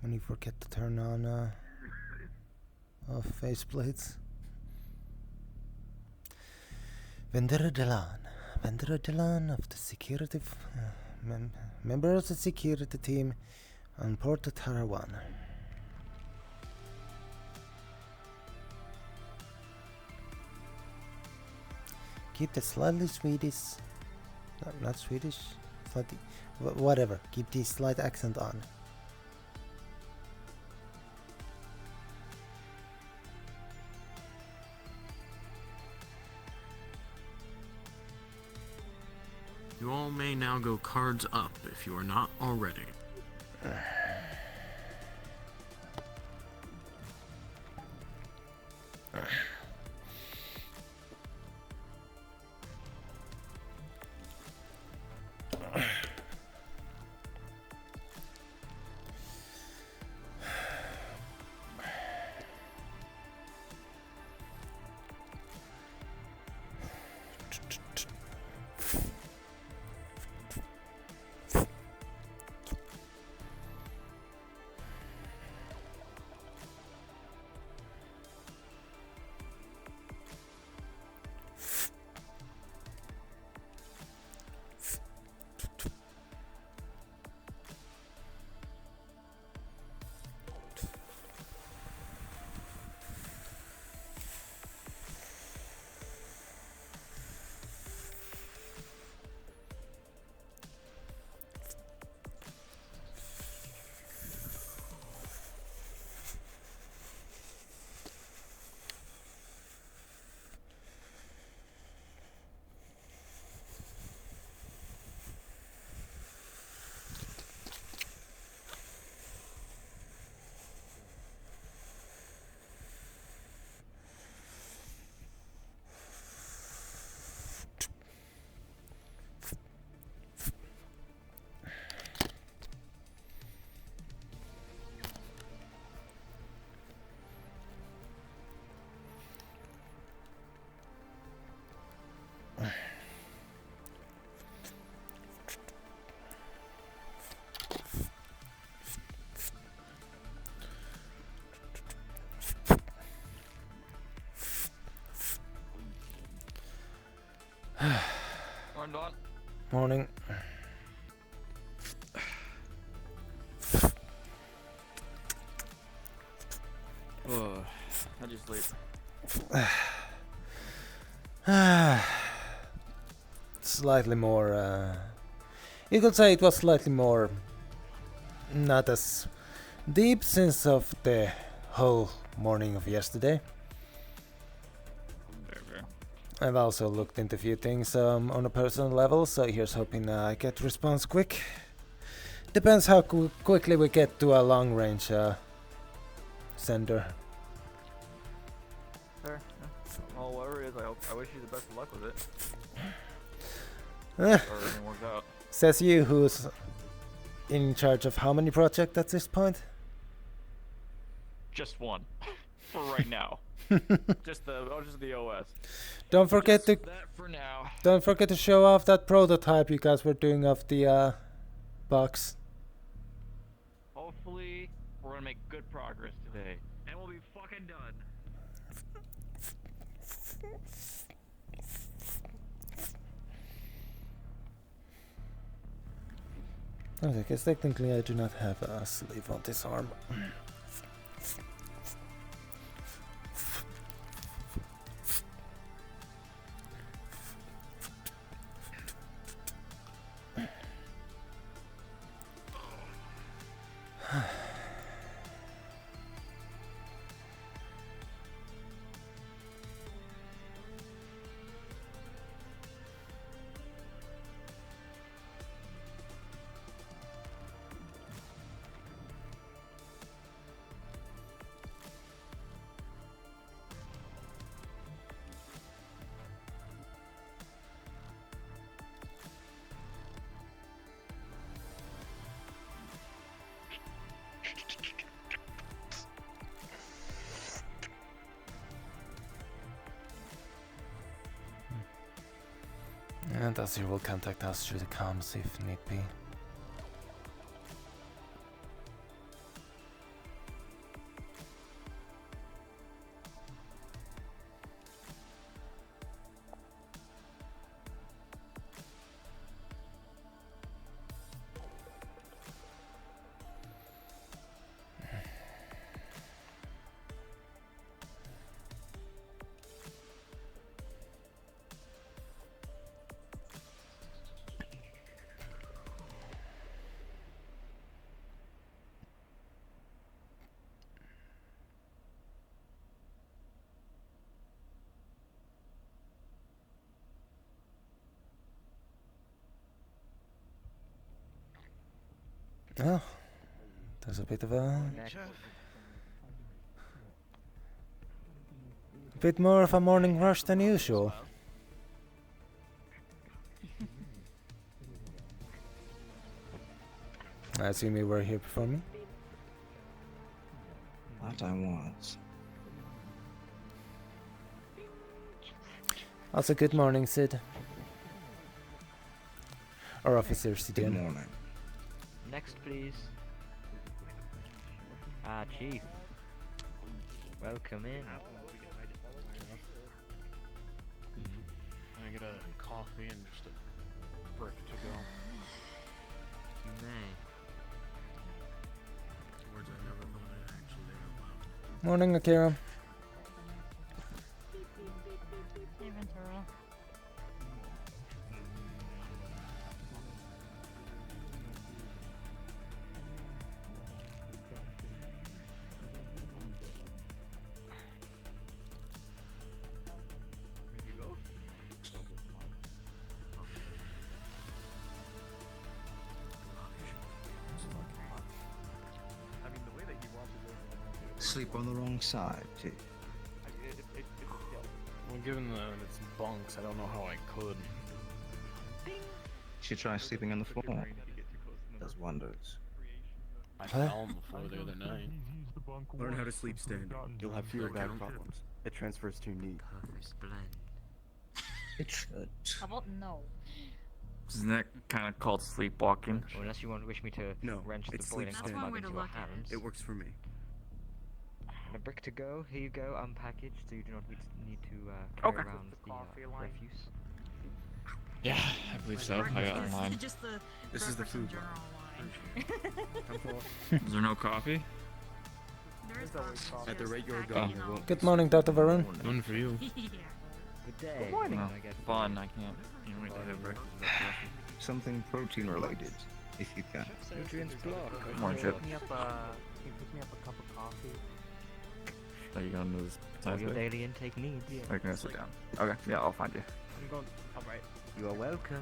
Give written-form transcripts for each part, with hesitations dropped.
when you forget to turn on off faceplates. Venturo Delon of the security member of the security team on Porto Tarawan. Keep the slightly Swedish, not Swedish, slightly, whatever. Keep the slight accent on. You all may now go cards up if you are not already. Morning, Don. Morning. How'd you sleep? Slightly more, you could say it was slightly more, not as deep since of the whole morning of yesterday. I've also looked into a few things on a personal level, so here's hoping I get response quick. Depends how quickly we get to a long range sender. Fair. Yeah. Well, whatever it is, I wish you the best of luck with it. Eh, Or everything works out. says you, who's in charge of how many projects at this point? Just one. For right now. just the OS. Don't forget Just to that for now. don't forget to show off that prototype you guys were doing of the box. Hopefully, we're gonna make good progress today. And we'll be fucking done. I guess technically I do not have a sleeve on this arm. And Azir will contact us through the comms if need be. Well, there's a bit of a bit more of a morning rush than usual. I assume you were here before me? That I was. Also, good morning, Sid. Or Officer Good Sidian. morning. Next, please. Ah, Chief. Welcome in. Can I get a coffee and just a brick to go? You may. Words I never thought I'd actually say out loud. Morning, Akira. Hey, Venturo. Sleep on the wrong side, too. Well, given that it's bunks, I don't know how I could. Should try sleeping on the floor. Does wonders. I fell on the floor the other night. Learn how to sleep standing. You'll have fewer back problems. It transfers to your knee. Perfect blend. It should. How about no? Isn't that kind of called sleepwalking? Or unless you wish me to No, wrench the it's boiling sleep hot standing. mug That's one way to into your look at it. hands. It works for me. And a brick to go. Here you go, unpackaged, so you do not need to carry Okay. around the refuse. Yeah, I believe so. I got online. Just the This is the breakfast in food general line. Come forward. Is there no coffee? There is coffee. At the rate you're Just going, you it know. won't. Good morning, Dr. Varun. One for you. Yeah. Good day. Good morning. Can Oh, I get fun. I can't wait to have breakfast. Something protein related, if you can. nutrients block? More chip. Can you pick me up a cup of coffee? Are you gonna do this All besides your it? daily intake needs. Or you gonna sit down? Okay, yeah, I'll find you. I'm going. Alright. You are welcome.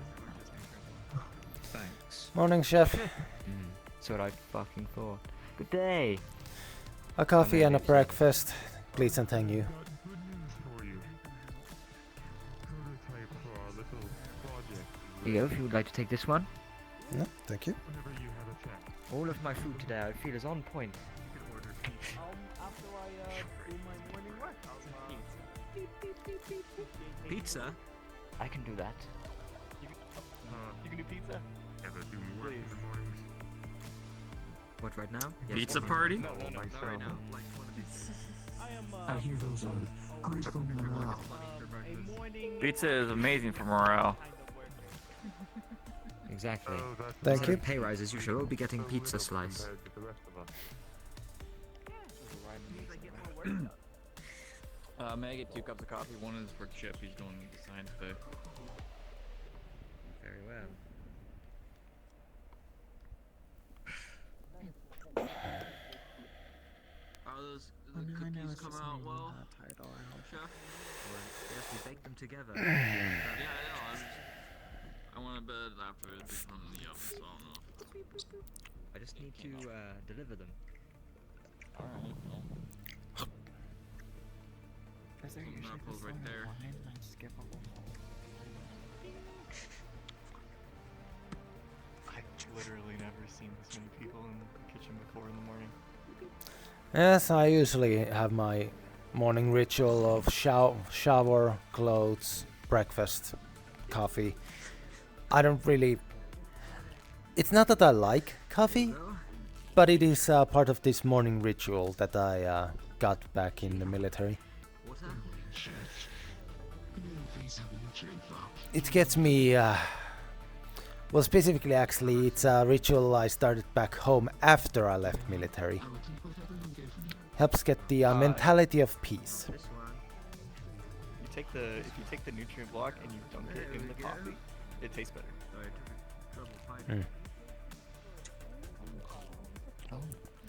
Thanks. Morning, Chef. That's what I fucking thought. Good day. A coffee and a breakfast, please and thank you. Here you go, if you would like to take this one. No, thank you. All of my food today I feel is on point. After I do my morning workout. Pizza? I can do that. You can do pizza? What, right now? Yes, Pizza yes. party? No, not right now. Like one of these. I am. I hear those are great for morale. A morning. Pizza is amazing for morale. Exactly. Thank Instead you. of pay rises, you should all be getting pizza slice. May I get 2 cups of coffee? One is for Chip. He's doing the science today. Very well. Are those I the mean, I know cookies it's come just out naming well, that title. I hope. Chef? Yes, we bake them together. Yeah, I know. I went to bed after it was from the oven, so I don't know. I just need to deliver them. Alright, well, Is there Some usually apples this right on the there. line? I skip a whole. I've literally never seen this many people in the kitchen before in the morning. Yes, I usually have my morning ritual of shower, clothes, breakfast, coffee. I don't really... It's not that I like coffee, but it is part of this morning ritual that I got back in the military. Water? It gets me... well, specifically, actually, it's a ritual I started back home after I left military. Helps get the mentality of peace. This one. If you take the nutrient block and you dunk it in the coffee, it tastes better.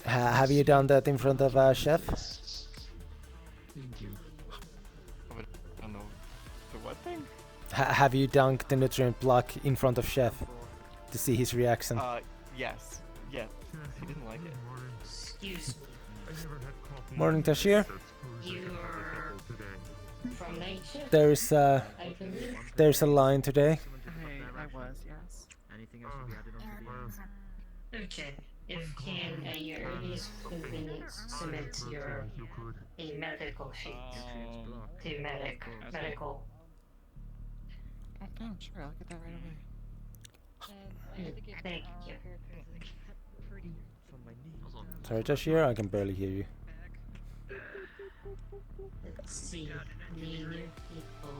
Have you done that in front of a chef? Thank you. I don't know. The what thing? Have you dunked the nutrient block in front of chef to see his reaction? Yes. Yeah, he didn't like it. Excuse me. Morning, Tashir. You're from nature? There's I believe. there's a line today. I was, yes. Anything else to be added onto the Okay. If can at your earliest convenience submit your a medical sheet to medical. Oh, sure, I'll get that right away. Thank you. From my knee. Sorry, Tashir, I can barely hear you. Let's see. Near people.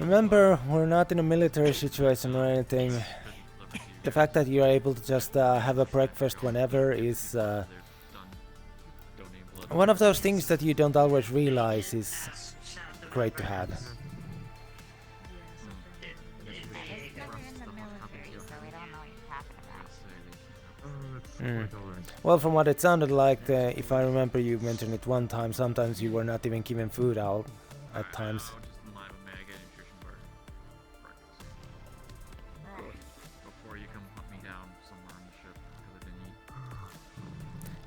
Remember, we're not in a military situation or anything. The fact that you're able to just have a breakfast whenever is one of those things that you don't always realize is great to have. Well, from what it sounded like, if I remember you mentioned it one time, sometimes you were not even given food out at times.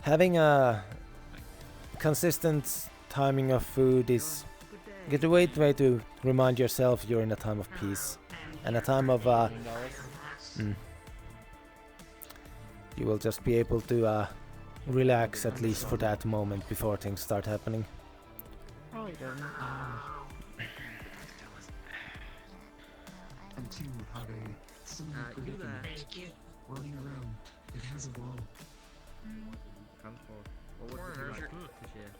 Having a consistent timing of food is a great way to remind yourself you're in a time of peace and a time of you will just be able to relax at least for that moment before things start happening. Oh, he doesn't. And two, have a similar predicament running around. It has a wall. Come forward. Well, what would you like to share?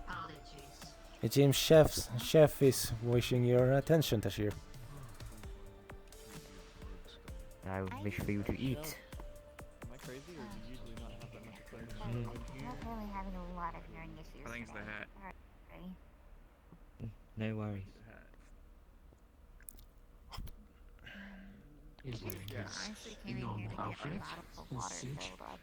Apologies. It seems chef is wishing your attention, Tashir. I wish for you to eat. Am I crazy, or do you usually not have that much clearance? I'm not really having a lot of hearing issues. I think it's the today. hat. Alright. No worries. Yeah, I actually came in here to get a bottle of water filled up.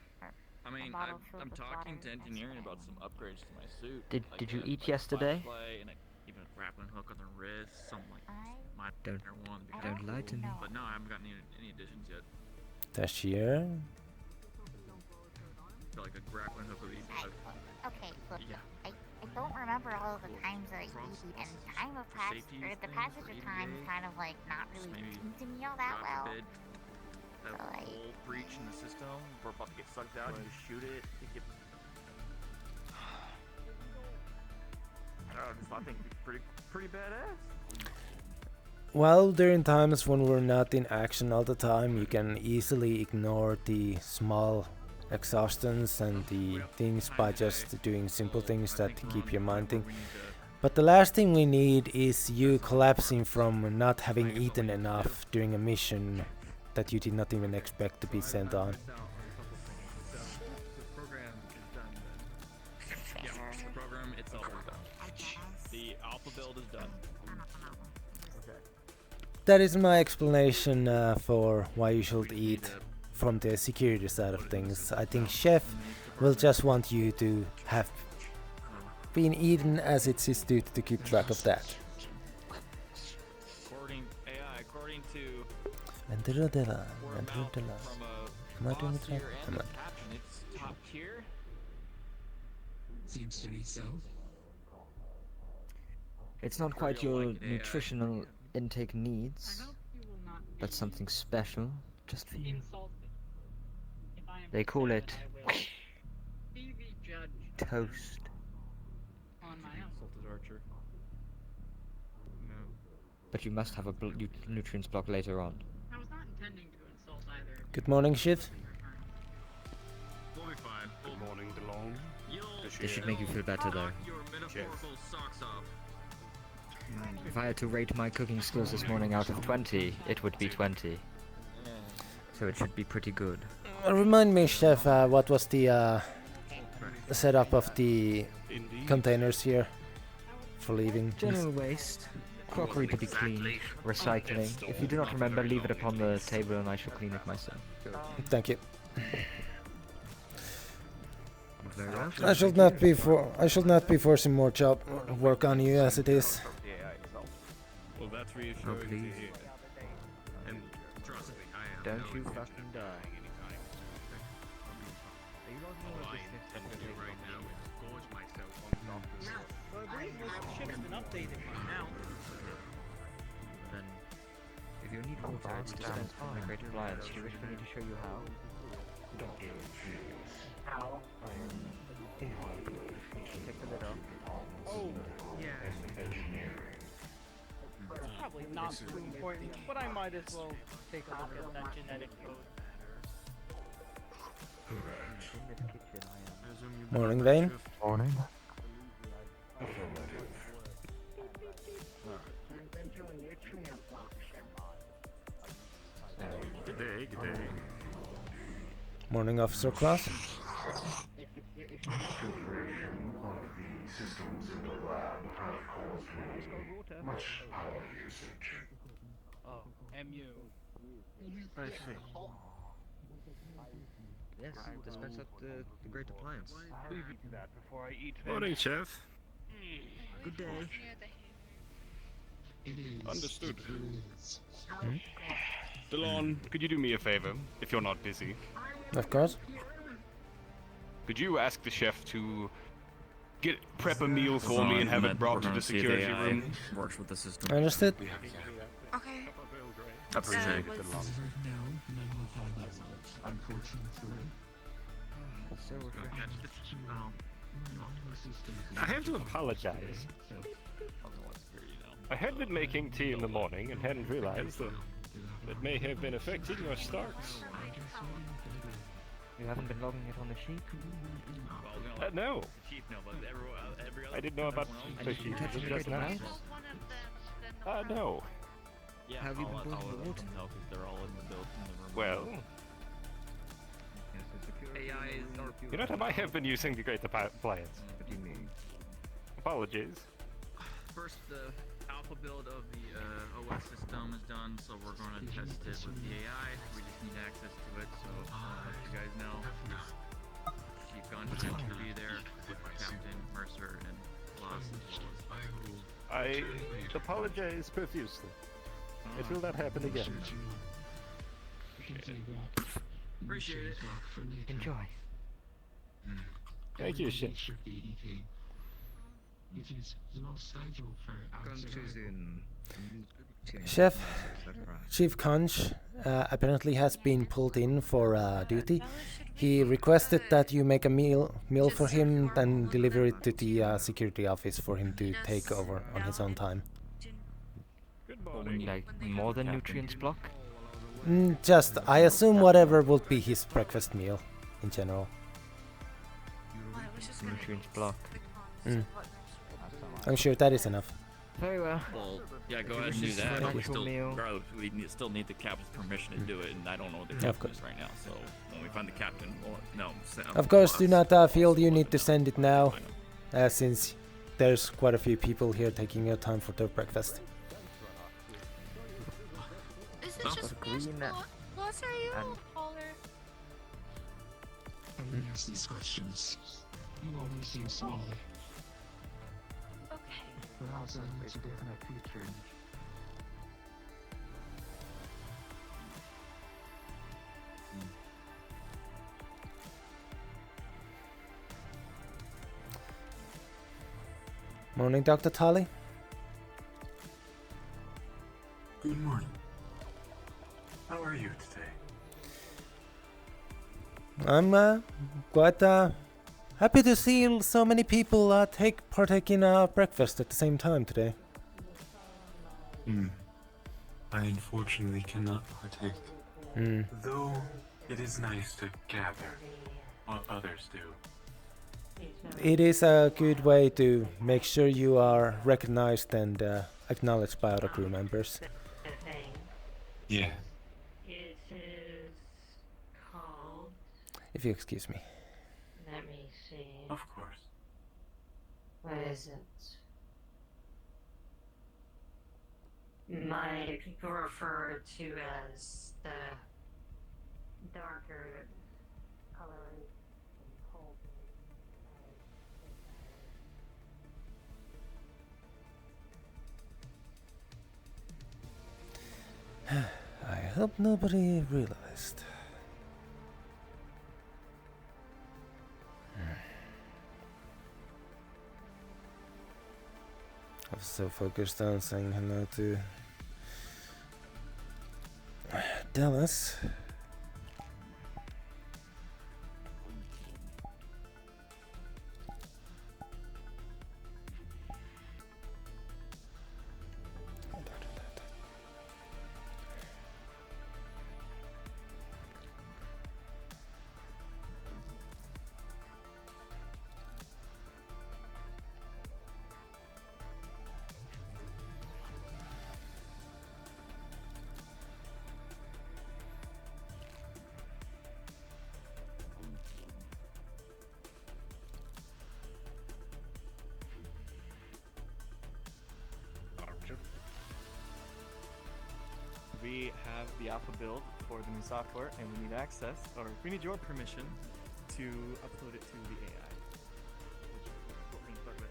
I mean, I'm talking to engineering about some upgrades to my suit. Did you eat yesterday? And even a grappling hook on the wrist, something like my Don't one. don't lie to me. But no, I haven't gotten any additions yet. Tashir? But like a grappling hook would be Okay, look, Yeah. I don't remember all of the times that I eat, and time of the passage of time is kind of like not really speaking to me all that well. That So, like, Hole breach in the system. We're about to get sucked out. You shoot it. You get. I think it's pretty badass. Well, during times when we're not in action all the time, you can easily ignore the small exhaustions and the things by just doing simple things that keep your mind thinking. But the last thing we need is you collapsing from not having eaten enough during a mission that you did not even expect to be sent on. The program is done. Yeah, the program itself is done. The alpha build is done. That is my explanation for why you should eat from the security side of things. I think Chef will just want you to have been eaten as it's his duty to keep track of that. According to Venturo Delon. Am I doing it right? and Am the I? caption, it's top tier. Seems to be so. It's not quite your nutritional intake needs, but something special just for you. They call it toast. Salted Archer. No. But you must have a nutrients block later on. I was not intending to insult either. Good morning, Shiv. We'll be fine. Good morning, DeLong. This should make you feel better though. Your metaphorical socks off. If I had to rate my cooking skills this morning out of 20, it would be 20. So it should be pretty good. Remind me, Chef, what was the setup of the containers here for leaving? General waste, crockery to be cleaned, recycling. If you do not remember, leave it upon the table and I shall clean it myself. Thank you. Very well. I should not be forcing more job work on you as it is. Well, that's Oh, reassuring to please. hear. And Don't you fucking die. Well, I believe most ship's been updated by now. Then, if you need water, it's dispensed from the Great Alliance. Do you wish for me to show you how? How? Take the lid off. Oh, yeah. It's probably not too important, but I might as well take a look at that genetic code. In this kitchen, I am. Morning, Vane. Morning. Good day, good day. Morning, Officer Class. Systems in the lab have caused much power usage. Oh, MU. I see. Yes, dispense at the Great Appliance. Morning, Chef. Good day. Understood. Delon, could you do me a favor, if you're not busy? Of course. Could you ask the chef to prep a meal for me and have it brought to the security room? Works with the system. Understood. Okay. Appreciate it, what's- Delon. No, none of that, unfortunately. So refreshing. I have to apologize. I had been making tea in the morning and hadn't realized that it may have been affecting your starts. You haven't been logging it on the sheet? No. Chief, no, but every other I didn't know about And the you sheet touched the just Great now. Appliance? No. Yeah, Have you been going to the water? tell because they're all in the room. Well, AI is you know, I have been using the Great Appliance. What do you mean? Apologies. First, the alpha build of the OS system is done, so we're going to test it with the AI. We just need access to it, so you guys know. Chief Gun's going to be there with Captain Mercer and Lost as well as I apologize profusely. It will not happen again. Appreciate it. Enjoy. Thank you, Chef. Chef, Chief Conch apparently has been pulled in for duty. He requested that you make a meal for him and deliver it to the security office for him to take over on his own time. Good morning. Like, more than nutrients block? Just, I assume whatever would be his breakfast meal in general. Nutrients block. I'm sure that is enough. Very well. Well, yeah, go ahead If and do this is that. an But we actual still, meal- regardless, still need the captain's permission to do it, and I don't know what the Of captain course. is right now. So when we find the captain, we'll no. Of course, do not feel you need to send it now, since there's quite a few people here taking your time for their breakfast. Is it But just green what are you? and- Caller? When we ask these questions, you always seem small. Okay. Perhaps I need to get in a future. Morning, Dr. Tully. Good morning. How are you today? I'm quite happy to see so many people partake in breakfast at the same time today. I unfortunately cannot partake. Though it is nice to gather while others do. It is a good way to make sure you are recognized and acknowledged by other crew members. Yeah. It is called. If you excuse me. Let me see. Of course. What is it? My people refer to as the darker coloring and cold. I Hope nobody realized. I was so focused on saying hello to Dallas. We have the alpha build for the new software, and we need access, or we need your permission to upload it to the AI. Which is what we're going to start with.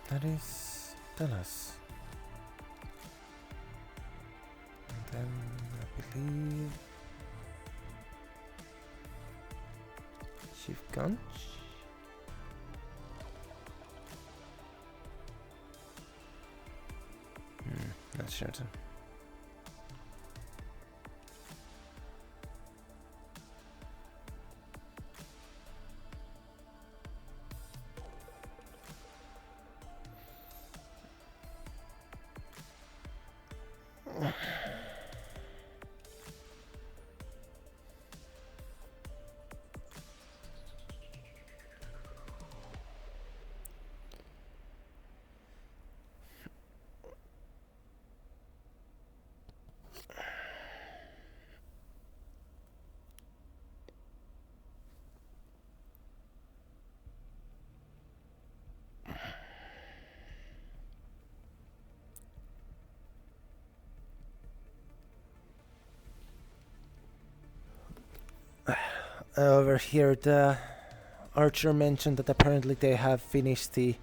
That is Dallas. And then I believe Chief Gunch. That's certain. I overheard Archer mentioned that apparently they have finished the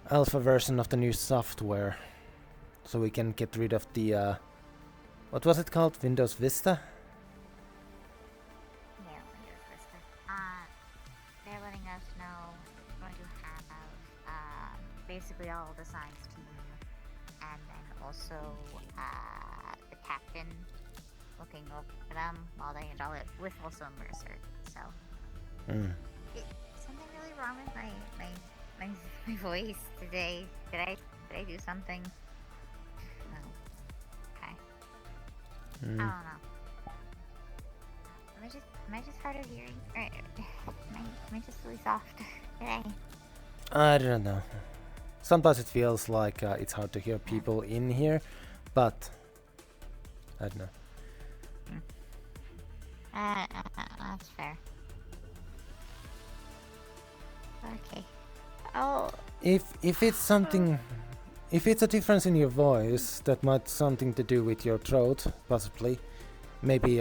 alpha version of the new software, so we can get rid of the what was it called? Windows Vista? Yeah, Windows Vista. They're letting us know we're going to have basically all the science team, and then also the captain looking over them while they install it, with also Mercer. So, something really wrong with my voice today? Did I do something? No. Okay. I don't know. Am I just hard of hearing? Or am I just really soft today? I don't know. Sometimes it feels like it's hard to hear people in here, but I don't know. That's fair. Okay. Oh. If it's something, if it's a difference in your voice, that might something to do with your throat, possibly. Maybe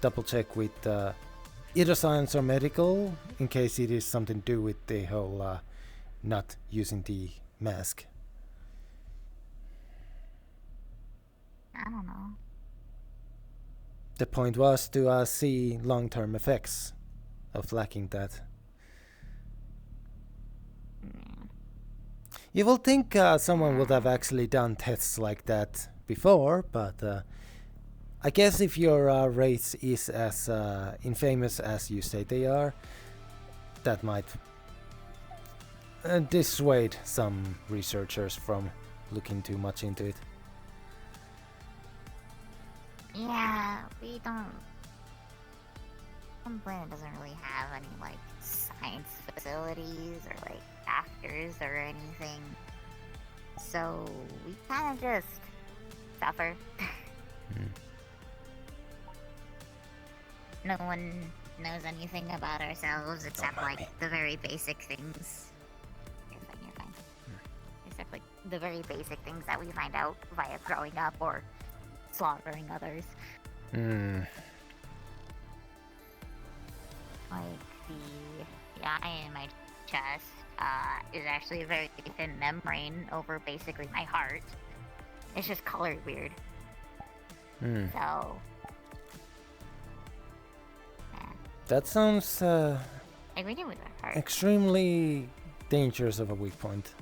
double check with either science or medical, in case it is something to do with the whole not using the mask. I don't know. The point was to see long-term effects of lacking that. You will think someone would have actually done tests like that before, but I guess if your race is as infamous as you say they are, that might dissuade some researchers from looking too much into it. Yeah, we don't. Some planet doesn't really have any like science facilities or like doctors or anything, so we kind of just suffer. No one knows anything about ourselves except like the very basic things. You're fine. Except like the very basic things that we find out via growing up or slaughtering others. Like the eye in my chest is actually a very thin membrane over basically my heart. It's just colored weird. So that sounds like we do with our heart. extremely dangerous of a weak point.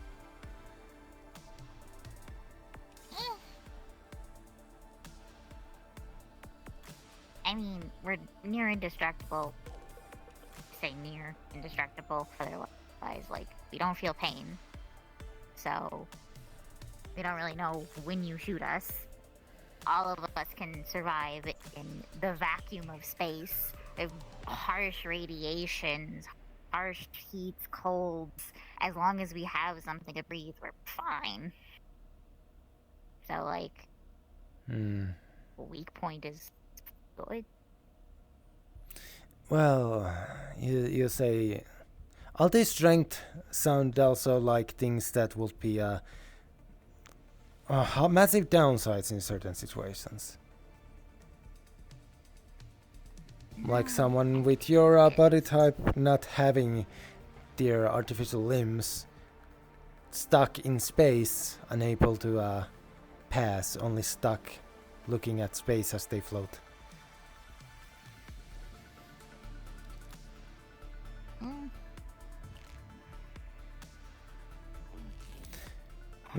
I mean, we're near indestructible. Say near indestructible, otherwise, like, we don't feel pain. So, we don't really know when you shoot us. All of us can survive in the vacuum of space. Harsh radiations, harsh heats, colds. As long as we have something to breathe, we're fine. So, like, weak point is good. Well, you say all this strength sound also like things that would be massive downsides in certain situations. Like someone with your body type not having their artificial limbs, stuck in space, unable to pass, only stuck looking at space as they float.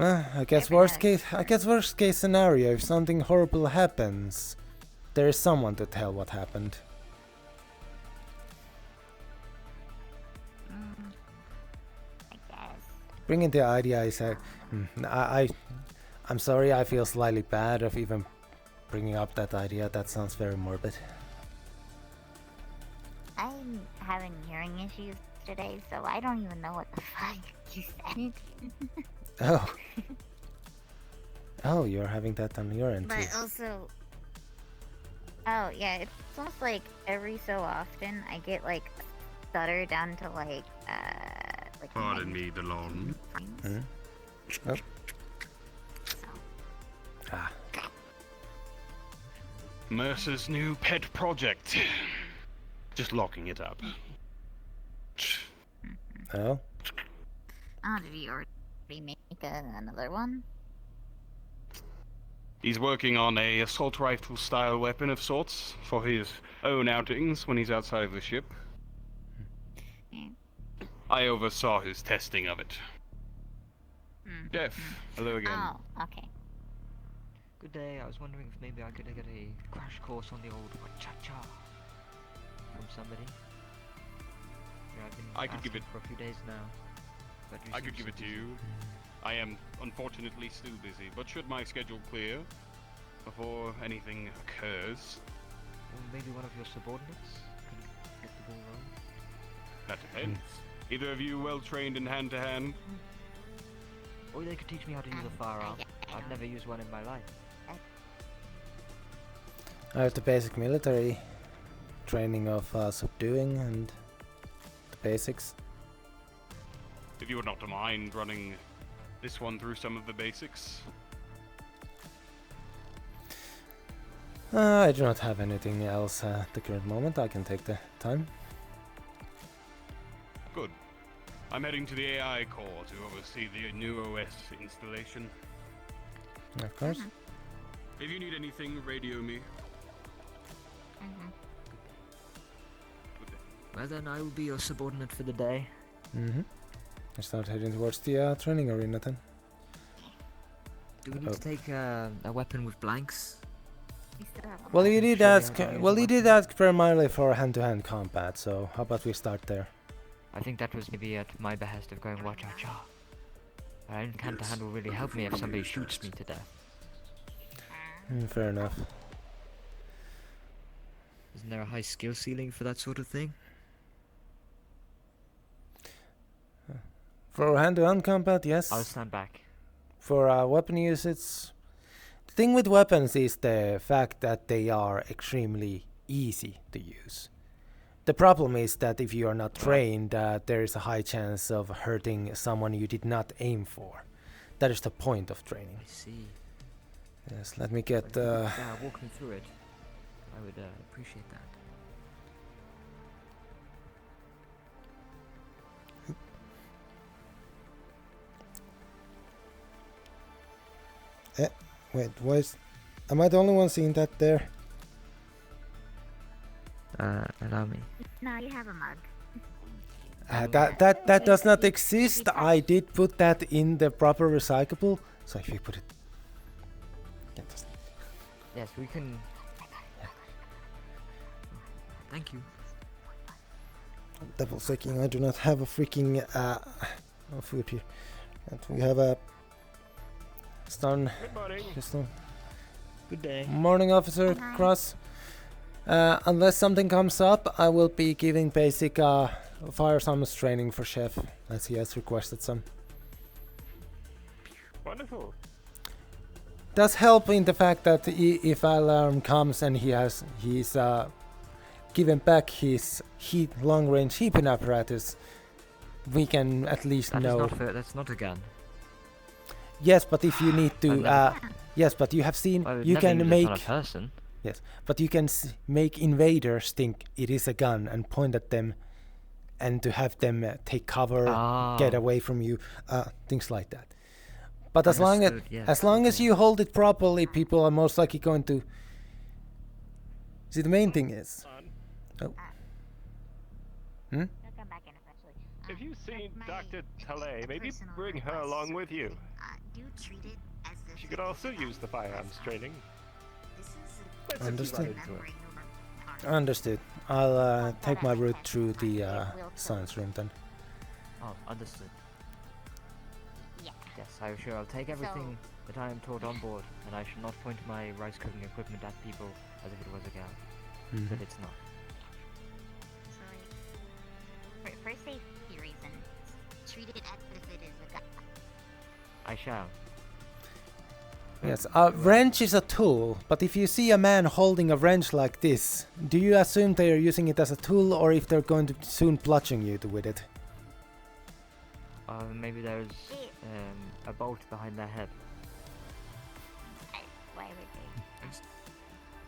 I guess worst case scenario, if something horrible happens, there is someone to tell what happened. I guess. Bringing the idea is I'm sorry, I feel slightly bad of even bringing up that idea. That sounds very morbid. I'm having hearing issues today, so I don't even know what the fuck you said. Oh. Oh, you're having that on your end too. But also, oh yeah, it's almost like every so often I get like stutter down to like Pardon me, Delon. Oh. Ah. Mercer's new pet project. Just locking it up. Oh? Oh, did he already make another one? He's working on a assault rifle style weapon of sorts for his own outings when he's outside of the ship. I oversaw his testing of it. Jeff, hello again. Oh, okay. Good day. I was wondering if maybe I could get a crash course on the old cha-cha from somebody. Yeah, I've been I could give it for a few days now. But I could give it to you. I am unfortunately still busy, but should my schedule clear before anything occurs, Or maybe one of your subordinates can get the ball rolling. that depends. Either of you well trained in hand-to-hand? Or they could teach me how to use a firearm. I've never used one in my life. I have the basic military training of subduing and the basics. If you would not mind running this one through some of the basics. I do not have anything else at the current moment. I can take the time. Good. I'm heading to the AI core to oversee the new OS installation. Of course. If you need anything, radio me. Well then, I will be your subordinate for the day. I start heading towards the training arena then. Do we need to take a weapon with blanks? Well, you did ask. Well, you did ask primarily for hand-to-hand combat. So how about we start there? I think that was maybe at my behest of going watch out, Char. Hand-to-hand will really help me if somebody shoots me to death. Fair enough. Isn't there a high skill ceiling for that sort of thing? For hand-to-hand combat, yes. I'll stand back. For weapon use, it's... The thing with weapons is the fact that they are extremely easy to use. The problem is that if you are not trained, there is a high chance of hurting someone you did not aim for. That is the point of training. I see. Yes, let me get... walk me through it. I would appreciate that. Wait, am I the only one seeing that there? Allow me. No, you have a mug. That does not exist. I did put that in the proper recyclable. So if you put it... Yes, we can... Thank you. Double checking, I do not have a freaking food here. And we have a... Stun. Good morning. Good day. Morning, Officer Cross. Unless something comes up, I will be giving basic firearms training for Chef, as he has requested some. Wonderful. Does help in the fact that if alarm comes and he's given back his long-range heaping apparatus, we can at least know. That's not a gun. Yes, but if you need to, yes, but you have seen, you can make. On a person. Yes, but you can make invaders think it is a gun and point at them, and to have them take cover, get away from you, things like that. But as long as you hold it properly, people are most likely going to. See, the main thing is. Oh. If you've seen Dr. Talley, maybe bring her along with you. She could also use the firearms training. Understood. Understood. I'll take my route through the science room then. Oh, understood. Yes, I'm sure I'll take everything that I am taught on board, and I shall not point my rice cooking equipment at people as if it was a gun. But it's not. For safety reasons, treat it as if it is a gun. I shall. Yes, a wrench is a tool, but if you see a man holding a wrench like this, do you assume they are using it as a tool, or if they're going to soon bludgeon you with it? Maybe there's a bolt behind their head. Why would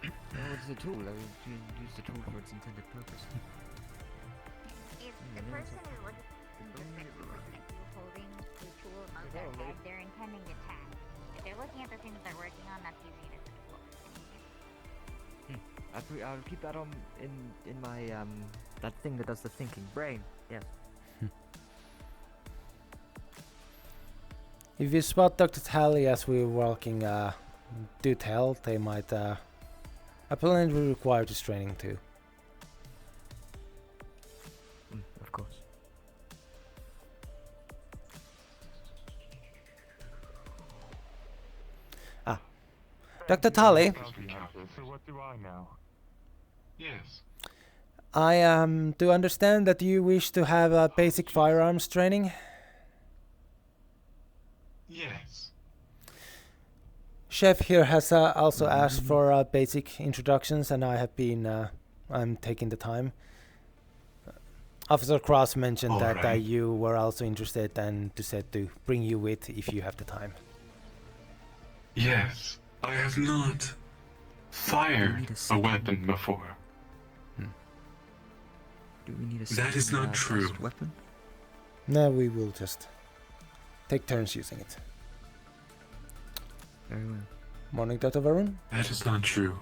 they? No, it's a tool. I would use the tool for its intended purpose. If the person is looking at you holding the tool above their head, they're intending to tap. If they're looking at the things they're working on, that's using it as a tool. I'll keep that on in my that thing that does the thinking. Brain. Yes. If you spot Dr. Talley as we're walking, do tell. They might apparently require this training too. Of course. Dr. Talley. So what do I know? Yes. I do understand that you wish to have a basic firearms training. Yes. Chef here has also asked for basic introductions, and I have been. I'm taking the time. Officer Cross mentioned that you were also interested, and said to bring you with if you have the time. Yes, I have not fired a weapon before. Do we need a that is not true. Weapon? No, we will just take turns using it. Very well. Morning, Dr. Varun. That is not true.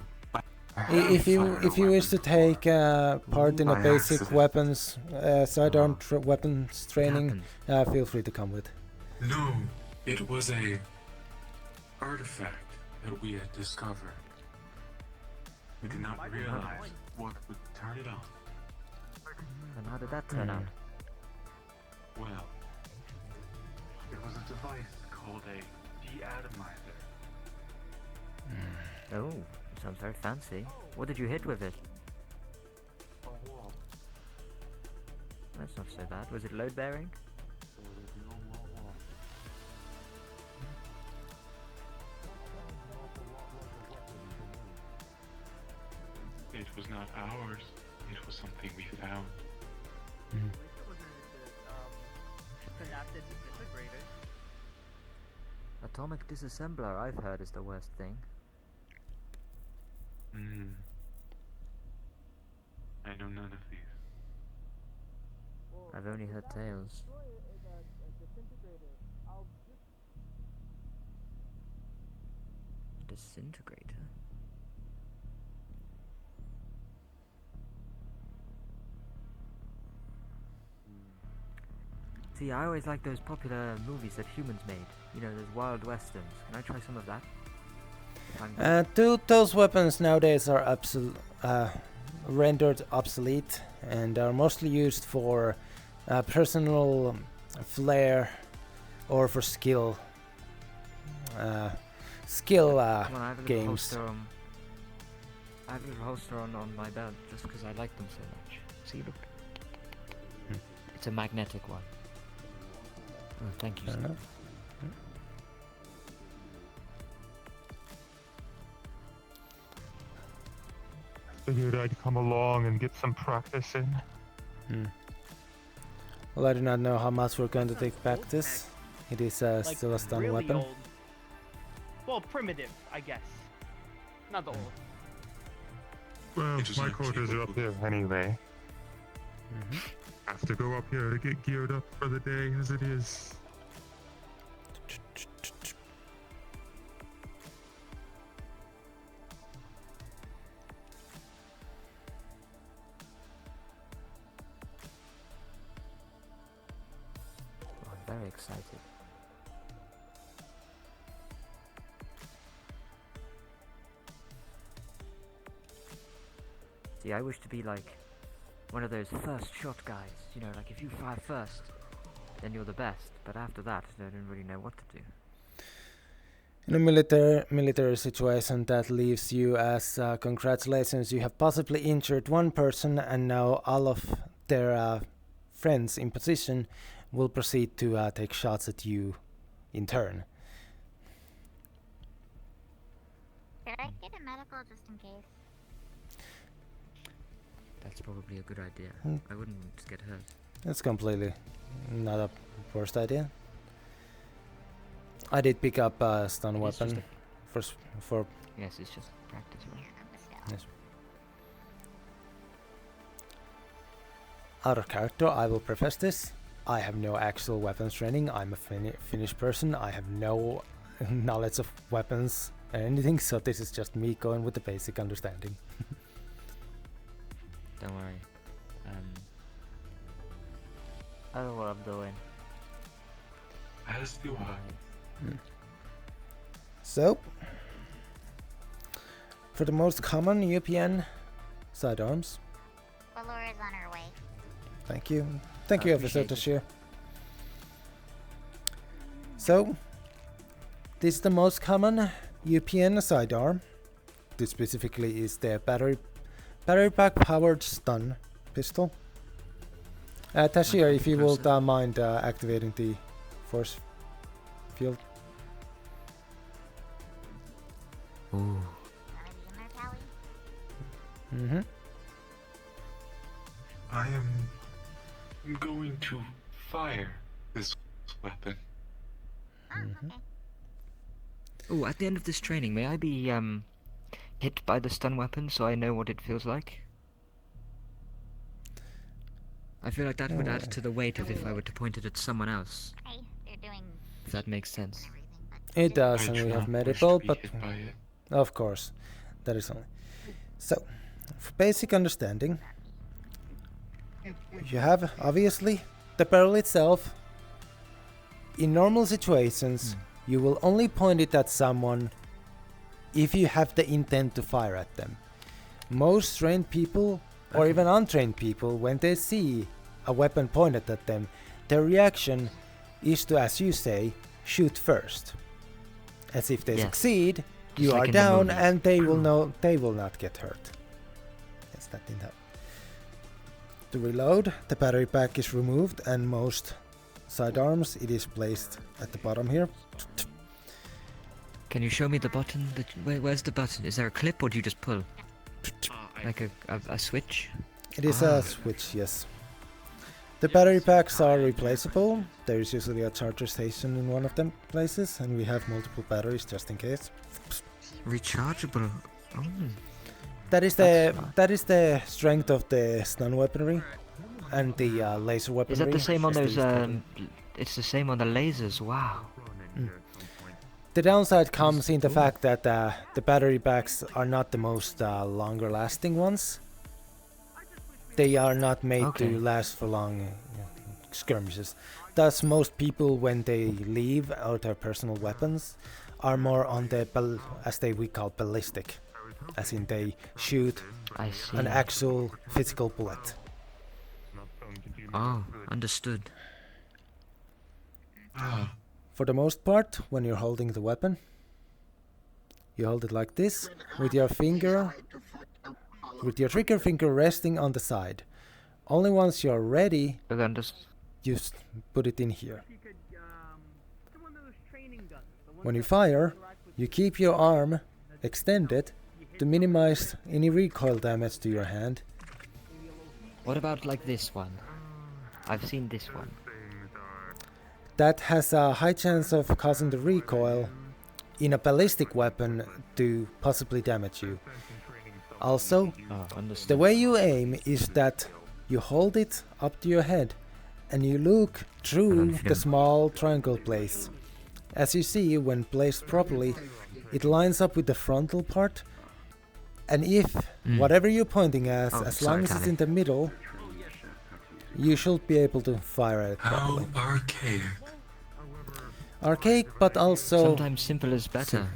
If you wish to take part in a By basic accident. weapons sidearm weapons training, feel free to come with. No, it was a artifact that we had discovered. We did not realize what would turn it on. And how did that turn out? Well, it was a device called a deatomizer. Oh, sounds very fancy. What did you hit with it? A wall. That's not so bad. Was it load bearing? There was no more wall. It was not ours. It was something we found. Atomic disassembler, I've heard, is the worst thing. I know none of these. I've only heard tales. Disintegrator? See, I always like those popular movies that humans made. You know, those wild westerns. Can I try some of that? Those weapons nowadays are rendered obsolete and are mostly used for personal flair or for skill Come on, I have a games. holster on. I have a little holster on my belt just because I like them so much. See, look. It's a magnetic one. Oh, thank you, Fair sir. enough. Figured I'd come along and get some practice in. Well, I do not know how much we're going to take practice. It is still a stun really weapon. Old. Well, primitive, I guess. Not the old. Well, my quarters are up there anyway. Have to go up here to get geared up for the day as it is. Oh, I'm very excited. See, I wish to be like one of those first shot guys. You know, like if you fire first, then you're the best. But after that, I don't really know what to do. In a military situation, that leaves you as congratulations, you have possibly injured one person, and now all of their friends in position will proceed to take shots at you in turn. Did I get a medical just in case? That's probably a good idea. I wouldn't get hurt. That's completely not a worst idea. I did pick up a stun weapon for Yes, it's just practice, right? yes. Out of character, I will preface this. I have no actual weapons training. I'm a Finnish person. I have no knowledge of weapons or anything, so this is just me going with the basic understanding. Don't worry. I know what I'm doing. As do I. So, for the most common UPN sidearms. Valor is on her way. Thank you. Thank you, Officer Tashir. So, this is the most common UPN sidearm. This specifically is the battery pack powered stun pistol. Tashir, if you would mind activating the force field. Ooh. I am going to fire this weapon. Oh, at the end of this training, may I be hit by the stun weapon so I know what it feels like? I feel like that would add to the weight of if I were to point it at someone else. Hey, they're doing. If that makes sense. It does, I and do we have not wish medical, to be but hit by it. of course, that is only. So, for basic understanding, you have obviously the barrel itself. In normal situations, you will only point it at someone if you have the intent to fire at them. Most trained people, or even untrained people, when they see a weapon pointed at them, their reaction is to, as you say, shoot first. As if they Yes. succeed, Just you like are in the down movies. and they will not get hurt. Yes, that didn't happen. To reload, the battery pack is removed and most sidearms, it is placed at the bottom here. Can you show me the button? Where's the button? Is there a clip or do you just pull? Like a switch? It is a switch, yes. The battery packs are replaceable. There is usually a charger station in one of them places, and we have multiple batteries just in case. Rechargeable. Oh. That is the strength of the stun weaponry and the laser weaponry. Is that the same on as they those? used to be. It's the same on the lasers. Wow. The downside comes in the fact that the battery packs are not the most longer lasting ones. They are not made to last for long skirmishes. Thus, most people, when they leave out their personal weapons, are more on the as we call ballistic, as in they shoot an actual physical bullet. Oh, understood. For the most part, when you're holding the weapon, you hold it like this, with your trigger finger resting on the side. Only once you're ready, you put it in here. When you fire, you keep your arm extended to minimize any recoil damage to your hand. What about like this one? I've seen this one. That has a high chance of causing the recoil in a ballistic weapon to possibly damage you. Also, the way you aim is that you hold it up to your head and you look through the small triangle place. As you see, when placed properly, it lines up with the frontal part, and if whatever you're pointing at, as long as it's in the middle, you should be able to fire at it properly. How archaic. Archaic, but also sometimes simple is better.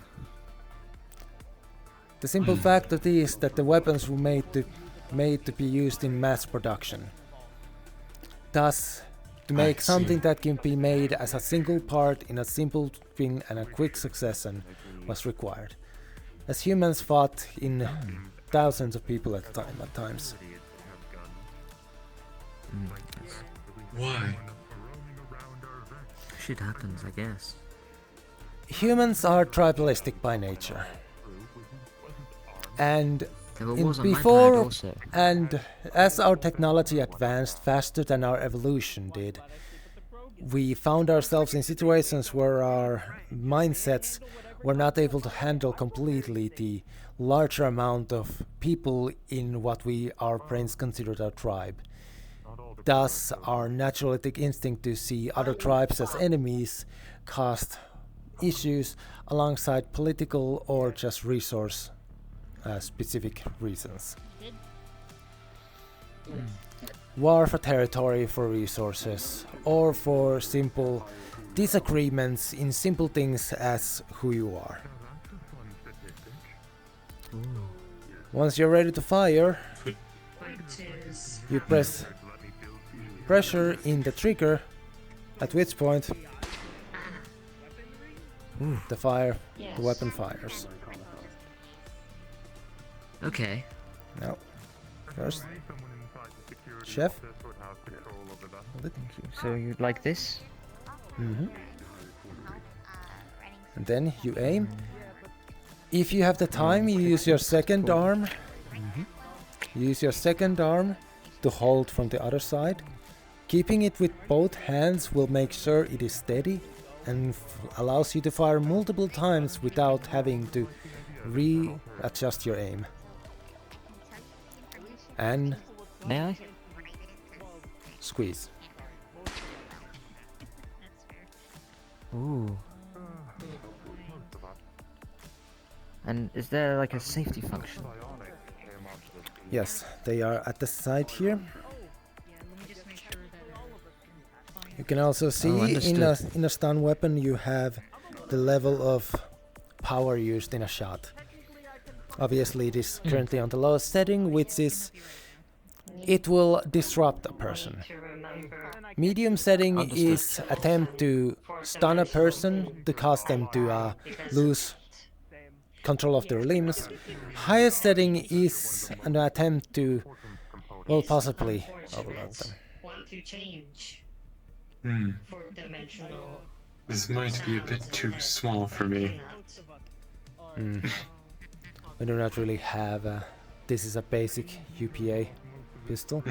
The simple fact of this is that the weapons were made to be used in mass production. Thus, to make something that can be made as a single part in a simple thing and a quick succession was required. As humans fought in thousands of people at times. Why? Shit happens, I guess. Humans are tribalistic by nature. And as our technology advanced faster than our evolution did, we found ourselves in situations where our mindsets were not able to handle completely the larger amount of people in what our brains considered our tribe. Thus, our naturalistic instinct to see other tribes as enemies caused issues alongside political or just resource specific reasons. War for territory, for resources, or for simple disagreements in simple things as who you are. Once you're ready to fire, you press pressure in the trigger, at which point the weapon fires. Okay. Now, first, chef. So you'd like this? And then you aim. If you have the time, you use your second arm. Use your second arm to hold from the other side. Keeping it with both hands will make sure it is steady and allows you to fire multiple times without having to readjust your aim. And may I? Squeeze. And is there like a safety function? Yes, they are at the side here. You can also see in a stun weapon you have the level of power used in a shot. Obviously it is currently on the lowest setting, which is it will disrupt a person. Medium setting is attempt to stun a person to cause them to lose control of their limbs. Highest setting is an attempt to, well, possibly overload them. This might be a bit too small for me. We do not really have this is a basic UPA pistol.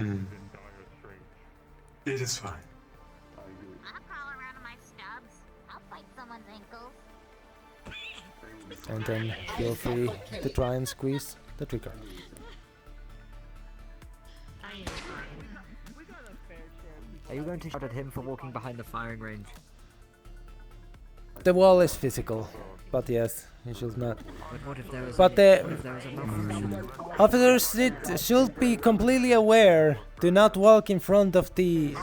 It is fine. I'll crawl around on my stubs. I'll fight someone's ankles. And then feel free to try and squeeze the trigger. Are you going to shout at him for walking behind the firing range? The wall is physical, but yes, you should not. But what if there was a malfunction? Officers should be completely aware. Do not walk in front of the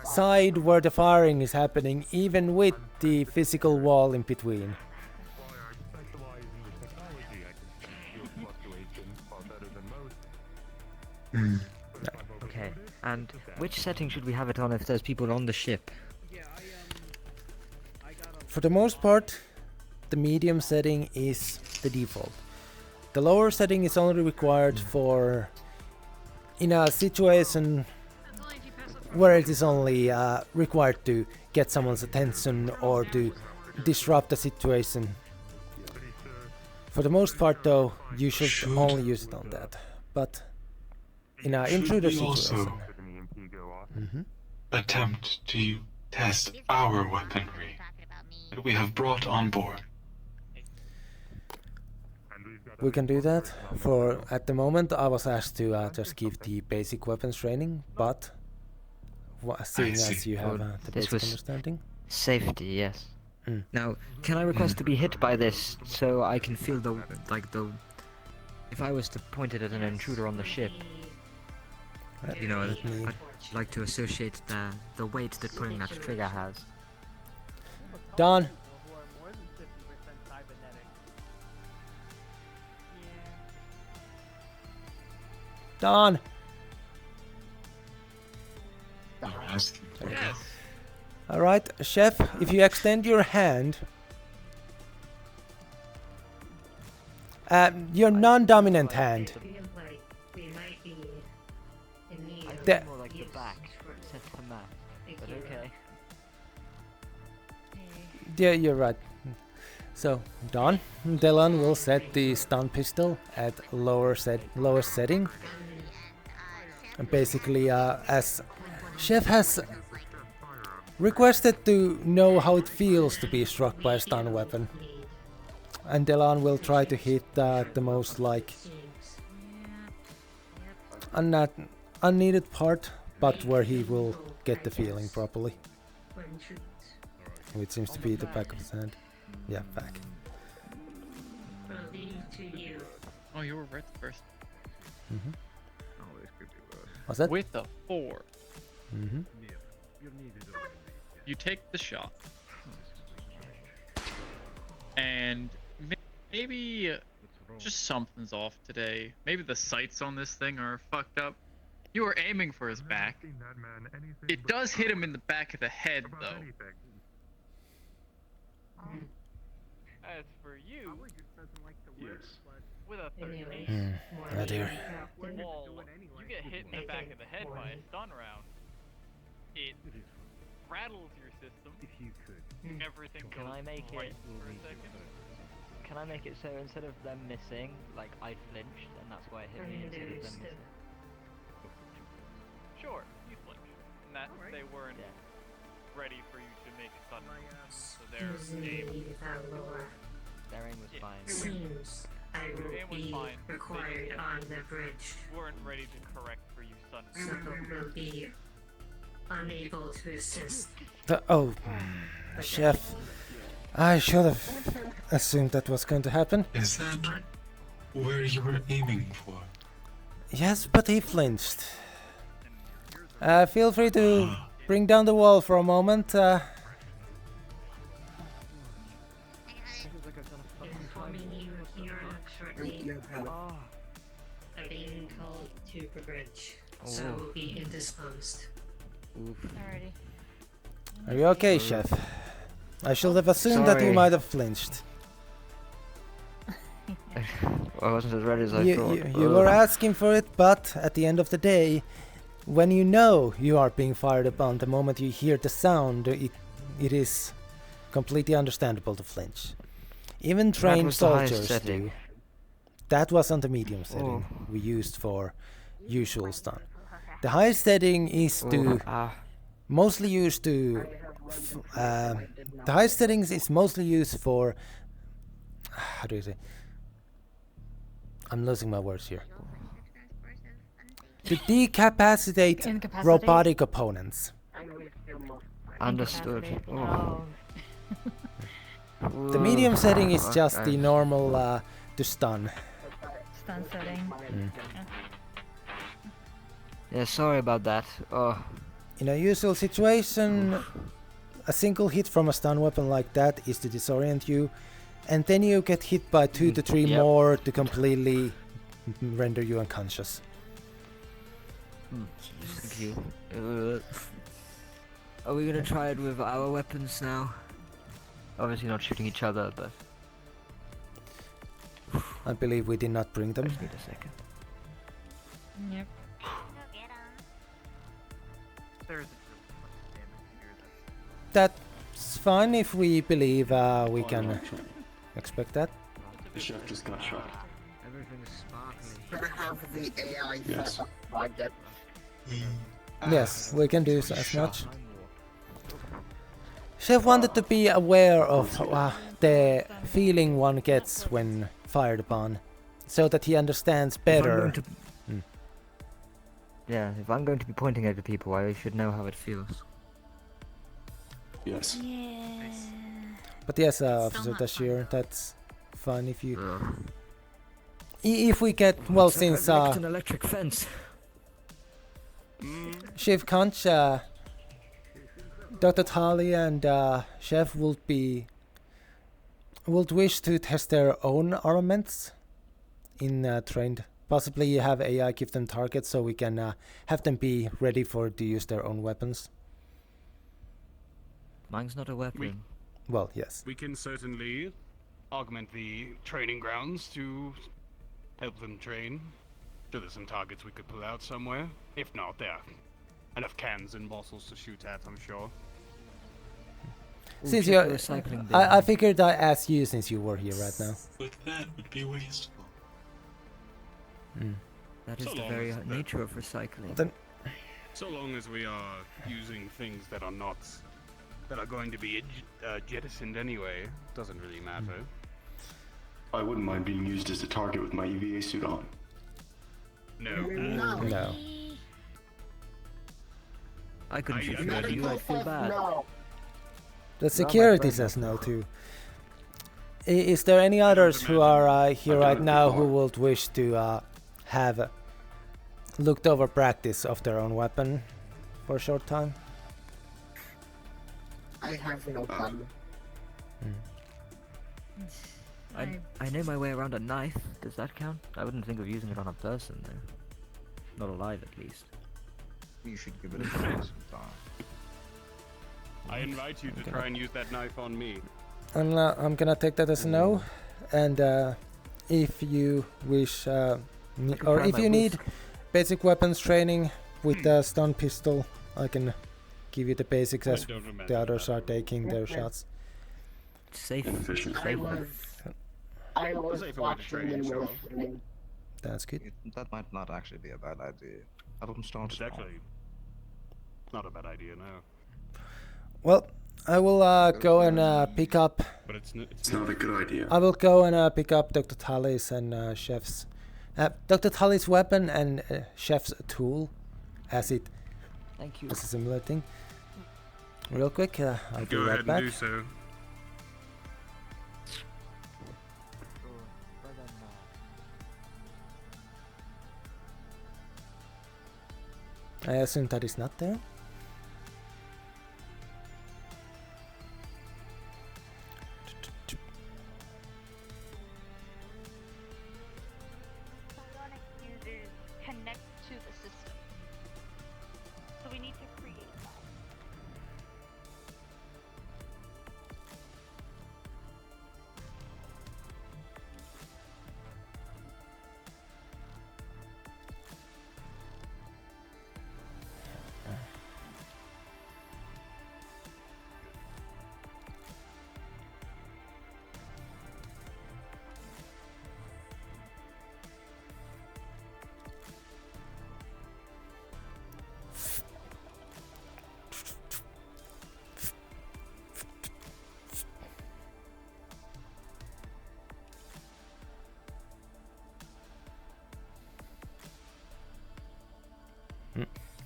side where the firing is happening, even with the physical wall in between. Okay, and which setting should we have it on if there's people on the ship? For the most part, the medium setting is the default. The lower setting is only required for in a situation where it is only required to get someone's attention or to disrupt the situation. For the most part though, you should only use it on that. But in an intruder situation... attempt to test our weaponry that we have brought on board. We can do that. For at the moment I was asked to just give the basic weapons training, but seeing as you have the basic understanding. Safety, yes. Now, can I request to be hit by this so I can feel the if I was to point it at an intruder on the ship, you know, I'd like to associate the weight that putting that trigger has. Don. Don. Yes. All right, Chef. If you extend your hand, your non-dominant hand. More like the back, set to mat, but okay. Yeah, you're right. So, Don, Delon will set the stun pistol at lowest setting. And basically, as Chef has requested to know how it feels to be struck by a stun weapon. And Delon will try to hit the most unneeded part, but where he will get the feeling properly. Which seems to be the back of his hand. Yeah, back. Oh, you were right first. What's that? With a 4. Mm-hmm. You take the shot. And maybe just something's off today. Maybe the sights on this thing are fucked up. You were aiming for his back. It does hit him in the back of the head, though. As for you, with a 30, Oh dear. well, you get hit in the back of the head by a stun round. It rattles your system. Everything goes Can I make right it? for a second. Can I make it so instead of them missing, like I flinched, and that's why it hit me instead of them missing? Sure, you flinch. And that they weren't ready for you to make a stun round. So their aim. Their aim was fine. I will Aim was be fine. required on the bridge. Weren't ready to correct for you stun So will be unable to assist. Chef. I should have assumed that was going to happen. Is that where you were aiming for? Yes, but he flinched. Feel free to bring down the wall for a moment. Informing you, you're shortly being called to the bridge, so be indisposed. Alrighty. Are you okay, Chef? I should have assumed that you Sorry. might have flinched. I wasn't as ready as I thought. You were asking for it, but at the end of the day, when you know you are being fired upon, the moment you hear the sound, it is completely understandable to flinch. Even trained was the highest soldiers setting. do. That was on the medium setting we used for usual stun. The highest setting is to mostly used to. The highest settings is mostly used for. How do you say? I'm losing my words here. To decapacitate robotic opponents. Understood. Oh. The medium setting is just the normal to stun. Stun setting. Yeah, sorry about that. Oh. In a usual situation, a single hit from a stun weapon like that is to disorient you, and then you get hit by 2 to 3 more to completely render you unconscious. Thank you. Are we gonna try it with our weapons now? Obviously not shooting each other, but... I believe we did not bring them. Just need a second. Yep. That's fine if we believe we can expect that. The chef just got shot. Everything's sparkly. Can I have the AI Yes. like that? Yes, we can do so as much. Chef wanted to be aware of the feeling one gets when fired upon, so that he understands better. Yeah, if I'm going to be pointing at the people, I should know how it feels. Yes. Yeah. But yes, Officer Tashir, that's fine if you... If we get, well, since an electric fence. Chef Conch, Dr. Tali and Chef would wish to test their own armaments in trained. Possibly you have AI give them targets so we can have them be ready to use their own weapons. Mine's not a weapon. Well, yes. We can certainly augment the training grounds to help them train. Sure, there's some targets we could pull out somewhere. If not, there are enough cans and bottles to shoot at, I'm sure. Since you, I figured I'd ask you since you were here right now. But that would be wasteful. That is the very nature of recycling. Then, so long as we are using things that are not, that are going to be jettisoned anyway, doesn't really matter. I wouldn't mind being used as a target with my EVA suit on. No. I couldn't shoot you at you, I'd feel bad. The security says no too. Is there any others who are here right now who would wish to have looked over practice of their own weapon for a short time? I have no problem. I know my way around a knife. Does that count? I wouldn't think of using it on a person, though. Not alive, at least. You should give it a try sometime. I invite you to try and use that knife on me. I'm gonna take that as a no, and if you wish, or if you need basic weapons training with the stun pistol, I can give you the basics as the others are taking their shots. Safe. I was watching and listening. That's good. That might not actually be a bad idea. I don't start It's actually not a bad idea, no. Well, I will go and pick up. But it's not a good idea. I will go and pick up Dr. Tully's and Chef's, Dr. Tully's weapon and Chef's tool, as it. Thank you. It's a similar thing. Real quick, I'll be Go right ahead back. and do so. I assume that is not there. Psionic users connect to the system. So we need to create that.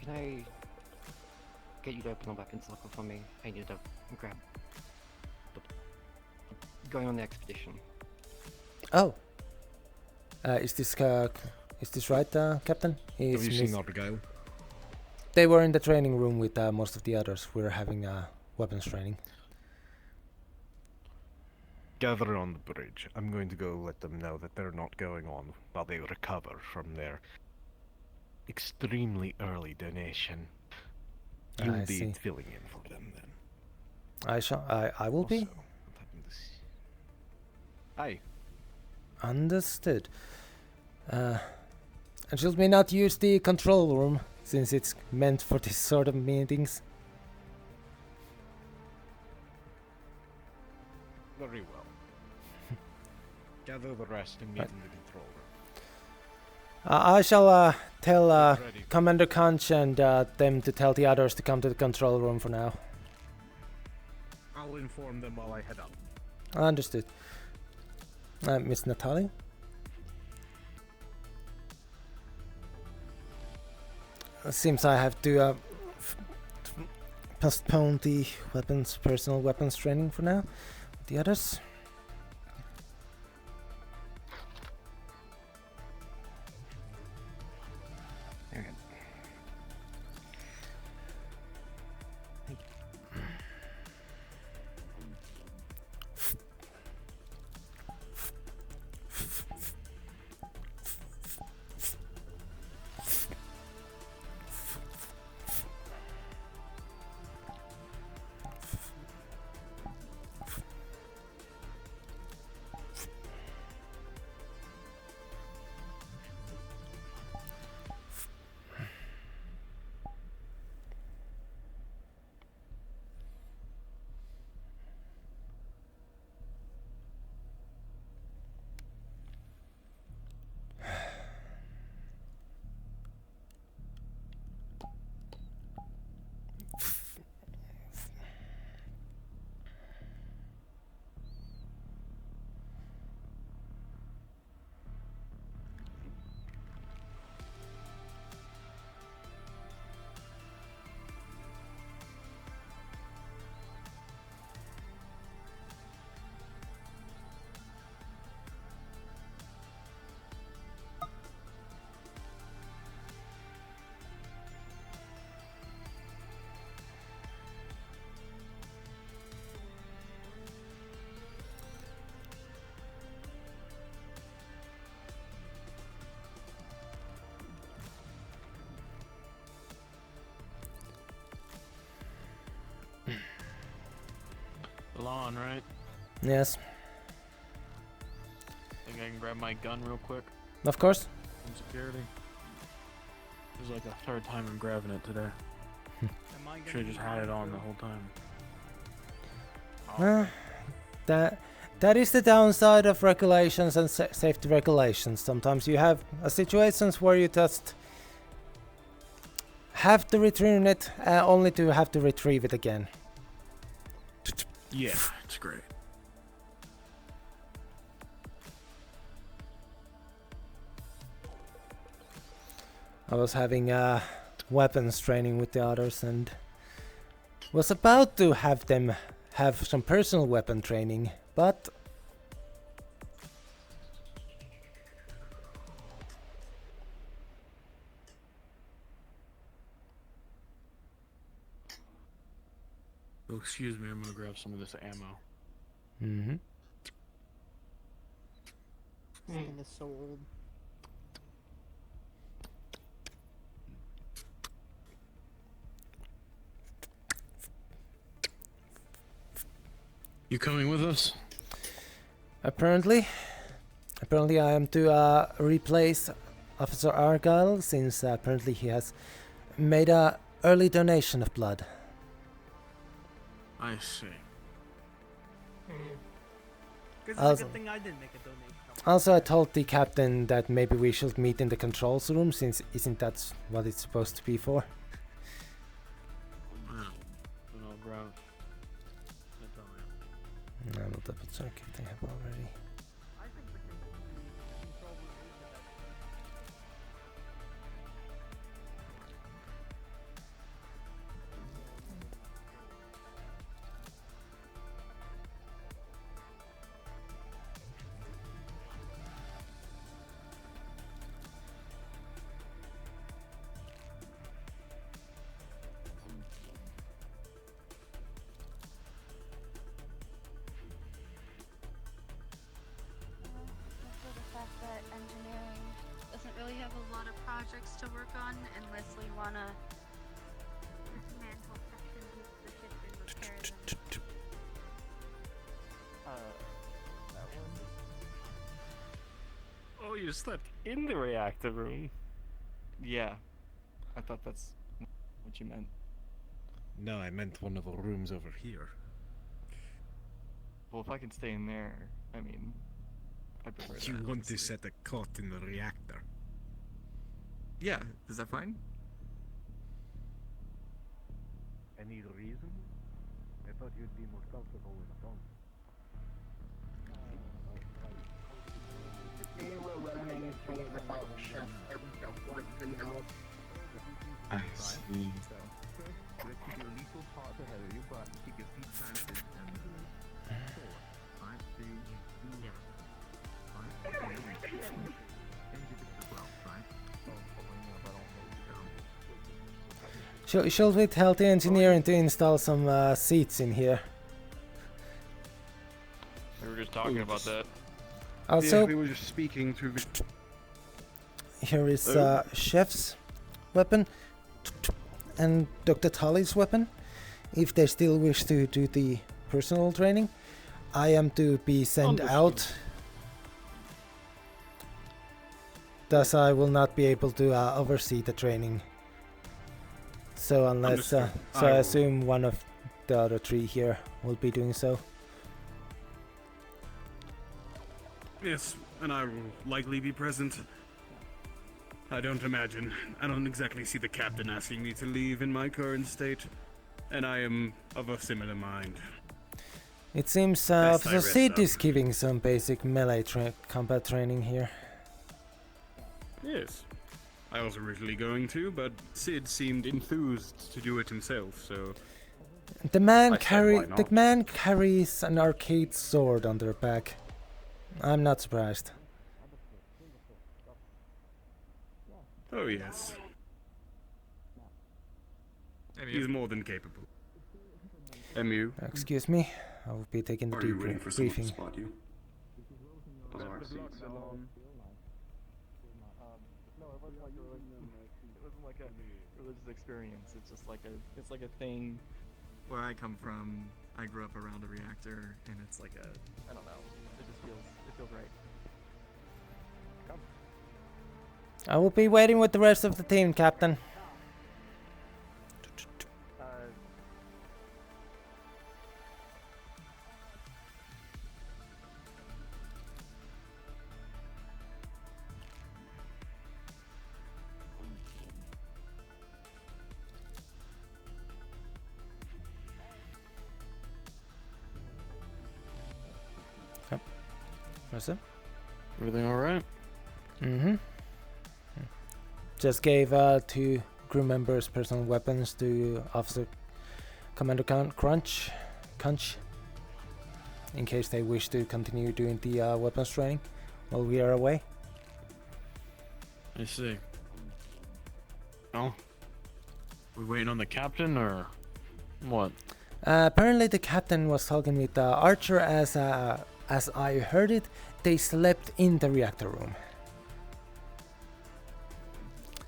Can I get you to open a weapons locker for me? I need to grab. Going on the expedition. Oh. Is this right, Captain? Have you seen Abigail? They were in the training room with most of the others. We were having weapons training. Gather on the bridge. I'm going to go let them know that they're not going on while they recover from their extremely early donation. You'll I be see. filling in for them then. I will be. Aye. Understood. And should we not use the control room since it's meant for this sort of meetings? Very well. Gather the rest and meet in the control room. I shall tell Commander Conch and them to tell the others to come to the control room for now. I'll inform them while I head up. Understood. Miss Natalia? Seems I have to postpone the personal weapons training for now. The others? Delon, right? Yes. Think I can grab my gun real quick? Of course. From security. This is like the third time I'm grabbing it today. Should've just had it on the whole time. That is the downside of regulations and safety regulations. Sometimes you have situations where you just have to return it only to have to retrieve it again. Yeah, it's great. I was having weapons training with the others and was about to have them have some personal weapon training, but Oh, excuse me, I'm gonna grab some of this ammo. Mm-hmm. Skin is so old. You coming with us? Apparently I am to replace Officer Argyle, since apparently he has made a early donation of blood. I see. It's Also- a good thing I didn't make a donation. Also, I told the captain that maybe we should meet in the controls room, since isn't that what it's supposed to be for? Then I'll grab. I will double check if they have already. Also the fact that engineering doesn't really have a lot of projects to work on unless we want to dismantle sections of the ship and repair them. Oh, you slept in the reactor room. Yeah. I thought that's what you meant. No, I meant one of the rooms over here. Well, if I can stay in there, I mean, I prefer that. You want to set a cot in the reactor? Yeah, is that fine? Any reason? I thought you'd be more comfortable with a phone. I see. Should we tell the engineering to install some seats in here? We were just talking about that. Also, yeah, we were just speaking through. here is Chef's weapon and Dr. Tully's weapon. If they still wish to do the personal training, I am to be sent out. Thus, I will not be able to oversee the training. So unless, so I assume one of the other three here will be doing so. Yes, and I will likely be present. I don't exactly see the captain asking me to leave in my current state, and I am of a similar mind. It seems Officer Sid is giving some basic melee combat training here. Yes. I was originally going to, but Sid seemed enthused to do it himself, so... The man carries an arcade sword on their back. I'm not surprised. Oh yes. He's more than capable. MU. Excuse me, I will be taking the briefing. Spot you? Those are seats. It wasn't like a religious experience. It's just like a thing where I come from. I grew up around a reactor, and it's like I don't know. It feels right. Come. I will be waiting with the rest of the team, Captain. What's up? Everything alright? Mm-hmm. Just gave 2 crew members personal weapons to Officer Commander Crunch, in case they wish to continue doing the weapons training while we are away. I see. Oh? We waiting on the captain, or what? Apparently the captain was talking with Archer as I heard it. They slept in the reactor room.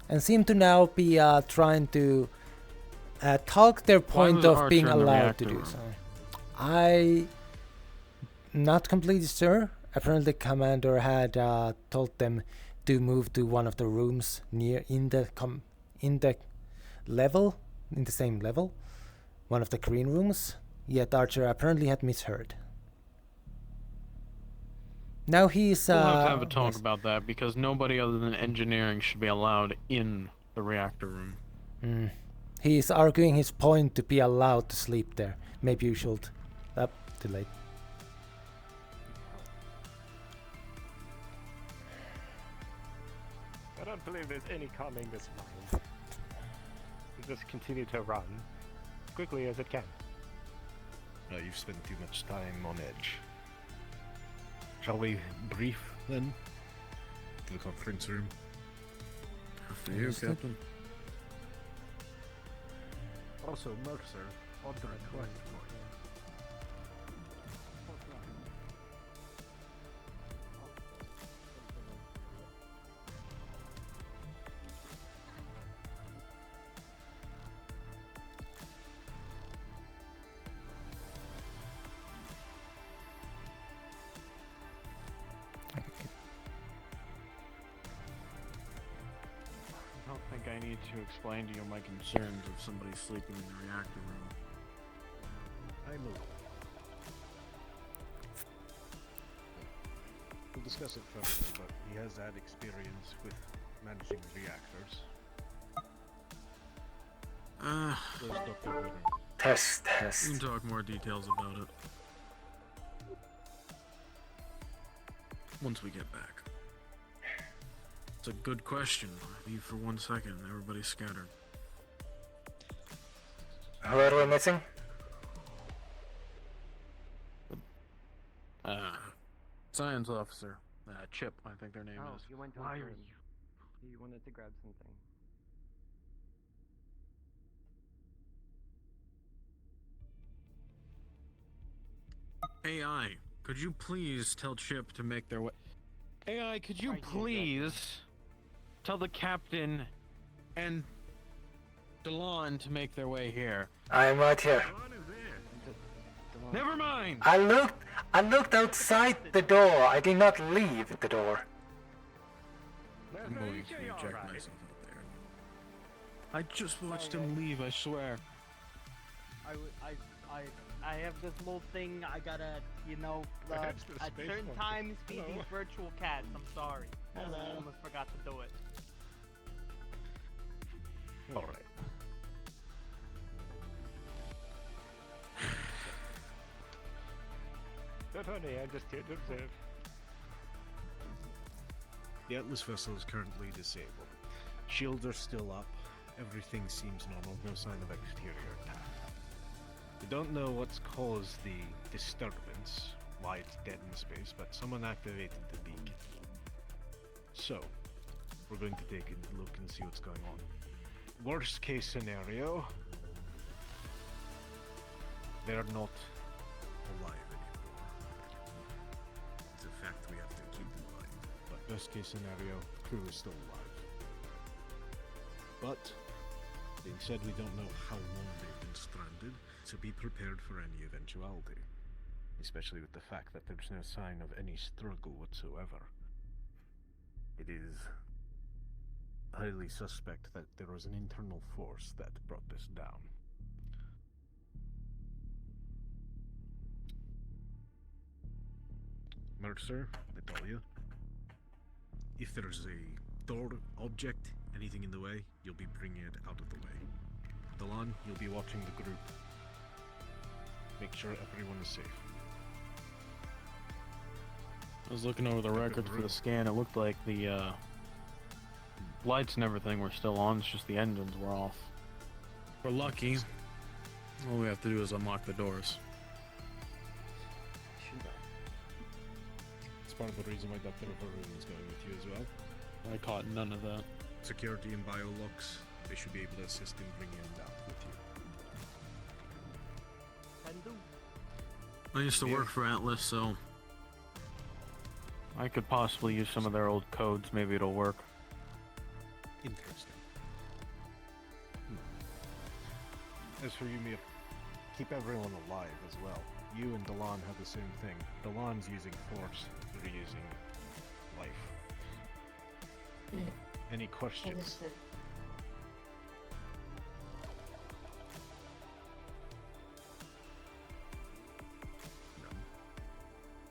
And seem to now be trying to talk their point of being allowed to do so. I not completely sure. Apparently commander had told them to move to one of the rooms near in the same level, one of the green rooms. Yet Archer apparently had misheard. Now he's we'll have a talk about that, because nobody other than engineering should be allowed in the reactor room. He's arguing his point to be allowed to sleep there. Maybe you should. Too late. I don't believe there's any calming this mind. We just continue to run as quickly as it can. No, you've spent too much time on edge. Shall we brief then? To the conference room. After you, Captain. Also, Mercer, on the request for you. I need to explain to you my concerns of somebody sleeping in the reactor room. I know. We'll discuss it further, but he has had experience with managing reactors. Where's Dr. Winter? Test. We can talk more details about it once we get back. It's a good question. Leave for 1 second. Everybody's scattered. Who are we missing? Science officer. Chip, I think their name is. You went to Why are you wanted to grab something. AI, could you please tell Chip to make their way? AI, could you please tell the captain and Delon to make their way here? I am right here. Never mind. I looked outside the door. I did not leave the door. I'm going to eject myself out there. I just watched him leave, I swear. I have this little thing. I gotta, at certain times feed these virtual cats. I'm sorry. I almost forgot to do it. All right. Not only, I'm just here to observe. The Atlas vessel is currently disabled. Shields are still up. Everything seems normal. No sign of exterior attack. We don't know what's caused the disturbance, why it's dead in space, but someone activated the beacon. So, we're going to take a look and see what's going on. Worst case scenario, they're not alive anymore. It's a fact we have to keep in mind. But best case scenario, crew is still alive. But, being said, we don't know how long they've been stranded, so be prepared for any eventuality. Especially with the fact that there's no sign of any struggle whatsoever. It is highly suspect that there was an internal force that brought this down. Mercer, Natalia, if there's a door, object, anything in the way, you'll be bringing it out of the way. Delon, you'll be watching the group. Make sure everyone is safe. I was looking over the records for the scan. It looked like the lights and everything were still on. It's just the engines were off. We're lucky. All we have to do is unlock the doors. It's part of the reason why Dr. Varun is going with you as well. I caught none of that. Security and biolocks, they should be able to assist in bringing him down with I used to work for Atlas, so I could possibly use some of their old codes. Maybe it'll work. Interesting. As for you, Mia, keep everyone alive as well. You and Delon have the same thing. Delon's using force, you're using life. Any questions? Understood.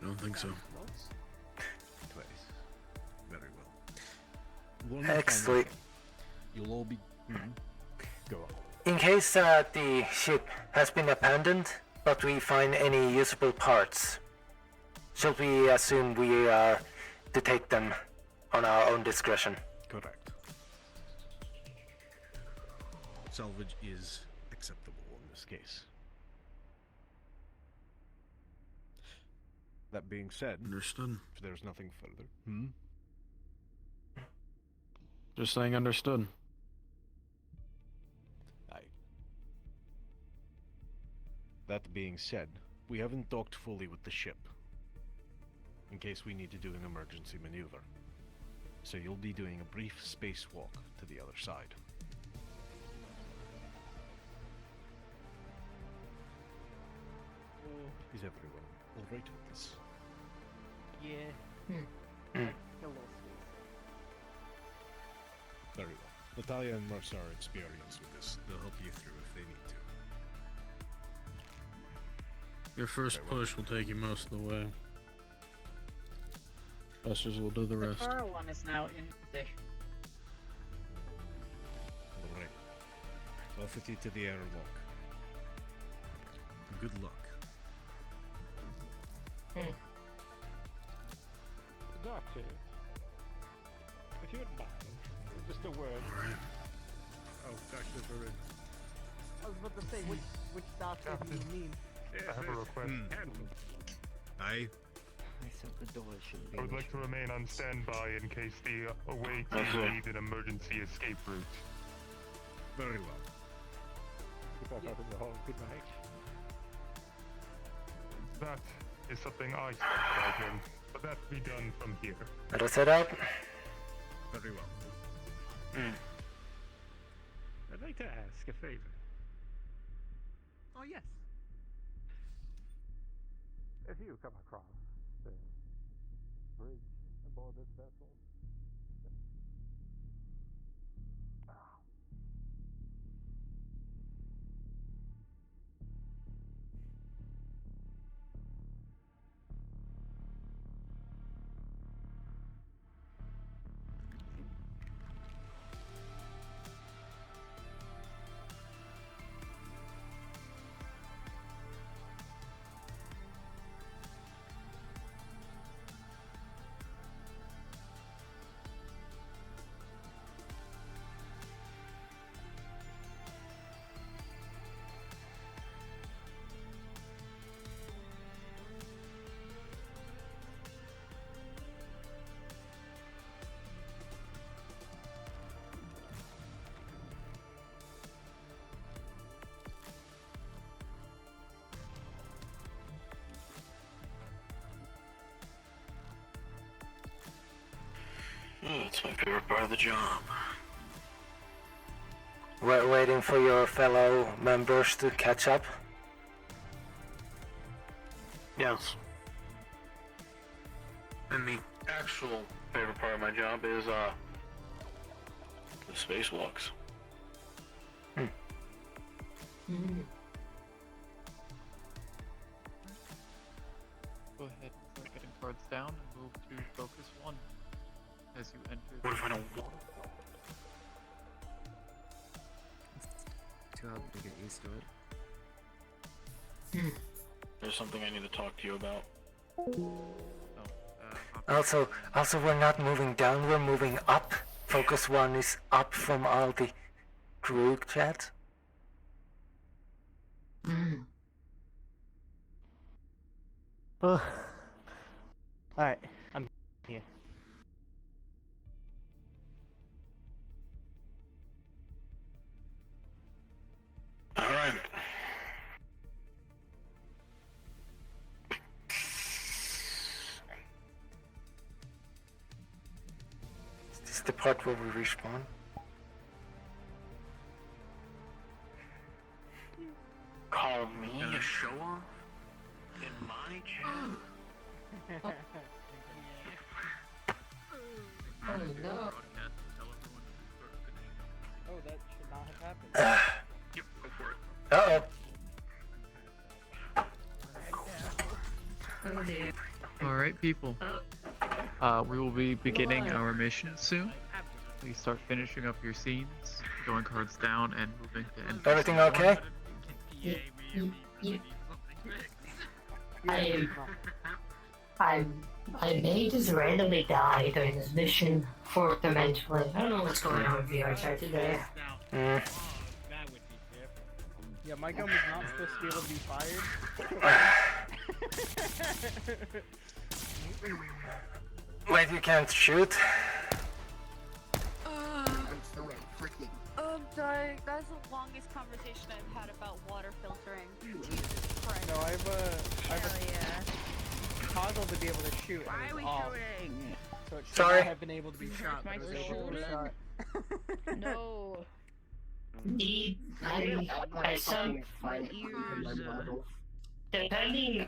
I don't think so. Twice. Very well. One Actually, you'll all be. Go on. in case the ship has been abandoned, but we find any usable parts, should we assume we are to take them on our own discretion? Correct. Salvage is acceptable in this case. That being said, understood. If there's nothing further, Just saying understood. Aye. That being said, we haven't docked fully with the ship, in case we need to do an emergency maneuver. So you'll be doing a brief spacewalk to the other side. Is everyone all right with this? Yeah. Hmm. A little space. Very well. Natalia and Mercer are experienced with this. They'll help you through if they need to. Your first push will take you most of the way. Busters will do the rest. The car one is now in position. Alright. Off with you to the airlock. Good luck. Doctor, if you would mind, just a word. Oh, Dr. Verin. I was about to say, which doctor do you mean? I have a request. Aye. I said the door shouldn't be. I would like to remain on standby in case the away That's team it. needs an emergency escape route. Very well. Good night. That is something I specialize in, but that be done from here. Let us head out. Very well. I'd like to ask a favor. Oh yes. If you come across the bridge aboard this vessel, Oh, that's my favorite part of the job. We're waiting for your fellow members to catch up. Yes. And the actual favorite part of my job is, the spacewalks. Go ahead and start getting cards down and move to focus 1 as you enter. What if I don't? Too hard to get used to it. There's something I need to talk to you about. Also, we're not moving down, we're moving up. Focus 1 is up from all the crew chat. Alright, I'm here. Alright. the part where we respawn? Call me a show off in my chat. Oh no. Oh, that should not have happened. Uh-oh. Oh dear. Alright, people. We will be beginning our mission soon. Please start finishing up your scenes, going cards down, and moving to end. Everything okay? I may just randomly die during this mission for dimensionally. I don't know what's going on with VRchat today. Yeah, my gun was not supposed to be able to be fired. Wait, you can't shoot? I'm dying. That's the longest conversation I've had about water filtering. Jesus Christ. No, I have a toggle to be able to shoot. Why are we shooting? So it should Sorry. not have been able to be shot. But it was able to be shot. No. Indeed, I some depending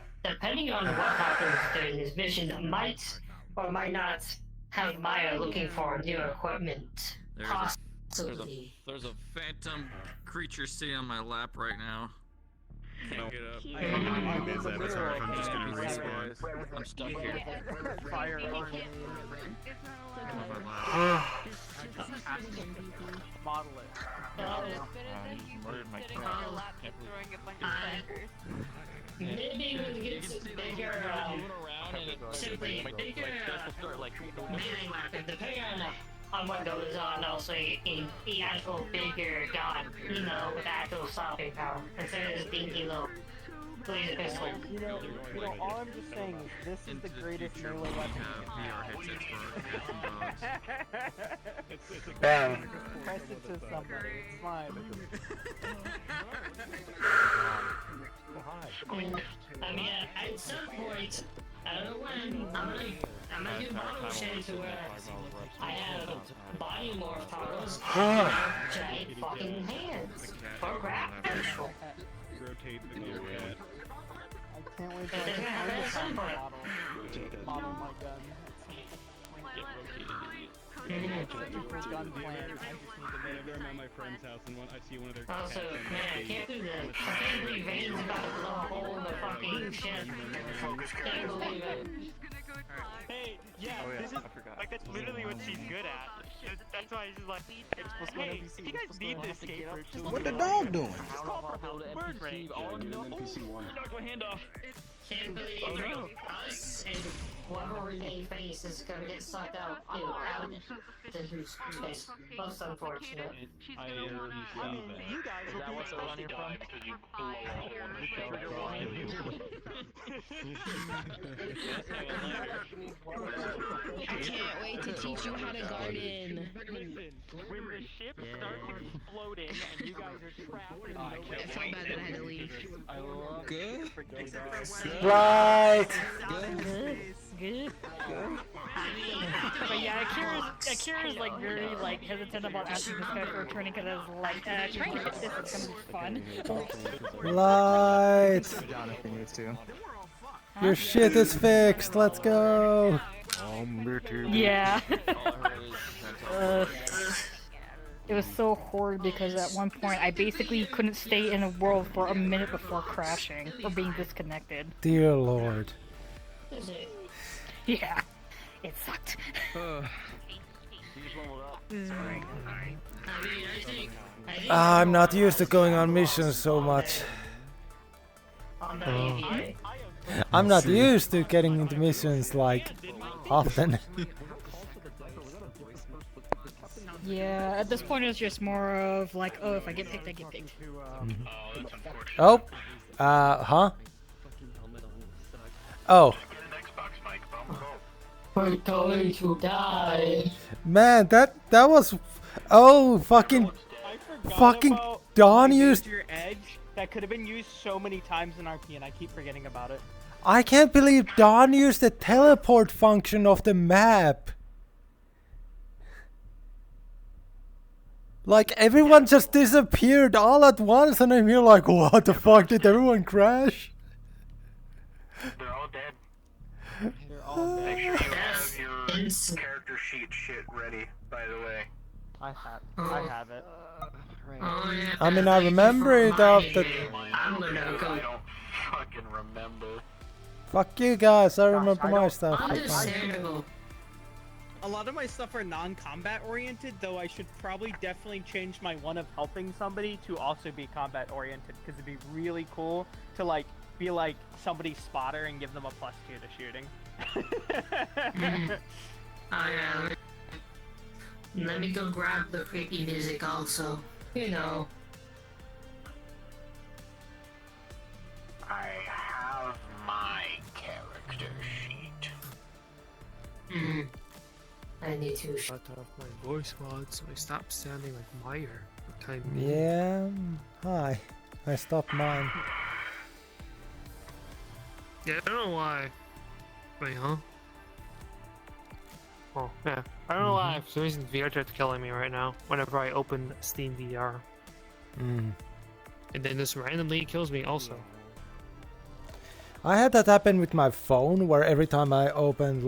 on what happens during this mission, might or might not have Maya looking for new equipment. Possibly. There's a phantom creature sitting on my lap right now. Can't get up. I'm in the middle. I'm just gonna respawn. I'm stuck here. Fire alarm. Model it. Murdered my cat. Maybe when it gets bigger, simply bigger melee weapon, depending on what goes on, also in the actual bigger gun, you know, with actual stopping power, instead of this dinky little laser pistol. You know, all I'm just saying is this is the greatest melee weapon. VR headsets for cats and dogs. Bam. Press it to somebody. It's fine. I mean, at some point, I don't know when, I'm gonna do model shit to where I have body morph toggles and giant fucking hands for grab control. Rotate the new cat. I can't wait to model my gun. Gun plan. Whenever I'm at my friend's house and I see one of their Also, man, I can't do that. I can't believe Vane's about to blow a hole in the fucking ship. Can't believe it. Hey, yeah, this is like that's literally what she's good at. That's why she's like, hey, if you guys need this escape route, just What the dog doing? just call for bird range. Knock my hand off. Can't believe us and whoever renamed face is gonna get sucked out, out into space. Most unfortunate. You guys will be supposed to die because you I can't wait to teach you how to garden. When the ship starts exploding and you guys are trapped in the I felt bad that I had to leave. I love Good. Right. Good. But yeah, Akira's like very like hesitant about asking this guy for a training because I was like, trying to get this is gonna be fun. Light. Jonathan used to. Your shit is fixed. Let's go. Yeah. It was so horrid because at one point I basically couldn't stay in a world for a minute before crashing or being disconnected. Dear Lord. Yeah, it sucked. I'm not used to going on missions so much. I'm not used to getting into missions like often. Yeah, at this point it's just more of like, oh, if I get picked, I get picked. Oh, huh? Oh. We're going to die. Man, that was, oh, fucking Don used. Your edge that could have been used so many times in RP, and I keep forgetting about it. I can't believe Don used the teleport function of the map. Like everyone just disappeared all at once, and I'm here like, what the fuck? Did everyone crash? They're all dead. They're all Make sure you have your character sheet shit ready, by the way. I have it. Oh, yeah, I mean, I thank you remember for it off the. reminding me. I'm gonna go. I don't fucking remember. Fuck you guys, I remember my stuff. Understandable. A lot of my stuff are non-combat oriented, though I should probably definitely change my one of helping somebody to also be combat oriented, because it'd be really cool to like be like somebody's spotter and give them a +2 to shooting. Oh yeah. Let me go grab the creepy music also. You know. I have my character sheet. I need to shut off my voice mod so I stop sounding like Meyer. Yeah, hi. I stopped mine. Yeah, I don't know why. Wait, huh? Oh, yeah. I don't know why. For some reason, VRchat's killing me right now whenever I open Steam VR. Mm. And then this randomly kills me also. I had that happen with my phone, where every time I opened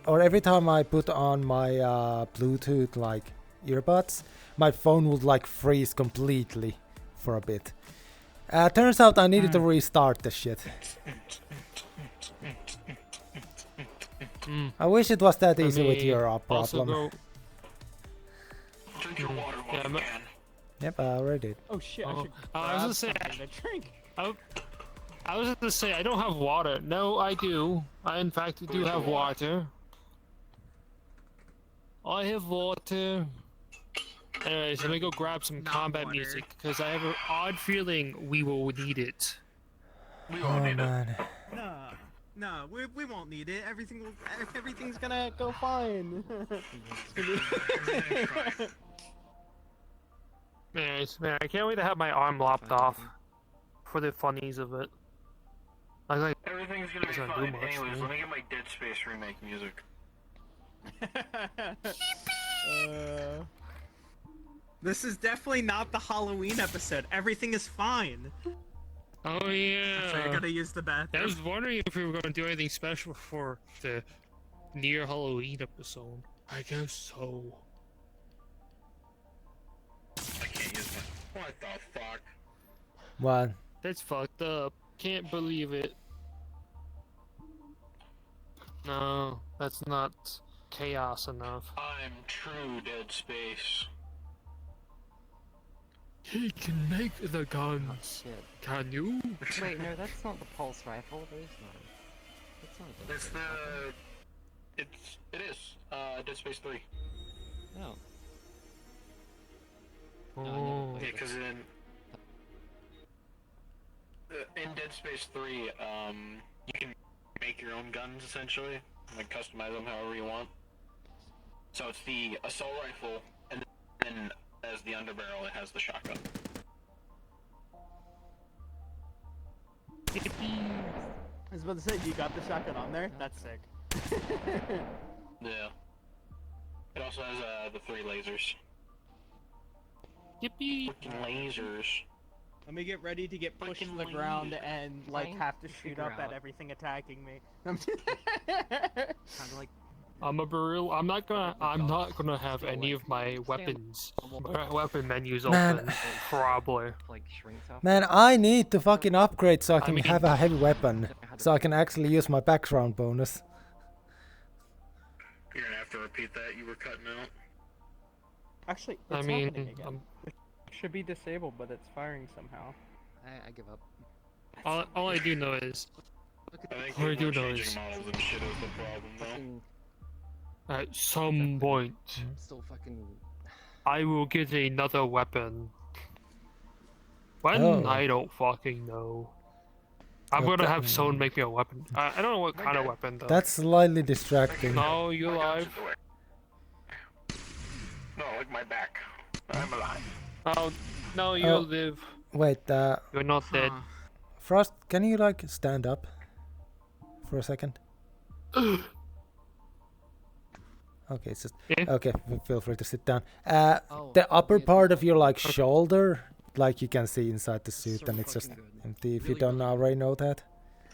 or every time I put on my Bluetooth earbuds, my phone would freeze completely for a bit. Turns out I needed to restart the shit. I wish it was that easy with your problem. Drink your water while you can. Yep, I already did. Oh shit! I was grab gonna say. something to drink. I was gonna say I don't have water. No, I do. I in fact do have water. I have water. Anyways, let me go grab some combat music because I have an odd feeling we will need it. We all need it. No, we won't need it. Everything's gonna go fine. Anyways, man, I can't wait to have my arm lopped off for the funnies of it. Everything's gonna be fine. Anyways, let me get my Dead Space remake music. This is definitely not the Halloween episode. Everything is fine. Oh yeah. So you're gonna use the bathroom. I was wondering if we were gonna do anything special for the near Halloween episode. I guess so. I can't use my. What the fuck? What? That's fucked up. Can't believe it. No, that's not chaos enough. I'm true Dead Space. He can make the guns. Oh, shit. Can you? Wait, no, that's not the pulse rifle. There's no. That's not a Dead It's Space weapon. It is. Dead Space 3. No. Oh. Yeah, because in Dead Space 3, you can make your own guns essentially, like customize them however you want. So it's the assault rifle, and then as the underbarrel, it has the shotgun. I was about to say, you got the shotgun on there? That's sick. Yeah. It also has the 3 lasers. Yippee! Freaking lasers. Let me get ready to get pushed to the ground and have to shoot up at everything attacking me. I'm a barrel. I'm not gonna have any of my weapon menus open. Probably. Man, I need to fucking upgrade so I can have a heavy weapon, so I can actually use my background bonus. You're gonna have to repeat that. You were cutting out. Actually, it's happening again. It should be disabled, but it's firing somehow. I give up. All I do know is. All I do know is. Models and shit is the problem, though. At some point, Still fucking. I will get another weapon. When? I don't fucking know. I'm gonna have someone make me a weapon. I don't know what kind of weapon though. That's slightly distracting. No, you alive? No, like my back. I'm alive. Oh, no, you live. Wait, You're not dead. Frost, can you stand up for a second? Okay, it's just Yeah. okay. Feel free to sit down. Oh, The upper yeah, part of your like shoulder, like you can see inside the suit, So and it's just fucking good. empty. If you Really, don't really already know that.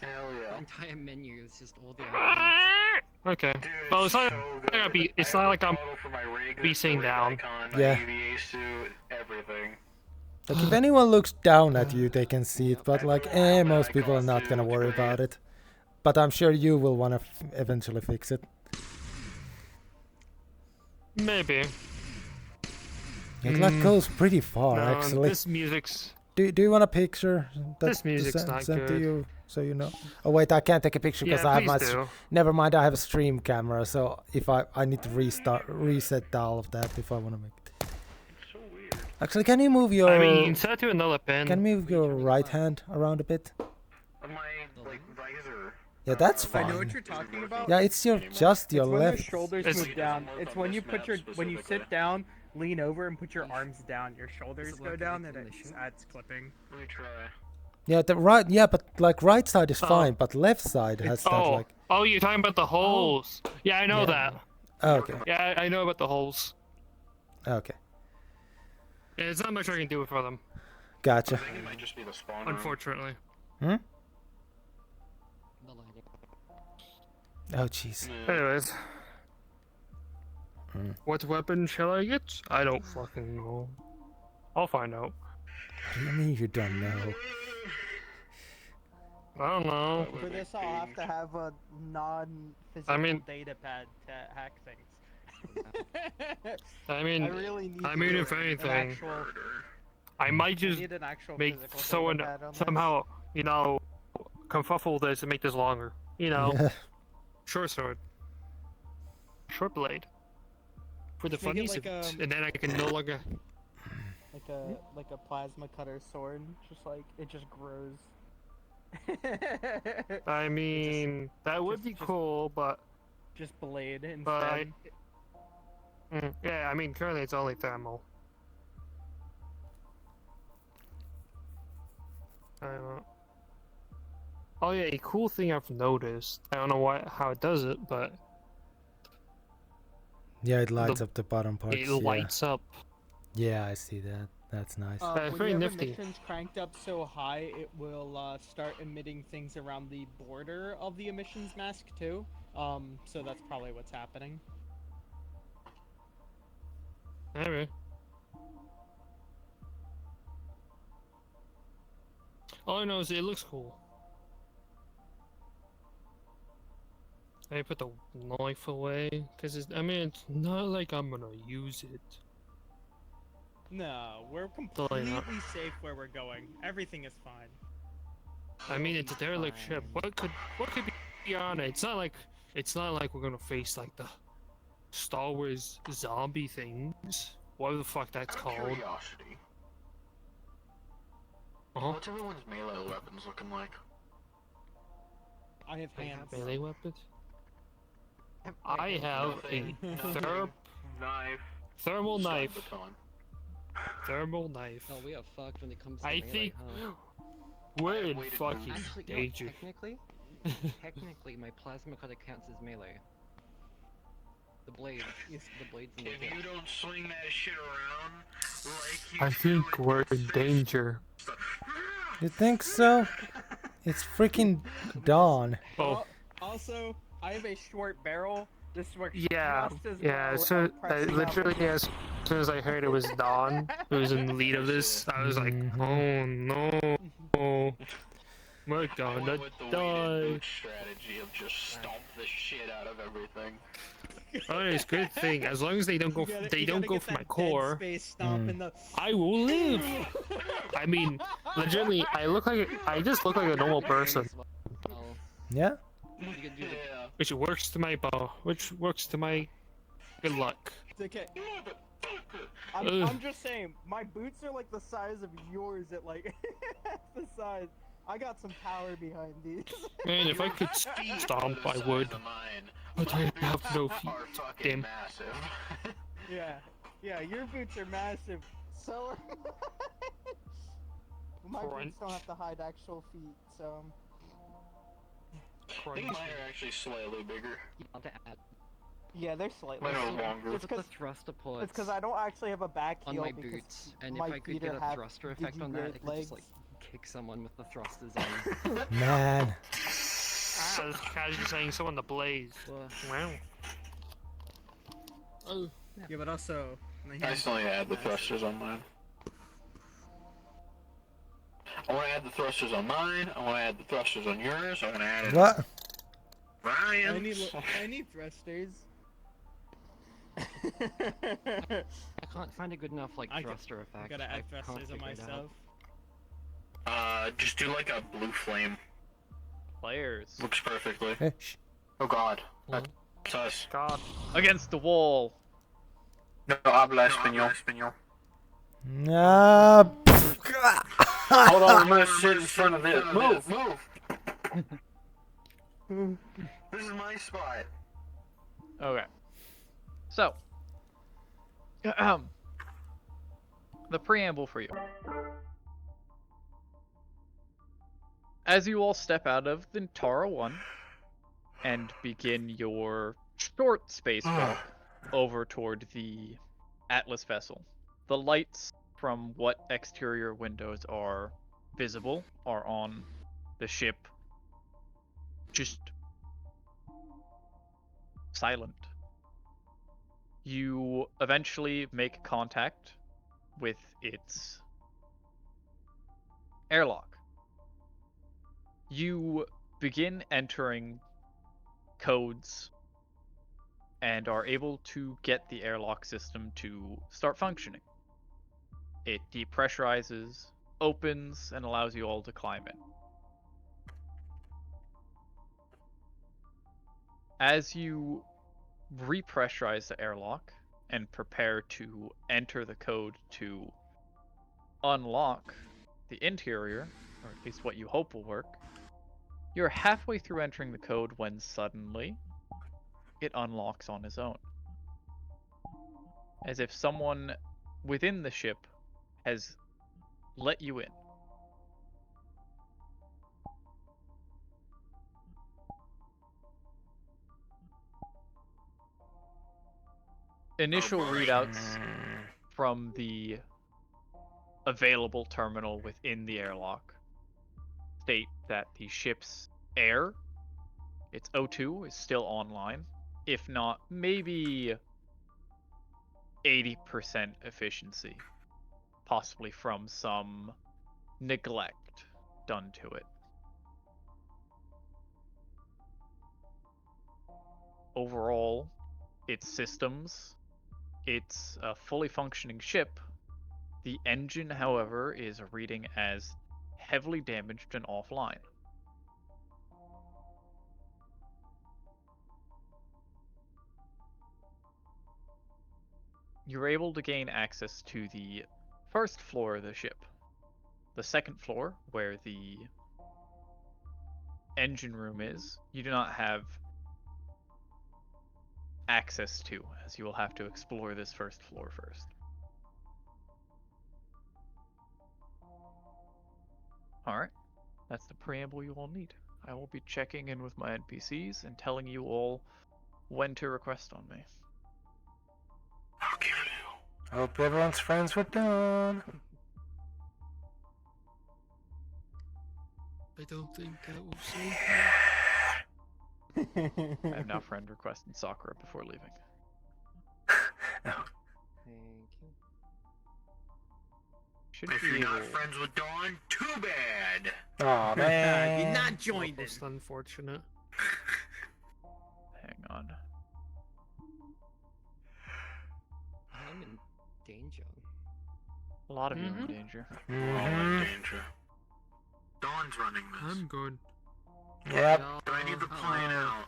The entire menu is just all the items. Okay. Well, it's not it's not like I'm be sitting down. Yeah. EVA suit, everything. Like if anyone looks down at you, they can see it. But like, most people are not gonna worry about it. But I'm sure you will wanna eventually fix it. Maybe. That goes pretty far, No, actually. this music's. Do you want a picture? This music's not sent to good. you, so you know. Oh wait, I can't take a picture because Yeah, I have my. please do. Never mind, I have a stream camera, so if I need to reset all of that if I want to make it. Actually, can you move your? I mean, set it to another pen. Can you move your right hand around a bit? Yeah, that's fine. I know what you're talking about. Yeah, it's just your it's when left. the shoulders move down. It's when you when you sit down, lean over, and put your arms down. Your shoulders go down, and it adds clipping. Let me try. Yeah, the right. Yeah, but like right side is fine, but left side has that like. Oh, you're talking about the holes. Yeah, I know Yeah. that. Oh, okay. Yeah, I know about the holes. Okay. Yeah, there's not much I can do for them. Gotcha. I think it might just be the spawn room. Unfortunately. Hmm. Oh jeez. Anyways. What weapon shall I get? I don't fucking know. I'll find out. What do you mean you don't know? I don't know. For this, I'll have to have a non-physical data pad to hack things. I mean, I really need if an anything, actual- I might just need an actual make physical someone data pad on this. somehow, confuffle this and make this longer. Yeah. Short sword. Short blade. For the Make it funnies, like, and then I can no longer. like a plasma cutter sword, just like it just grows. I mean, that would be cool, but. Just blade instead. But yeah, I mean, currently it's only thermal. Oh yeah, a cool thing I've noticed. I don't know how it does it, but Yeah, it lights up the bottom parts. it lights up. Yeah, I see that. That's nice. When very you have nifty. emissions cranked up so high, it will start emitting things around the border of the emissions mask too. So that's probably what's happening. Anyway. All I know is it looks cool. I put the knife away, because it's not like I'm gonna use it. No, we're Totally not. completely safe where we're going. Everything is fine. I mean, it's a derelict ship. What could be on it? It's not like we're gonna face like the Star Wars zombie things. Whatever the fuck that's called. Curiosity. What's everyone's melee weapons looking like? I have hands. Melee weapons? I have a thermal knife. Thermal knife. Oh, we are fucked when it comes to I melee, think huh? we're in fucking Actually, no, danger. technically, my plasma cutter counts as melee. The blades in the If tip. you don't swing that shit around like you I think we're in danger. You think so? It's freaking dawn. Oh. Also, I have a short barrel. This works Yeah, just as yeah. well So as pressing literally, out. as soon as I heard it was Dawn, who was in the lead of this, I was like, oh no, we're gonna die. strategy of just stomp the shit out of everything. Oh, it's a good thing. As long as they don't go, they don't go for my core. I will live. I mean, legitimately, I just look like a normal person. Yeah. Which works to my which works to my good luck. It's okay. I'm just saying, my boots are like the size of yours at like the size. I got some power behind these. Man, if I could stomp, I would. But I have no feet. Damn. Yeah, your boots are massive. So my boots don't have to hide actual feet, so. I think mine are actually slightly bigger. Yeah, they're slightly Little longer. It's With the thruster ports because I don't actually have a back on heel my because boots, and if my I could feet get a have thruster effect on that, I could just like kick someone with the thrusters on. Man. Ah, this casually saying so on the blaze. Wow. Oh. Yeah, but also. I still need to add the thrusters on mine. I want to add the thrusters on mine. I want to add the thrusters on yours. I want to add it. What? Ryan. I need thrusters. I can't find a good enough like thruster effect. I gotta add I can't thrusters on figure it myself. Just do like a blue flame. Players. Looks perfectly. Hey, Oh God. That's us. God. Against the wall. No habla español. Nah. Hold on, I'm gonna sit in front of it. Move. This is my spot. Okay. So, the preamble for you. As you all step out of the Tara 1 and begin your short spacewalk over toward the Atlas vessel, the lights from what exterior windows are visible are on the ship just silent. You eventually make contact with its airlock. You begin entering codes and are able to get the airlock system to start functioning. It depressurizes, opens, and allows you all to climb in. As you repressurize the airlock and prepare to enter the code to unlock the interior, or at least what you hope will work, you're halfway through entering the code when suddenly it unlocks on its own. As if someone within the ship has let you in. Initial readouts from the available terminal within the airlock state that the ship's air, its O2, is still online, if not maybe 80% efficiency, possibly from some neglect done to it. Overall, its systems, it's a fully functioning ship. The engine, however, is reading as heavily damaged and offline. You're able to gain access to the first floor of the ship. The second floor, where the engine room is, you do not have access to, as you will have to explore this first floor first. Alright, that's the preamble you all need. I will be checking in with my NPCs and telling you all when to request on me. Hope everyone's friends with Dawn. I don't think that will save I have now friend requested Sakura before leaving. Thank you. If you're not friends with Dawn, too bad. Aw, man. You're not joined Most unfortunate. Hang on. I'm in danger. A lot of you are in danger. We're all in danger. Dawn's running this. I'm good. Yep. But I need to point out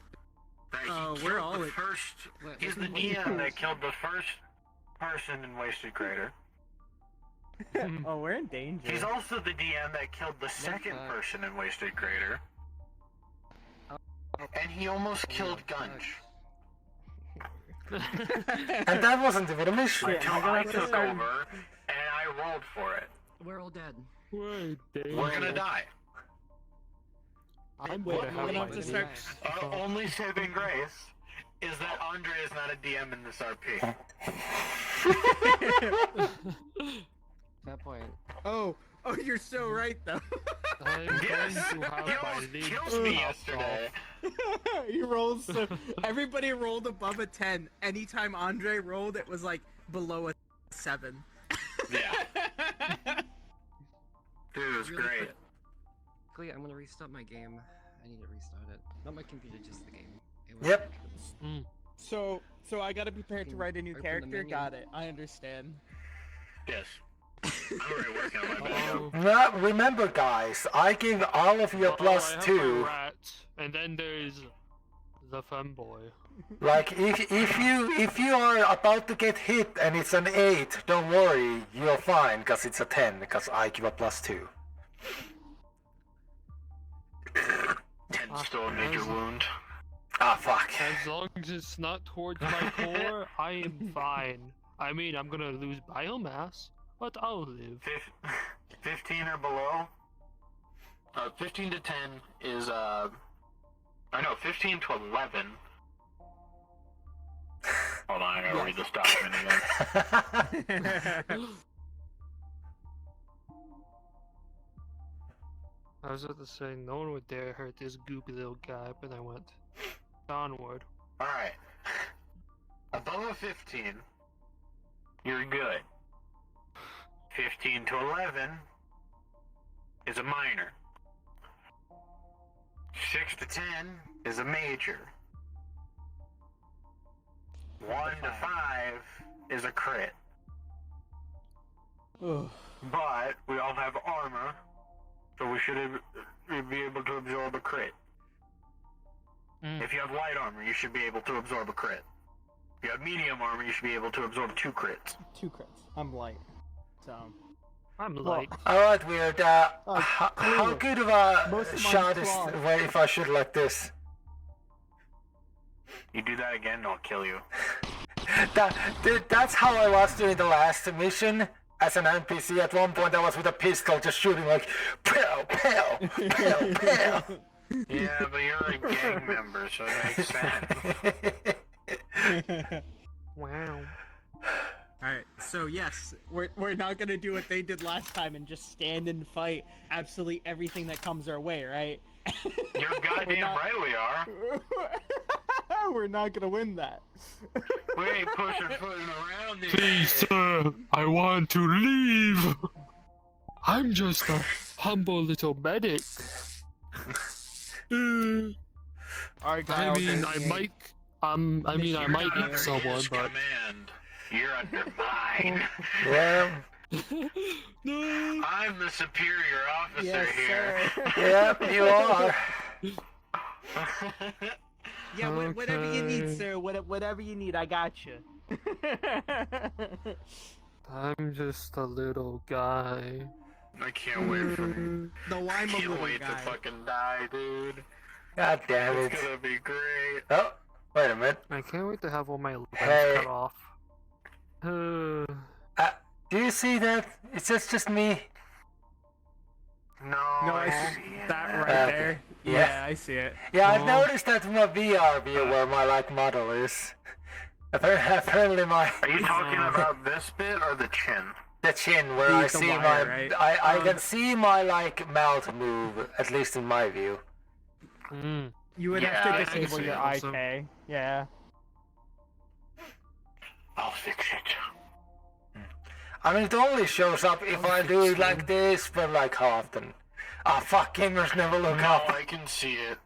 that he we're killed all the in- first. He's the DM that killed the first person in Wasted Crater. Oh, we're in danger. He's also the DM that killed the second person in Wasted Crater. And he almost killed Gunge. And that wasn't even a mission. Until I took over and I rolled for it. We're all dead. We're gonna die. I'm gonna have to start. Our only saving grace is that Andre is not a DM in this RP. That point. Oh, you're so right though. Yes, he kills me yesterday. He rolls. Everybody rolled above a 10. Anytime Andre rolled, it was like below a 7. Yeah. Dude, it was Really great. quickly, I'm gonna restart my game. I need to restart it. Not my computer, just the game. Yep. So I gotta be prepared to write a new Open the character. menu. Got it. I understand. Yes. I'm already working on my video. Now, remember, guys, I give all of you a I plus have 2. a rat, and then there's the femboy. Like, if you are about to get hit and it's an 8, don't worry, you're fine, because it's a 10, because I give a plus 2. 10 still a major wound. Ah, fuck. As long as it's not towards my core, I am fine. I mean, I'm gonna lose biomass, but I'll live. 15 or below? 15 to 10 is, I know, 15 to 11. Hold on, I gotta read this document again. I was about to say, no one would dare hurt this goopy little guy, but I went onward. Alright. Above a 15, you're good. 15 to 11 is a minor. 6 to 10 is a major. 1 to 5 is a crit. But we all have armor, so we should be able to absorb a crit. If you have light armor, you should be able to absorb a crit. If you have medium armor, you should be able to absorb 2 crits. 2 crits. I'm light. So. I'm light. Alright, Weird, how good of a Most of shot mine's is 12. if I shoot like this? You do that again, I'll kill you. Dude, that's how I was doing the last mission. As an NPC, at one point I was with a pistol just shooting like, pow, pow, pow, pow. Yeah, but you're a gang member, so it makes sense. Wow. Alright, so yes, we're not gonna do what they did last time and just stand and fight absolutely everything that comes our way, right? You're goddamn right we are. We're not gonna win that. We ain't pushing footing around this Please, shit. sir, I want to leave. I'm just a humble little medic. Alright, I mean, I might eat someone, His but command. You're under mine. Well, no. I'm the superior officer Yes, here. yep, you are. Yeah, whatever you need, sir. Whatever you need, I got you. I'm just a little guy. I can't wait for No, I'm a can't little wait guy. to fucking die, dude. God damn it. It's gonna be great. Oh, wait a minute. I can't wait to have all my legs Hey. cut off. Do you see that? It's just me. No, No, I see that right there. Yeah, I see it. Yeah, I've noticed that in my VR view where my model is. Apparently my. Are you talking about this bit or the chin? The chin, where The I see wire, right? I can see my mouth move, at least in my view. You would Yeah, have I to can disable see your it also. IK. Yeah. I'll fix it. I mean, it only shows up if I do it like this, but how often? Ah, fuck, gamers never look No, up. I can see it.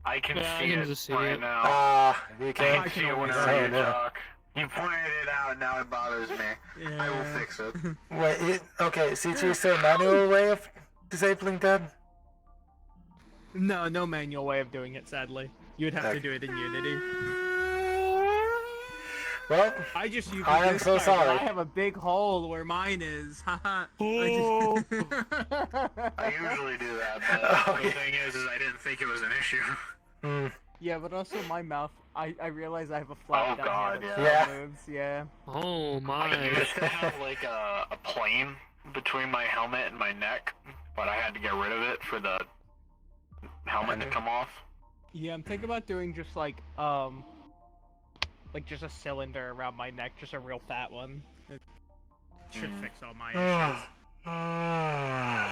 I can Yeah, I see can it just see right it. now. You I can can see it Oh, whenever you no. talk. You pointed it out, now it bothers me. I will fix it. Wait, okay, CG, is there a manual way of disabling that? No manual way of doing it, sadly. You would have to do it in Unity. Well, I just use I am this so card, but sorry. I have a big hole where mine is. Haha. Oh. I usually do that, but the thing is I didn't think it was an issue. Yeah, but also my mouth. I realize I have a flat Oh, down God, here yeah. that moves. Yeah. Oh I my. used to have like a plane between my helmet and my neck, but I had to get rid of it for the helmet to come off. Yeah, I'm thinking about doing just like just a cylinder around my neck, just a real fat one. It should fix all my issues.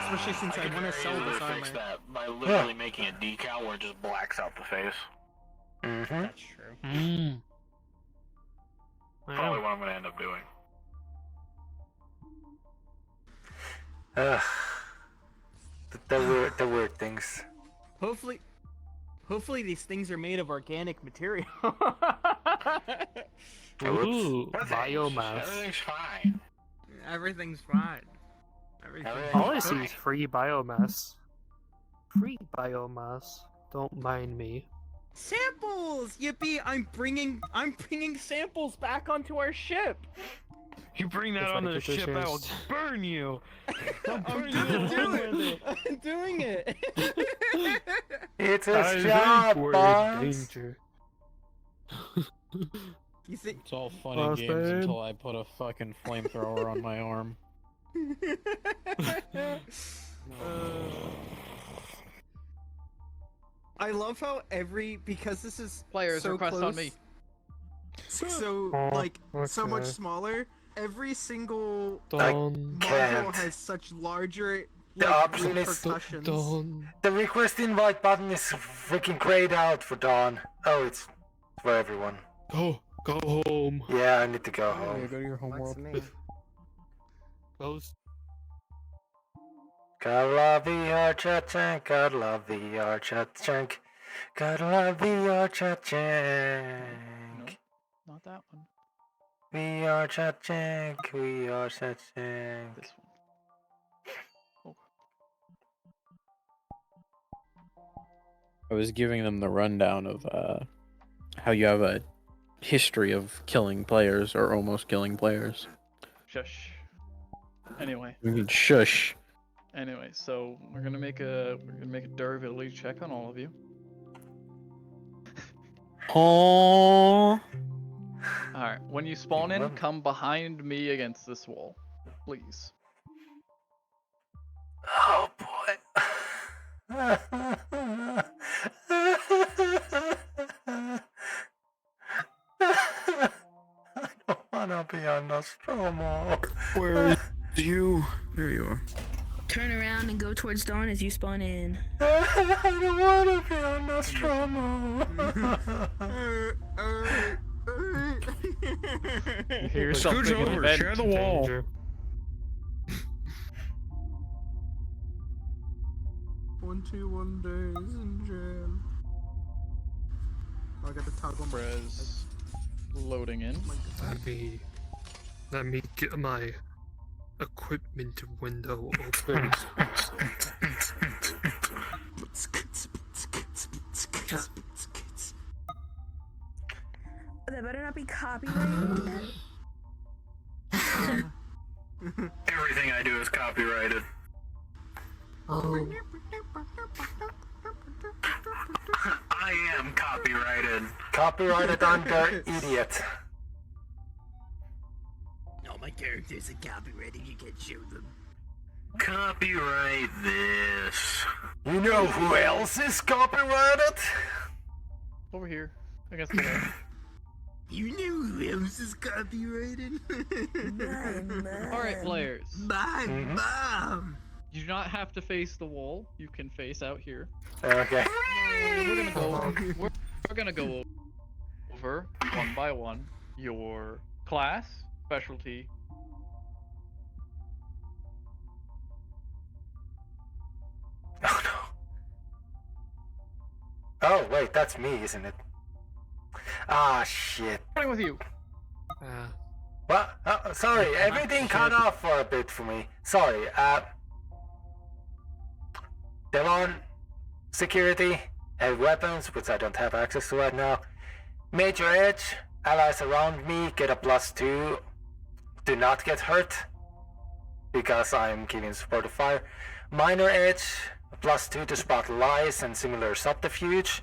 Especially since I want to sell this armor. Fix that by literally making a decal where it just blacks out the face. That's true. Probably what I'm gonna end up doing. The weird things. Hopefully these things are made of organic material. Ooh, biomass. Everything's fine. Everything's fine. All I see is free biomass. Free biomass. Don't mind me. Samples! Yippee! I'm bringing samples back onto our ship. You bring that on the ship, I will burn you. I'm doing it. It's a job, boss. Danger. You think it's all fun and games until I put a fucking flamethrower on my arm. I love how because this is Players so request close, on me. So so much smaller. Every single can't. module has such larger The option is repercussions. the request invite button is freaking grayed out for Dawn. Oh, it's for everyone. Go home. Yeah, I need to go home. Go to your home world. Close. Gotta love VRchat Jank, gotta love VRchat Jank, gotta love VRchat Jank. No, not that one. VRchat Jank, VRchat Jank. This one. I was giving them the rundown of how you have a history of killing players or almost killing players. Shush. Anyway. We can shush. Anyway, so we're gonna make a durability check on all of you. Oh. Alright, when you spawn in, come behind me against this wall. Please. Oh boy. I don't wanna be on Nostromo. Where is you? There you are. Turn around and go towards Dawn as you spawn in. I don't wanna be on Nostromo. Here's Scooch something over, share the wall. danger. 121 days in jail. I got the toggle. Press loading in. Let me get my equipment window open. That better not be copyrighted. Everything I do is copyrighted. Oh. I am copyrighted. Copyrighted under idiot. No, my characters are copyrighted. You can't show them. Copyright this. You know who else is copyrighted? Over here. Against the wall. You knew who else is copyrighted? Alright, players. My mom. You do not have to face the wall. You can face out here. Okay. We're gonna go over one by one your class, specialty. Oh no. Oh wait, that's me, isn't it? Ah shit. Starting with you. What? Sorry, everything cut off for a bit for me. Sorry. Delon, security, heavy weapons, which I don't have access to right now. Major edge, allies around me get a +2. Do not get hurt, because I'm giving supportive fire. Minor edge, +2 to spot lies and similar subterfuge.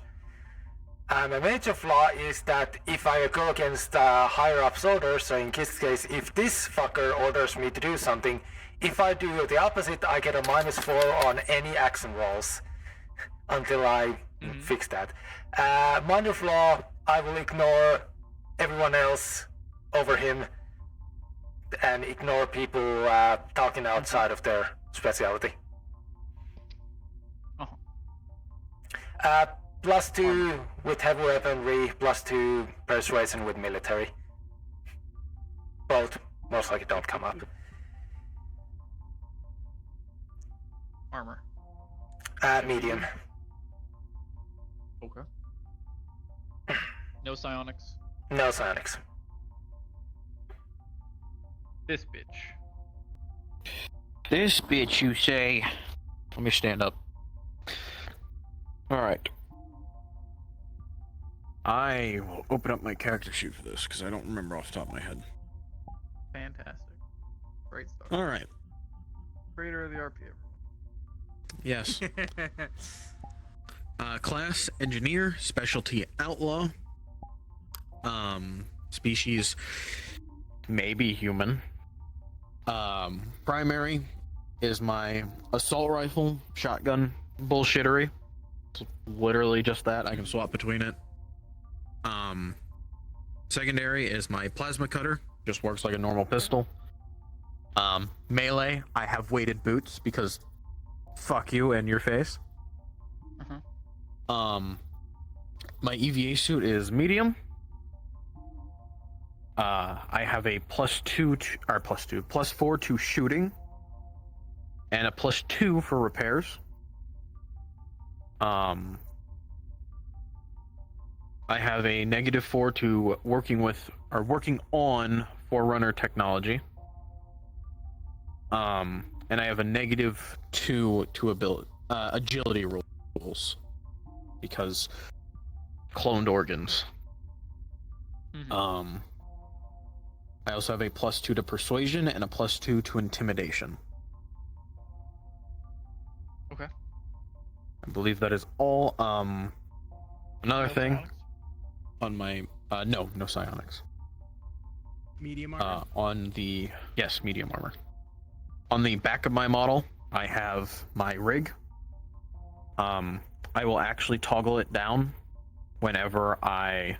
My major flaw is that if I go against higher ups orders, so in this case, if this fucker orders me to do something, if I do the opposite, I get a -4 on any action rolls until I fix that. Minor flaw, I will ignore everyone else over him and ignore people talking outside of their specialty. +2 with heavy weaponry, +2 persuasion with military. Both most likely don't come up. Armor. Medium. Okay. No psionics. No psionics. This bitch. This bitch, you say? Let me stand up. Alright. I will open up my character sheet for this, because I don't remember off the top of my head. Fantastic. Great stuff. Alright. Creator of the RPA. Yes. Class, engineer, specialty, outlaw. Species, maybe human. Primary is my assault rifle, shotgun, bullshittery. It's literally just that. I can swap between it. Secondary is my plasma cutter. Just works like a normal pistol. Melee, I have weighted boots because fuck you and your face. My EVA suit is medium. I have a +4 to shooting, and a +2 for repairs. I have a -4 to working on Forerunner technology. And I have a -2 to agility rules because cloned organs. I also have a +2 to persuasion and a +2 to intimidation. Okay. I believe that is all. Another thing on my no psionics. Medium armor. Medium armor. On the back of my model, I have my rig. I will actually toggle it down whenever I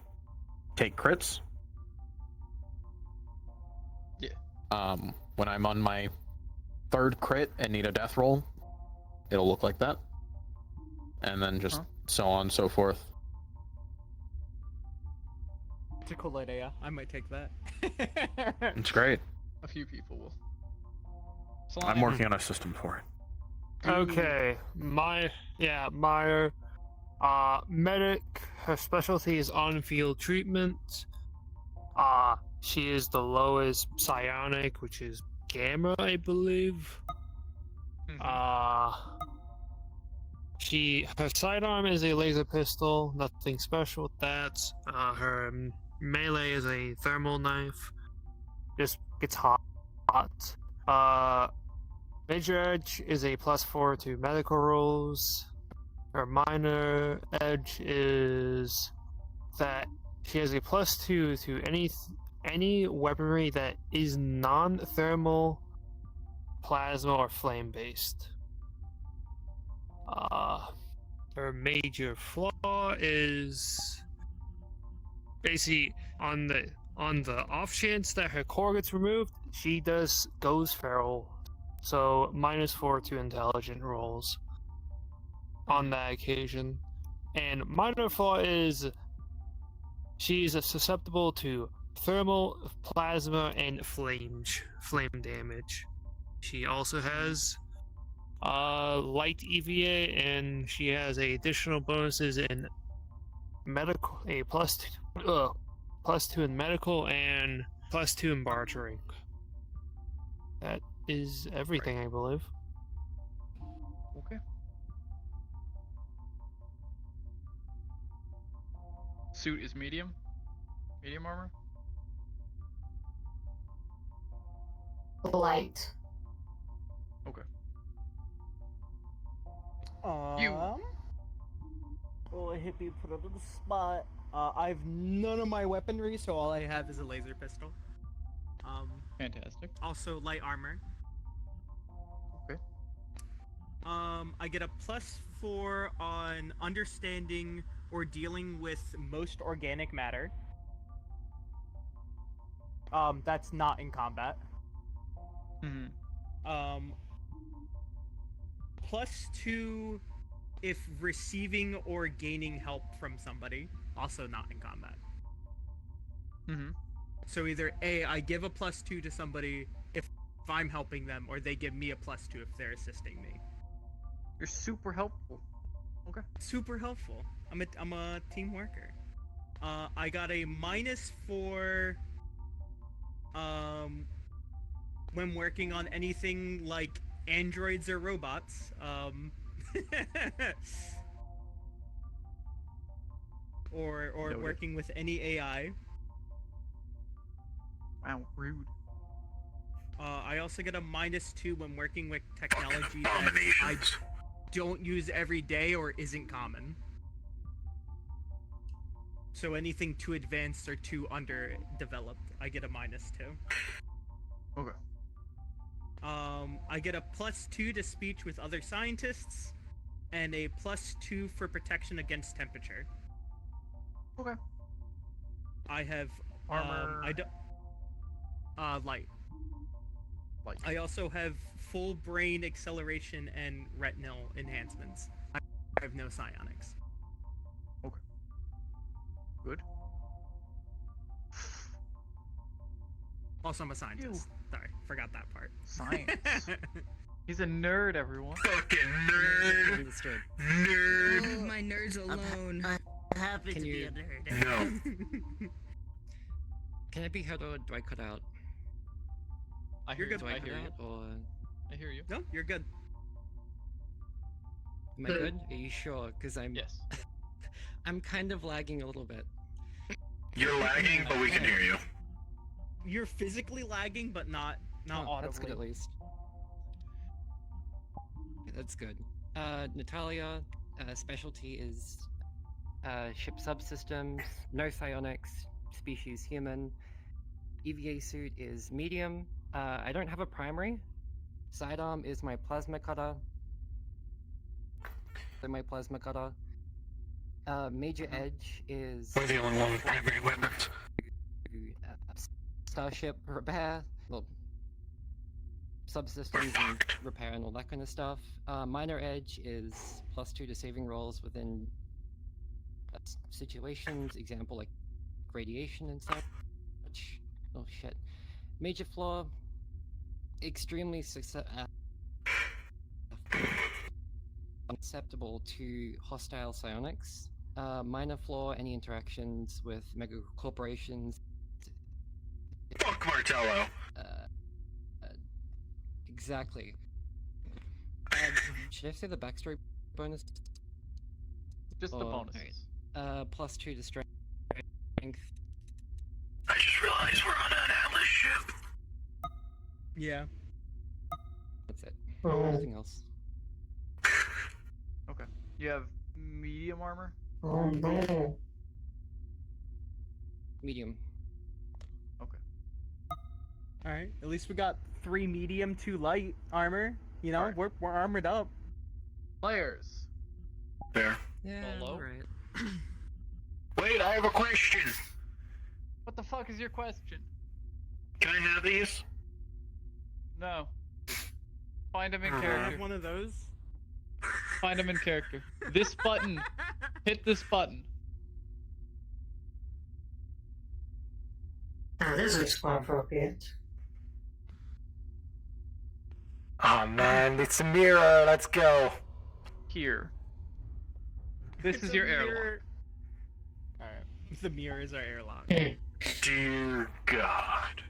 take crits. Yeah. When I'm on my 3rd crit and need a death roll, it'll look like that. And then just so on and so forth. It's a cool idea. I might take that. It's great. A few people will. I'm working on a system for it. Okay, my medic, her specialty is on-field treatment. She is the lowest psionic, which is gamma, I believe. Her sidearm is a laser pistol, nothing special with that. Her melee is a thermal knife, just gets hot. Major edge is a +4 to medical rolls. Her minor edge is that she has a +2 to any weaponry that is non-thermal, plasma, or flame-based. Her major flaw is basically on the off chance that her core gets removed, she goes feral. So -4 to intelligent rolls on that occasion. And minor flaw is she's susceptible to thermal, plasma, and flame damage. She also has light EVA, and she has additional bonuses in medical, a +2 in medical and +2 in bartering. That is everything, I believe. Okay. Suit is medium? Medium armor? Light. Okay. Well, I hit me put it on the spot. I have none of my weaponry, so all I have is a laser pistol. Fantastic. Also light armor. Okay. I get a +4 on understanding or dealing with most organic matter. That's not in combat. Mm-hmm. +2 if receiving or gaining help from somebody, also not in combat. Mm-hmm. So either A, I give a +2 to somebody if I'm helping them, or they give me a +2 if they're assisting me. You're super helpful. Okay. Super helpful. I'm a team worker. I got a -4 when working on anything like androids or robots. or Noted. working with any AI. Wow, rude. I also get a -2 when working with technology that I don't use every day or isn't common. So anything too advanced or too underdeveloped, I get a -2. Okay. I get a +2 to speech with other scientists, and a +2 for protection against temperature. Okay. I have Armor. Light. Light. I also have full brain acceleration and retinal enhancements. I have no psionics. Okay. Good. Also, I'm a scientist. Sorry, forgot that part. Science. He's a nerd, everyone. Fucking nerd. Nerd. Oh, my nerds alone. I happen Can to be you- a nerd. No. Can I be heard or do I cut out? I You're hear good. you. Do I I cut hear you. out or I hear you. No, you're good. am I good? Are you sure? Because I'm Yes. I'm kind of lagging a little bit. You're lagging, but we can hear you. You're physically lagging, but not audibly. That's good at least. That's good. Natalia, specialty is ship subsystems, no psionics, species human. EVA suit is medium. I don't have a primary. Sidearm is my plasma cutter. Major edge is. We're the only one with primary weapons. Starship repair, well, subsystems and repair and all that kind of stuff. Minor edge is +2 to saving rolls within situations, example like radiation and such. Oh shit. Major flaw, extremely susceptible to hostile psionics. Minor flaw, any interactions with mega corporations. Fuck Martello. Exactly. Should I say the backstory bonus? Just the Or- bonuses. alright. +2 to strength. I just realized we're on an Atlas ship. Yeah. That's it. Oh. Nothing else. Okay. You have medium armor? Oh no. Medium. Okay. All right. At least we got 3 medium, 2 light armor. You know, Alright. we're armored up. Players. Fair. Yeah, Hello? alright. Wait, I have a question. What the fuck is your question? Can I have these? No. Find him in Can I character. have one of those? Find him in character. This button. Hit this button. Now this is more appropriate. Oh man, it's a mirror. Let's go. Here. This It's is a your airlock. mirror. All right. The mirror is our airlock. Dear God.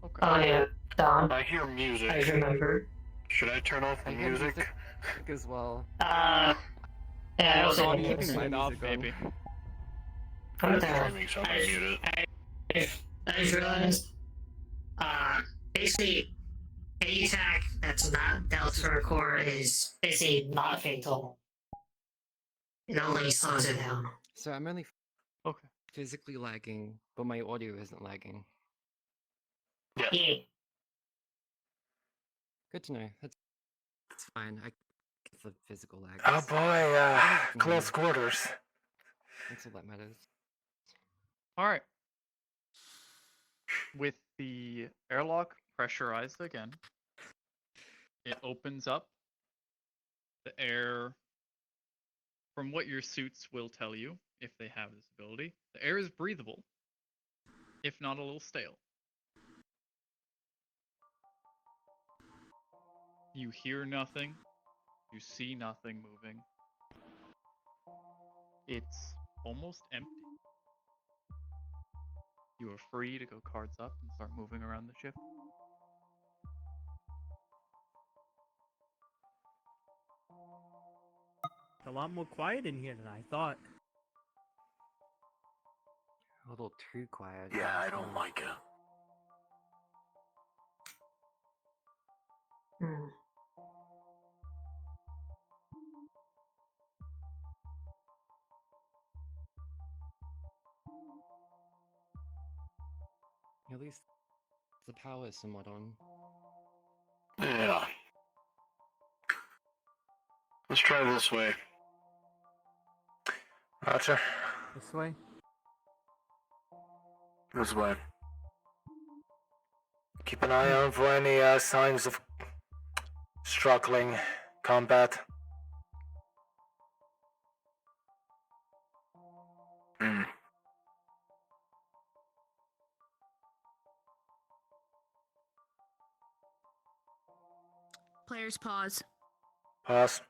Okay. Oh yeah, Dom. I hear music. I remember. Should I turn off the I hear music? as well. Yeah, I was on, on keep keeping the my light off, music on. baby. Calm down. Streaming, so I mute it. I just realized, basically, any attack that's not dealt for a core is basically not fatal. It only slows it down. So I'm only Okay. physically lagging, but my audio isn't lagging. Yeah. Good to know. That's fine. I get the physical lag. Oh boy, close quarters. That's all that matters. Alright. with the airlock pressurized again, it opens up. The air, from what your suits will tell you, if they have this ability, the air is breathable, if not a little stale. You hear nothing. You see nothing moving. It's almost empty. You are free to go cards up and start moving around the ship. A lot more quiet in here than I thought. A little too quiet. Yeah, I don't like it. At least the power is somewhat on. Yeah. Let's try this way. Roger. This way? This way. Keep an eye out for any signs of struggling combat. Players pause. Pause.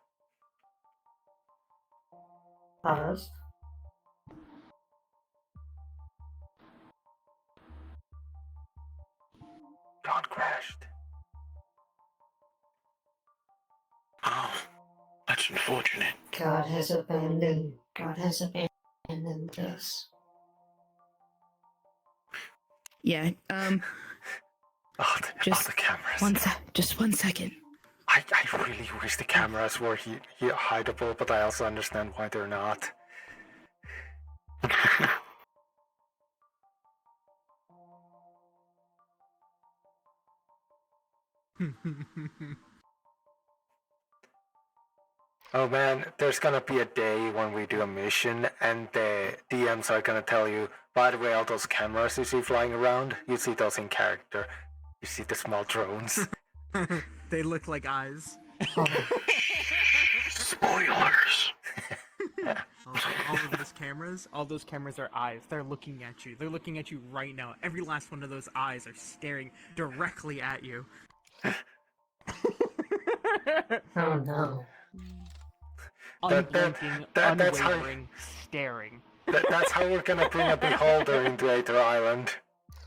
Pause. God crashed. Oh, that's unfortunate. God has abandoned this. Yeah. Just the cameras. Just 1 second. I really wish the cameras were hideable, but I also understand why they're not. Oh man, there's gonna be a day when we do a mission and the DMs are gonna tell you, by the way, all those cameras you see flying around, you see those in character. You see the small drones. They look like eyes. Spoilers. All those cameras are eyes. They're looking at you. They're looking at you right now. Every last one of those eyes are staring directly at you. Oh no. Unblinking, that's how- unwavering, staring. That's how we're gonna bring a beholder into Aether Island.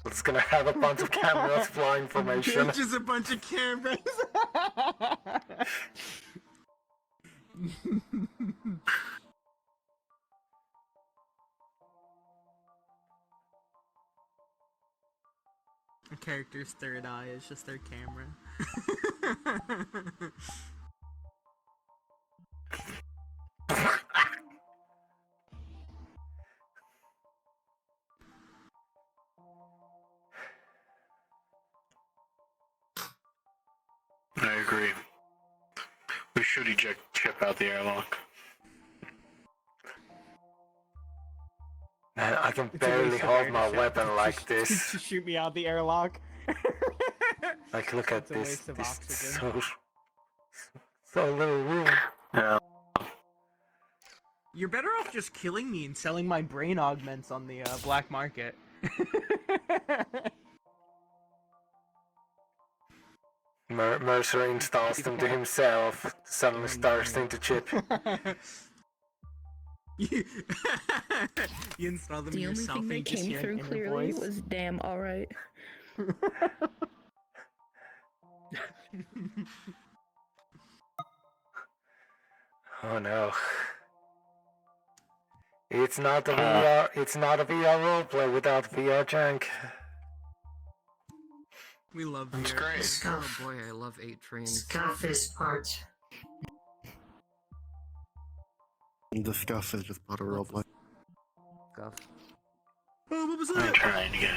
It's gonna have a bunch of cameras flying formation. Just a bunch of cameras. A character's third eye is just their camera. I agree. We should eject Chip out the airlock. Man, I can It's a barely waste of hold air my to weapon shoot- like to this. shoot me out the airlock. Like, look at It's a this. waste of This oxygen. so little room. Yeah. You're better off just killing me and selling my brain augments on the black market. Mercer installs them to himself. Suddenly starts into Chip. You install them The only yourself thing and that you just came hear an through inner clearly voice. was damn alright. Oh no. It's not a VR. It's not a VR roleplay without VR jank. We love It's VR. great. Oh boy, I love 8 trains. Scuff is part. The scuff is just part of roleplay. Scuff. Oh, what was I'm that? trying to get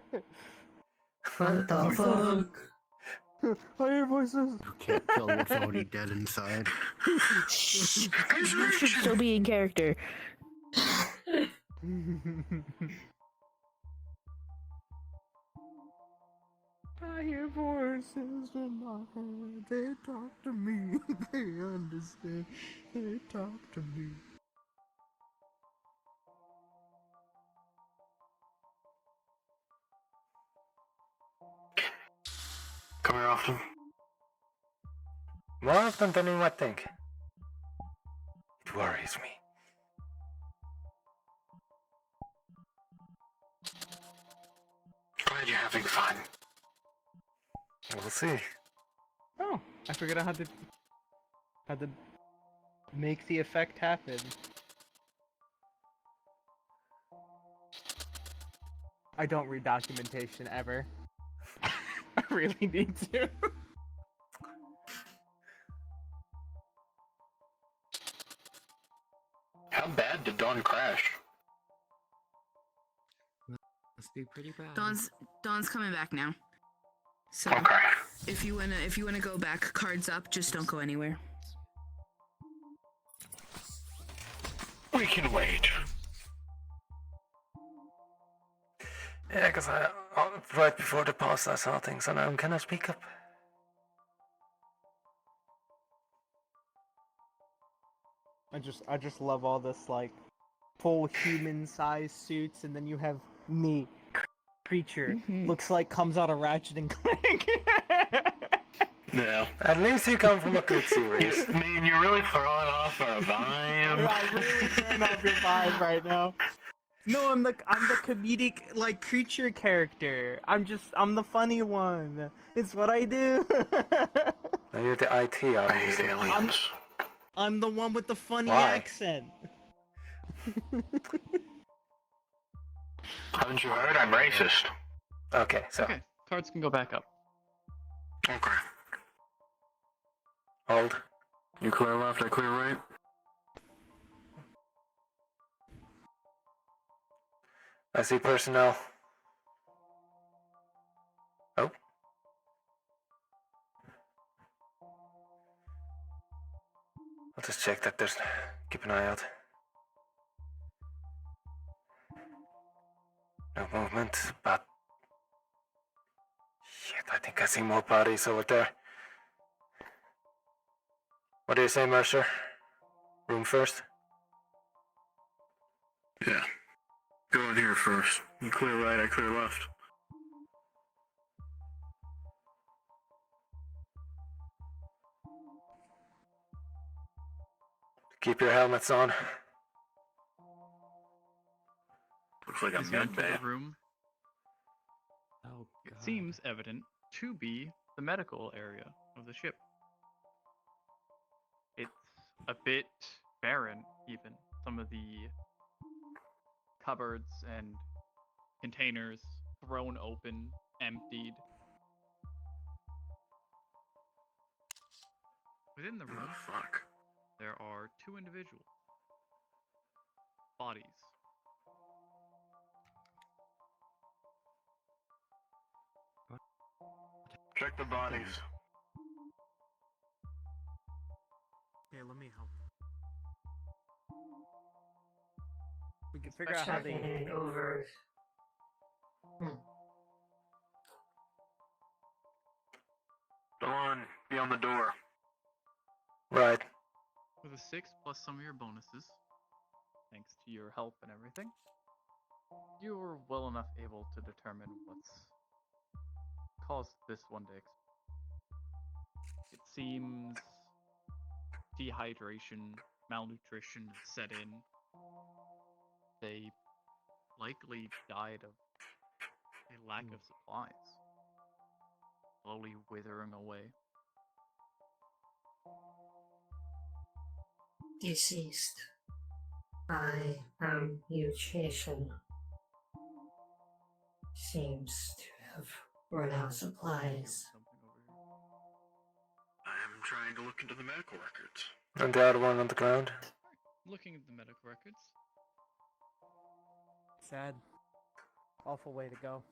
it. What the fuck? I hear voices. You can't kill what's already dead inside. Shh, you should still be in character. I hear voices in my head. They talk to me. They understand. They talk to me. Come here often. More often than you might think. It worries me. Glad you're having fun. We'll see. Oh, I figured out how to make the effect happen. I don't read documentation ever. I really need to. How bad did Dawn crash? Must be pretty bad. Dawn's coming back now. So Okay. if you wanna go back, cards up, just don't go anywhere. We can wait. Yeah, because right before the pause I saw things and I cannot speak up. I just love all this like full human size suits, and then you have me, creature, looks like comes out of Ratchet and Clank. No. At least you come from a good series. Man, you're really throwing off our vibe. I'm really throwing off your vibe right now. No, I'm the comedic like creature character. I'm the funny one. It's what I do. Now you're the IT obviously. I'm the one with the funny Why? accent. Haven't you heard? I'm racist. Okay, so. Okay, cards can go back up. Okay. Hold. You clear left, I clear right. I see personnel. Oh. I'll just check that there's... Keep an eye out. No movement, but... Shit, I think I see more bodies over there. What do you say, Mercer? Room first? Yeah. Go in here first. You clear right, I clear left. Keep your helmets on. Looks like I'm As you enter med the room, Oh, it seems evident to be the medical area of the ship. It's a bit barren, even. Some of the cupboards and containers thrown open, emptied. Within the room, there are two individual bodies. Check the bodies. Okay, let me help. We can figure out how they over. Dawn, be on the door. Right. With a 6 plus some of your bonuses, thanks to your help and everything, you were well enough able to determine what's caused this one to It seems dehydration, malnutrition set in. They likely died of a lack of supplies, slowly withering away. Deceased by mutation seems to have run out of supplies. I'm trying to look into the medical records. And the other one on the ground. Looking at the medical records, Sad. Awful way to go.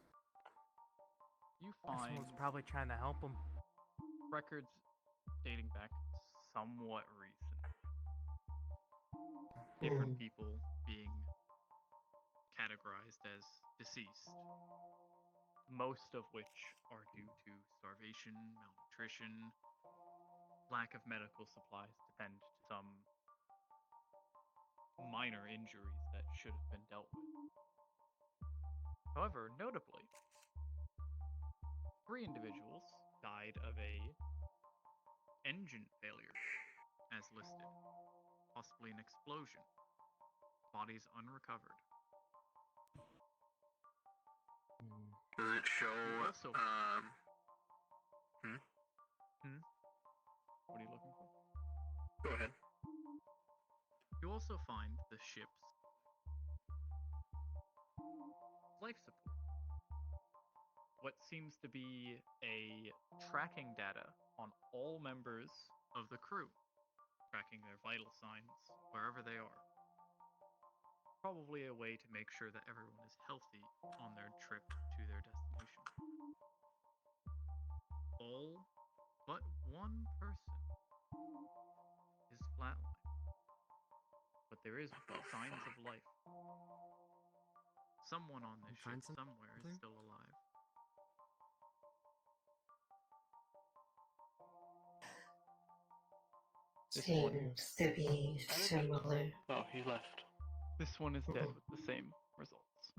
you find Someone's probably trying to help him. records dating back somewhat recent. Different people being categorized as deceased. most of which are due to starvation, malnutrition, lack of medical supplies to tend to some minor injuries that should have been dealt with. However, notably, 3 individuals died of a engine failure, as listed, possibly an explosion. Bodies unrecovered. Does it show? Also, What are you looking for? Go ahead. You also find the ship's life support. What seems to be a tracking data on all members of the crew, tracking their vital signs wherever they are. Probably a way to make sure that everyone is healthy on their trip to their destination. All but one person is flatlined, but there is signs of life. Someone on this ship somewhere is still alive. Seems to be similar. Oh, he left. This one is dead with the same results.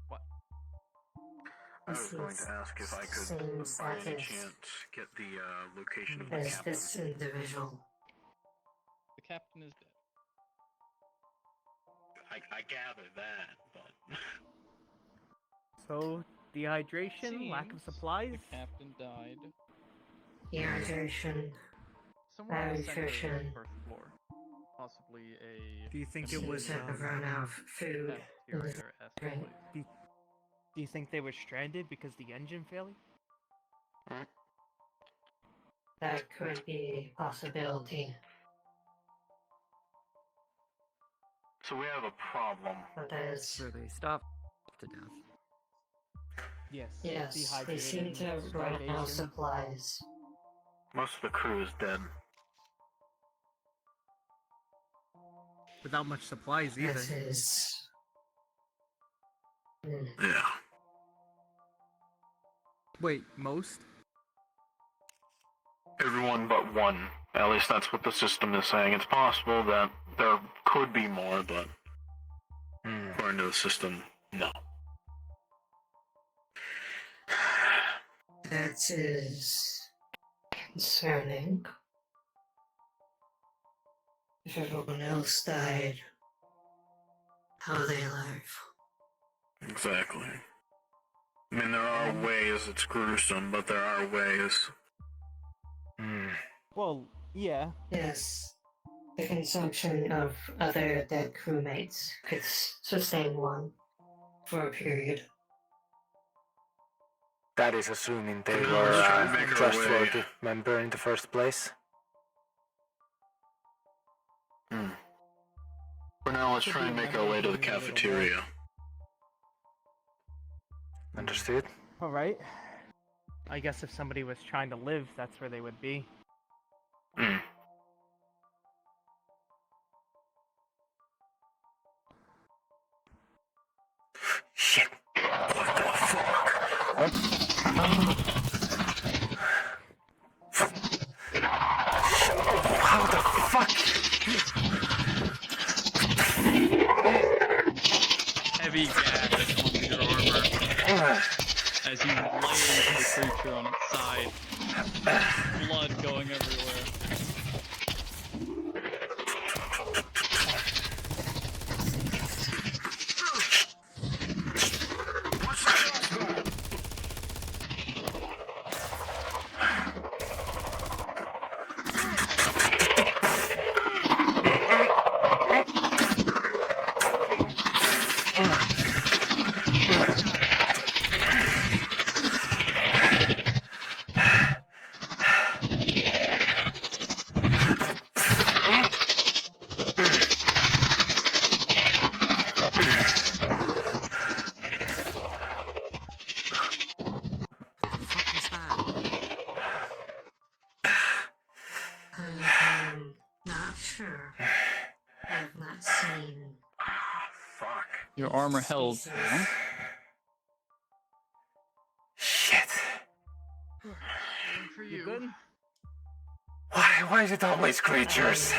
What? I was going to ask if I could, by any chance, get the location of the Is captain. this individual? The captain is dead. I gather that, but... So, dehydration, lack of supplies? The captain died. Dehydration. Somewhere in the center of the Malnutrition. first floor. Possibly a... Do you think it was, run out of food? Cafeteria-esque place. Do you think they were stranded because the engine failed? That could be a possibility. So we have a problem. But there's... So they starved to death. Yes. Yes, they seem to have run out of supplies. Most of the crew is dead. Without much supplies either. This is... Yeah. Wait, most? Everyone but one. At least that's what the system is saying. It's possible that there could be more, but according to the system, no. That is... concerning. If everyone else died, how are they alive? Exactly. I mean, there are ways, it's gruesome, but there are ways. Well, yeah. Yes. The consumption of other dead crewmates could sustain one for a period. That is assuming they Let's were try and make a our way. trustworthy member in the first place. For now, let's try and make our way to the cafeteria. Understood? Alright. I guess if somebody was trying to live, that's where they would be. Shit. What the fuck? How the fuck? Heavy gas on your armor as you lay into the creature on its side. Blood going everywhere. Not sure. I've not seen. Your armor held, huh? for you. You good? Why is it always creatures?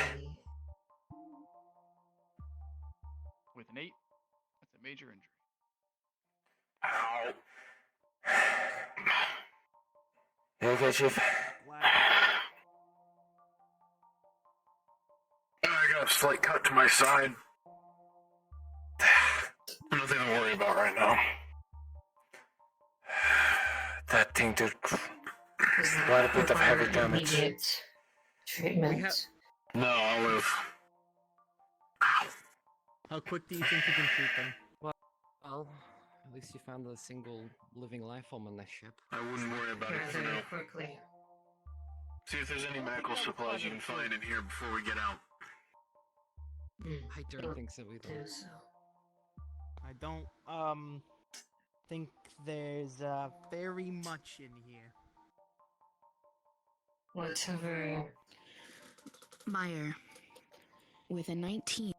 With an 8, that's a major injury. Ow. You okay, Chief? I got a slight cut to my side. Nothing to worry about right now. That thing took quite a bit of heavy damage. Immediate treatment. No, I'll live. How quick do you think you can treat them? Well, at least you found a single living life form on this ship. I wouldn't worry about it for now. Quickly. See if there's any medical supplies you can find in here before we get out. I don't think so either. I don't think there's very much in here. Whatever. Meyer, with a 19,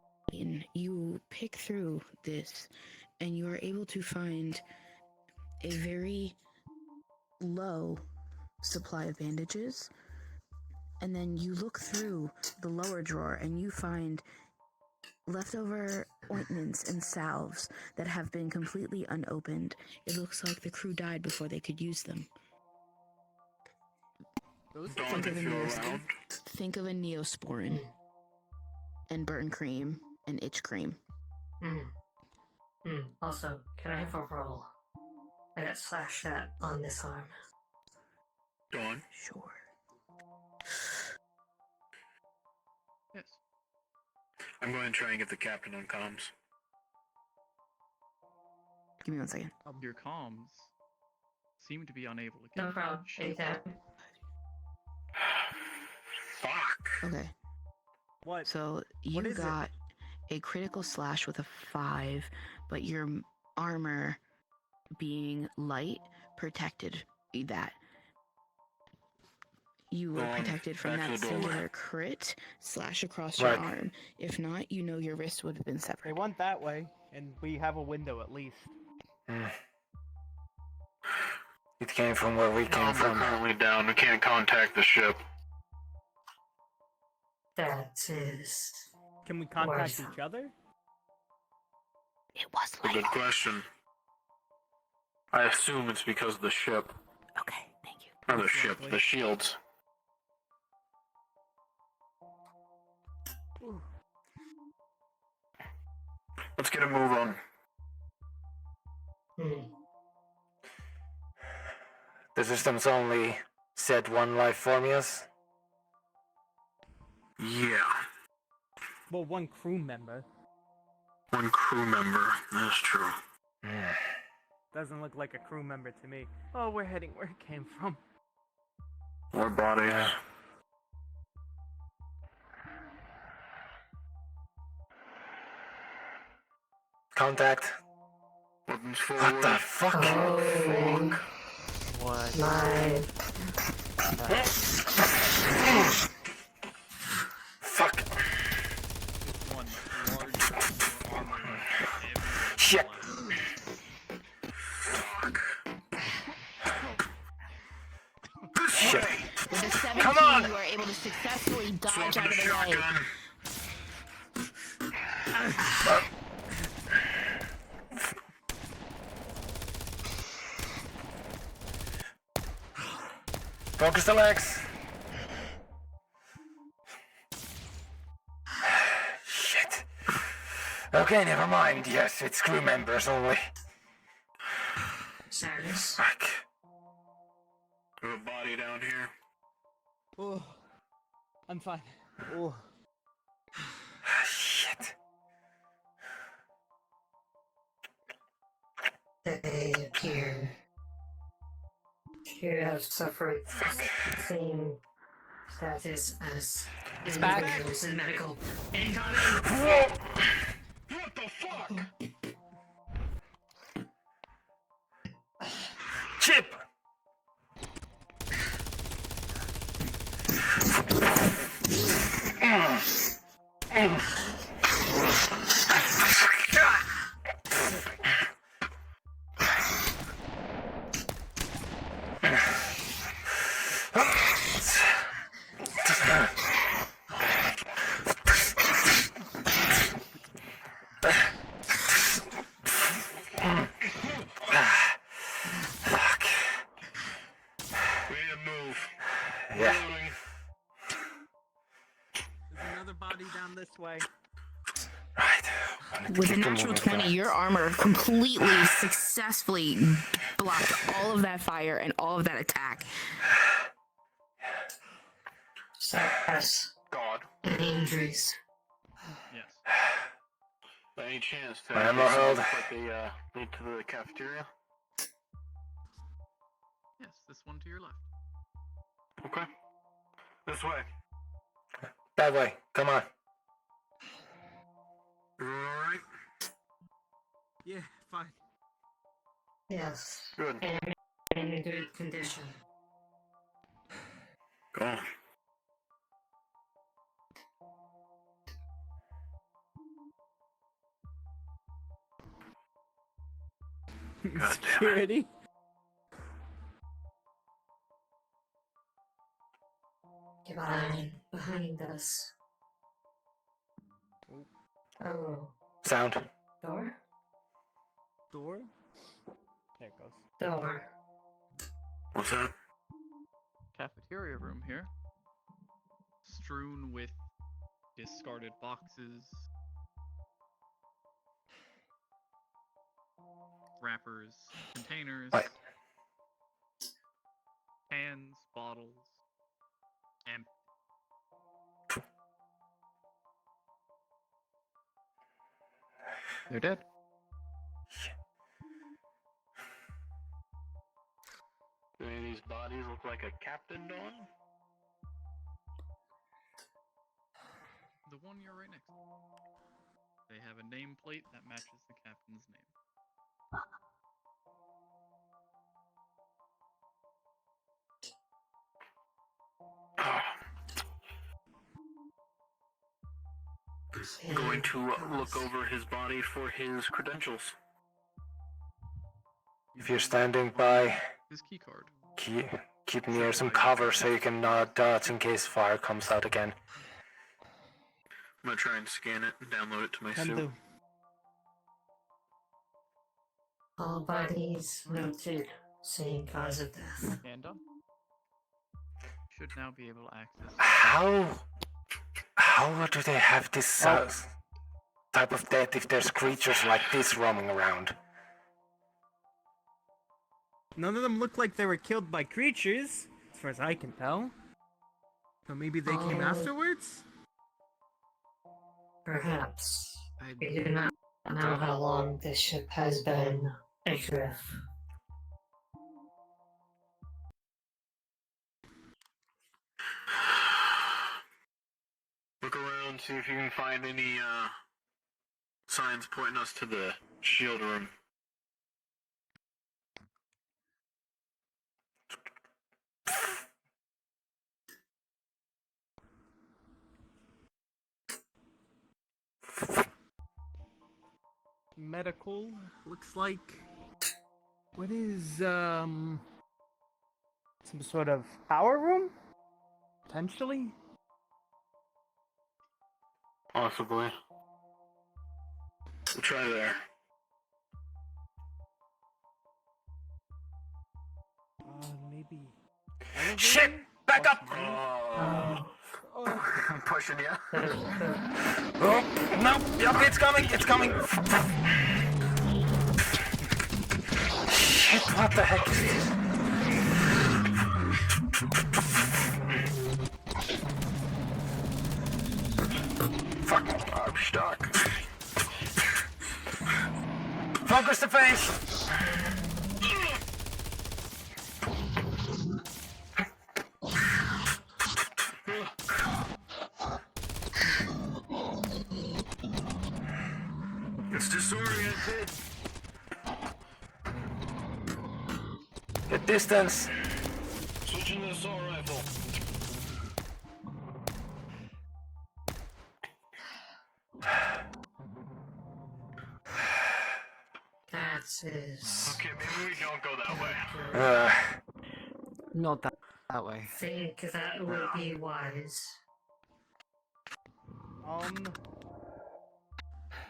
you pick through this and you are able to find a very low supply of bandages. And then you look through the lower drawer and you find leftover ointments and salves that have been completely unopened. It looks like the crew died before they could use them. Think of a Neosporin and burn cream and itch cream. Also, can I have a roll? I got slash that on this arm. Go on. Sure. Yes. I'm going to try and get the captain on comms. Give me 1 second. Your comms seem to be unable to No get problem. Take that. Fuck. Okay. What? So you is it? got a critical slash with a 5, but your armor being light protected that. You were protected from back that to the door. singular crit slash across your Right. arm. If not, you know your wrist would have been They severed. went that way, and we have a window at least. It came from where we came We're from. currently down. We can't contact the ship. That is. Can we contact Worrisome. each other? It was That's a good question. I assume it's because of the ship. Okay, thank you. Or the ship, the shields. Let's get a move on. The system's only said one life form, yes? Yeah. Well, one crew member. One crew member. That's true. Doesn't look like a crew member to me. Oh, we're heading where it came from. More bodies. Contact. Weapons forward. What the fuck? What? Fuck. One large armor. Shit. Shit. With a 17, Come on! you are able to successfully dodge out of the way. Focus the legs. Shit. Okay, never mind. Yes, it's crew members only. Sardis. Fuck. We have a body down here. Oh, I'm fine. Oh. Shit. They appear to have suffered the same status as individuals in medical. Incoming! What the fuck? Chip! another body down this way. With a natural 20, your armor completely successfully blocked all of that fire and all of that attack. Yes. God. Any injuries? Yes. By any chance, Ammo held. like they lead to the cafeteria? Yes, this one to your left. Okay. This way. That way. Come on. Alright. Yeah, fine. Yes. Good. In good condition. Go on. Security. Behind us. Oh. Sound. Door? Door? There it goes. Door. What's that? Cafeteria room here. Strewn with discarded boxes, wrappers, containers, cans, bottles, empty. They're dead. Do any of these bodies look like a captain, Dawn? The one you're right next to. They have a nameplate that matches the captain's name. I'm going to look over his body for his credentials. If you're standing by, his key card. Keep near some cover so you can dodge in case fire comes out again. I'm gonna try and scan it and download it to my suit. All bodies noted. Same cause of death. And done. Should now be able to access. How do they have this type of death if there's creatures like this roaming around? None of them look like they were killed by creatures, as far as I can tell. So maybe they came afterwards? Perhaps. We do not know how long this ship has been adrift. Look around, see if you can find any signs pointing us to the shield room. Medical looks like. What is some sort of power room? Potentially? Possibly. We'll try there. Maybe. Shit! Back up! I'm pushing you. Oh, no! Yup, it's coming! It's coming! Shit, what the heck is this? Fuck, I'm stuck. Focus the face! It's disoriented. Get distance. Switching to assault rifle. That's his. Okay, maybe we don't go that way. Not that way. Think that would be wise.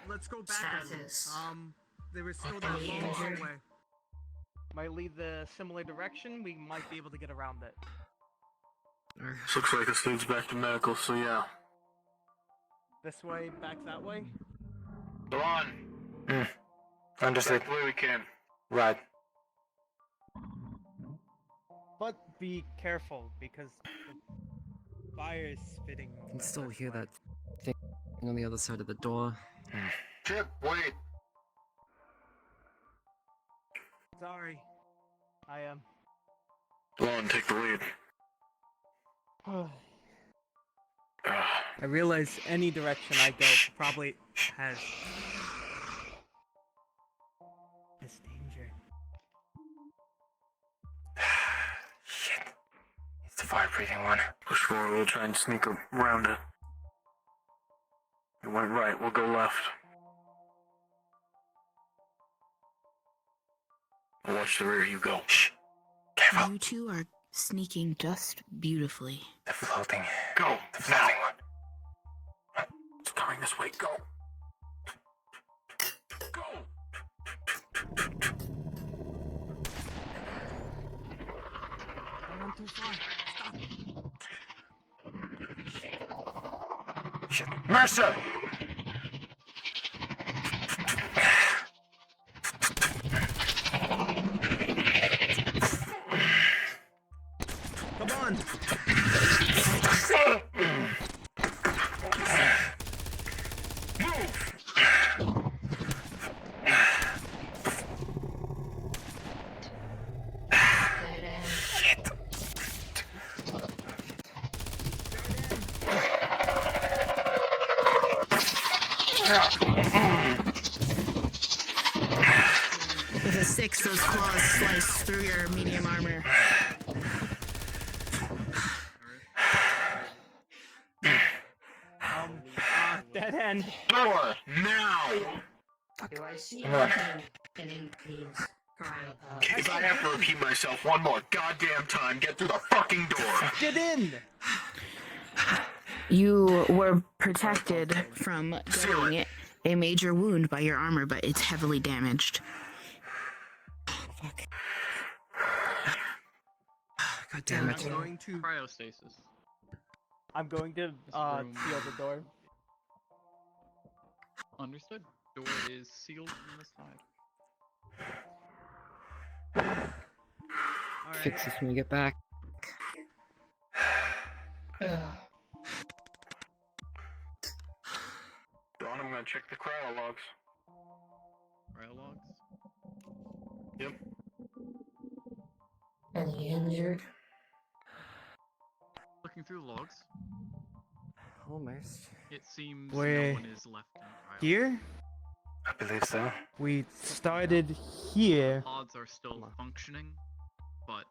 Let's go back. Status. There was still that long hallway. Might lead the similar direction. We might be able to get around it. This looks like this leads back to medical, so yeah. This way, back that way. Delon, Understood. back the way we came. Right. But be careful because the fire is spitting. I can still hear that thing on the other side of the door. Chip, wait. Sorry, I am. Delon, take the lead. I realize any direction I go probably has danger. Shit. It's the fire-breathing one. Push forward, we'll try and sneak around it. It went right, we'll go left. I'll watch the rear, you go. Shh. Careful. You two are sneaking just beautifully. The floating. Go! The floating one. It's coming this way, go! Go! I went too far. Stop. Shit. Mercer! Come on! Shit. With a 6, those claws slice through your medium armor. Dead end. Door, now! Do I see Come on. anything in these cryo If I have to repeat myself one more goddamn time, get through the fucking door! Get in! You were protected from getting a major wound by your armor, but it's heavily damaged. Fuck. God damn it. I'm going to Cryostasis. I'm going to seal the door. Understood. Door is sealed from this side. Fix this when we get back. Dawn, I'm gonna check the cryo logs. Cryologs? Yep. Any injured? Looking through the logs, Almost. it seems Where- no one is left in cryo. Here? I believe so. We started here. Pods are still functioning, but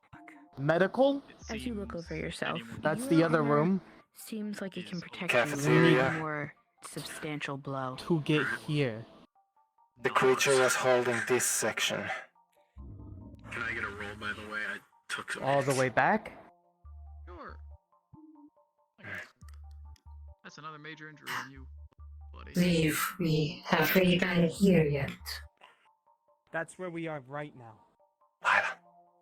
Medical? it As you look seems over yourself, anyone That's your the other armor room. Seems like it can protect Cafeteria. you from a more substantial blow. To get here. The creature was holding this section. Can I get a roll, by the way? I took some All the hits. way back? Sure. That's another major injury on you, buddy. We have really been here yet. That's where we are right now. Lila.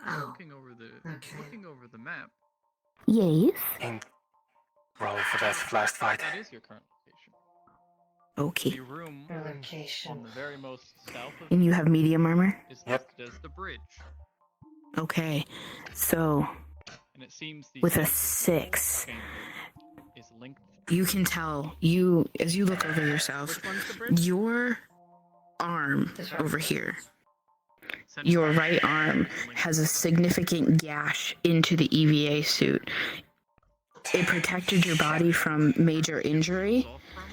Oh, Looking over the okay. map, Yes. Roll for that last fight. that is your current location. Okay. The room Your on location. the very most south of And you have medium armor? is Yep. listed as the bridge, Okay. So, and it seems the with a central 6, chamber is linked. you can tell, as you look over yourself, Which one's the bridge? your arm This one. over here, Central your chamber right arm, is linked has a significant gash into the EVA suit. It protected your body from major injury, off from.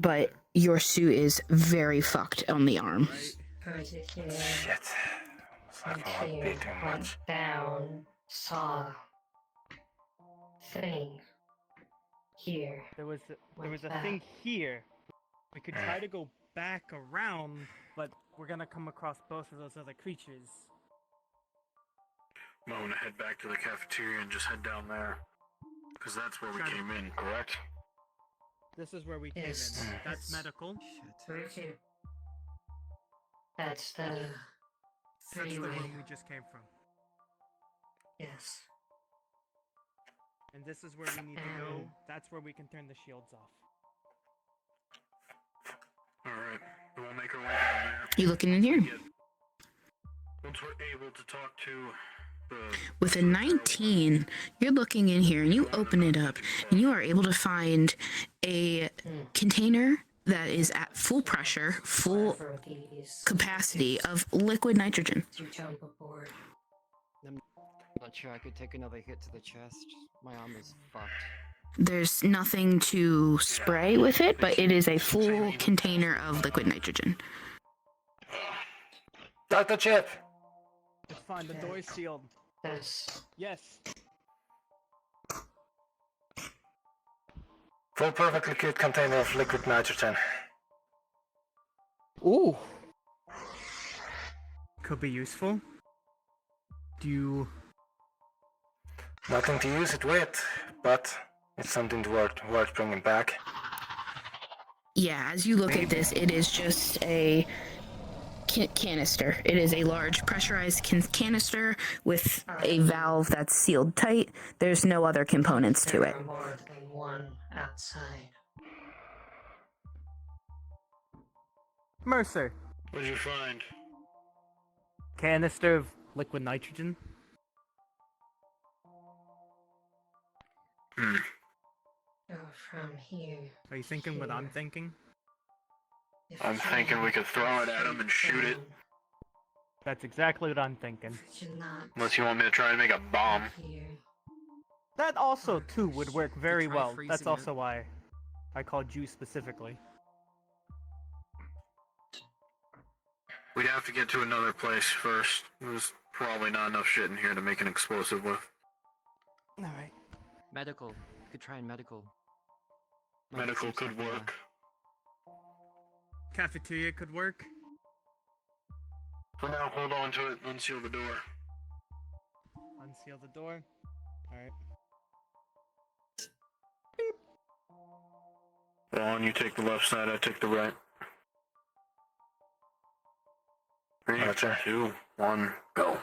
but your suit is very fucked on the arm. Particular Shit. It's like I'm not beating went much. down, saw thing here. There was a What's thing that? here. We could try to go back around, but we're gonna come across both of those other creatures. I'm gonna head back to the cafeteria and just head down there. Because that's where we came in, correct? This is where we Yes. came in. That's medical. Where to? That's the That's the freeway. room we just came from. Yes. And this is where we need to go. That's where we can turn the shields off. You looking in here? Once we're able to talk to the... With a 19, you're looking in here and you open it up and you are able to find a container that is at full pressure, full capacity of liquid nitrogen. I'm not sure I could take another hit to the chest. My arm is fucked. There's nothing to spray with it, but it is a full container of liquid nitrogen. Dr. Chip! It's fine, the door's sealed. Yes. Yes. Full perfectly cute container of liquid nitrogen. Ooh. Could be useful. Do you... Nothing to use it with, but it's something worth bringing back. Yeah, as you look at this, it is just a canister. It is a large pressurized canister with a valve that's sealed tight. There's no other components to it. There are more than one outside. Mercer. What'd you find? Canister of liquid nitrogen. Go from here. Are you thinking what I'm thinking? I'm thinking we could throw it at him and shoot it. That's exactly what I'm thinking. Unless you want me to try and make a bomb. That also, too, would work very Try well. freezing That's it. also why I called you specifically. We'd have to get to another place first. There's probably not enough shit in here to make an explosive with. Alright. Medical. You could try and medical. Medical could work. Cafeteria could work. For now, hold on to it, unseal the door. Unseal the door. Alright. Ron, you take the left side, I take the right. 3, 2, 1, go.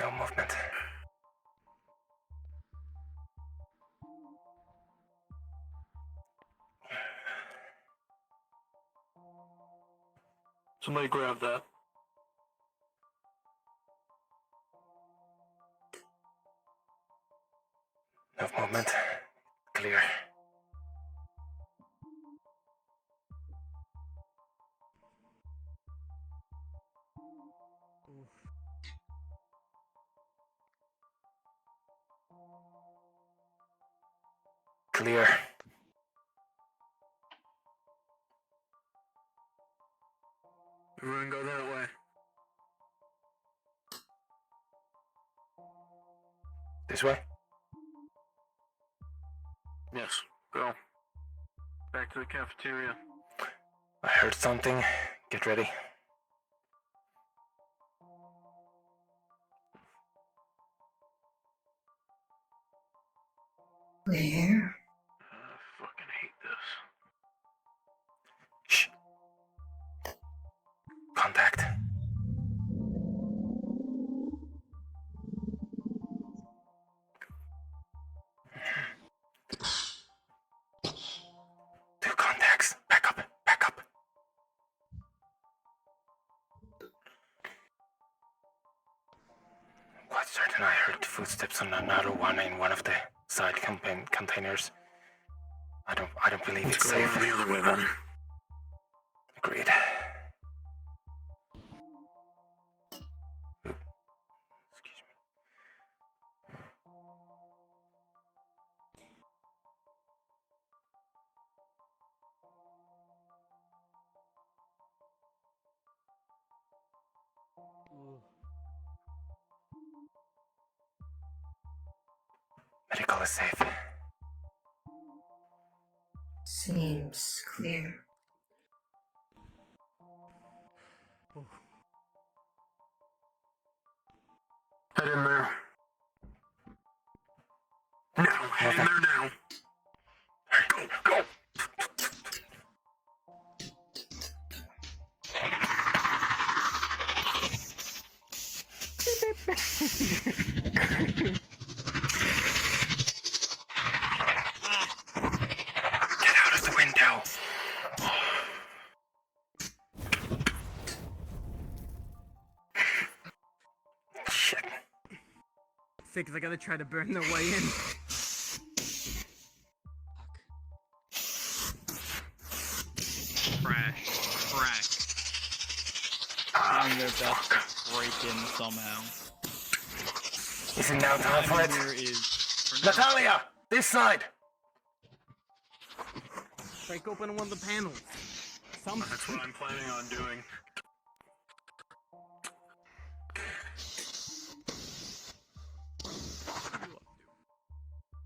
No movement. Somebody grab that. No movement. Clear. Clear. Everyone go that way. This way? Yes, go. Back to the cafeteria. I heard something. Get ready. Where? I fucking hate this. Shh. Contact. Two contacts. Back up. Back up. Quite certain I heard footsteps on another one in one of the side containers. I don't believe Let's it's go safe. around the other way then. Agreed. Medical is safe. Seems clear. Head in there. Now, head in there now. Go, go. Shit. Sick, 'cause I gotta try to burn their way in. Crash. Trying their best to break in somehow. Is it now time for it? Here is Natalia! This side! Break open one of the panels. That's what I'm planning on doing.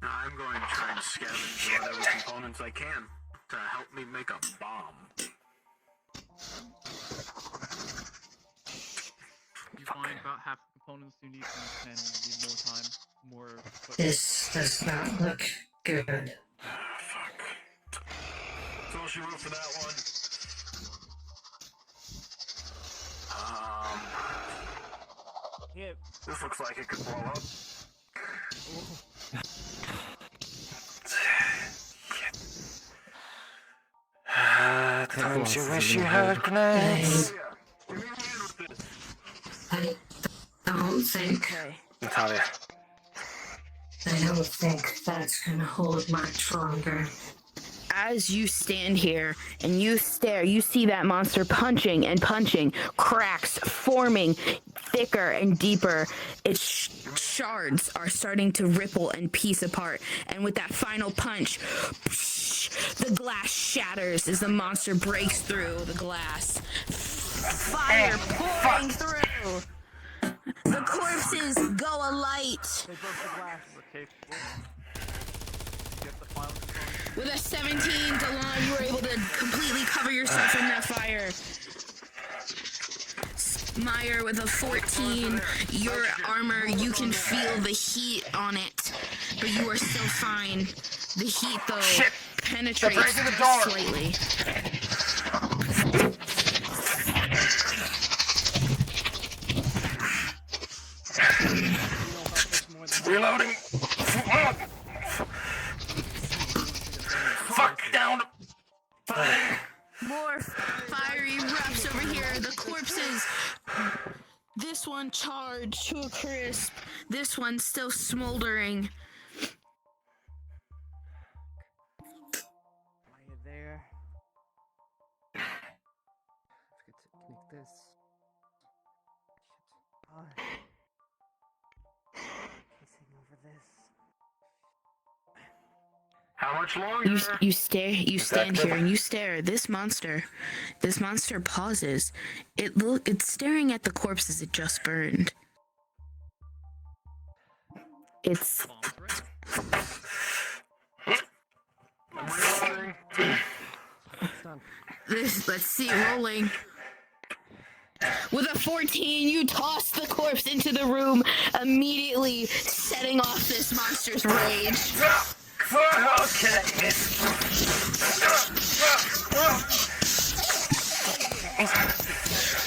I'm going to try and scavenge whatever components I can to help me make a bomb. You find about half the components you need from this panel. You need more time, more. This does not look good. Fuck. That's all she wrote for that one. Here. This looks like it could blow up. Don't you wish you had grenades? I don't think. Natalia. I don't think that's gonna hold much longer. As you stand here and you stare, you see that monster punching and punching, cracks forming thicker and deeper. Its shards are starting to ripple and piece apart. And with that final punch, the glass shatters as the monster breaks through the glass. Fire pouring through. The corpses go alight. They broke the glass. With a 17, Delon, you were able to completely cover yourself from that fire. Meyer with a 14, your armor, you can feel the heat on it, but you are still fine. The heat, though, penetrates slightly. Reloading. Fuck down. More fire erupts over here. The corpses. This one charged to a crisp. This one still smoldering. Are you there? Forget to make this. Casing over this. How much longer? You stare. You stand here and you stare. This monster pauses. It's staring at the corpses it just burned. It's. Let's see, rolling. With a 14, you toss the corpse into the room, immediately setting off this monster's rage. Okay.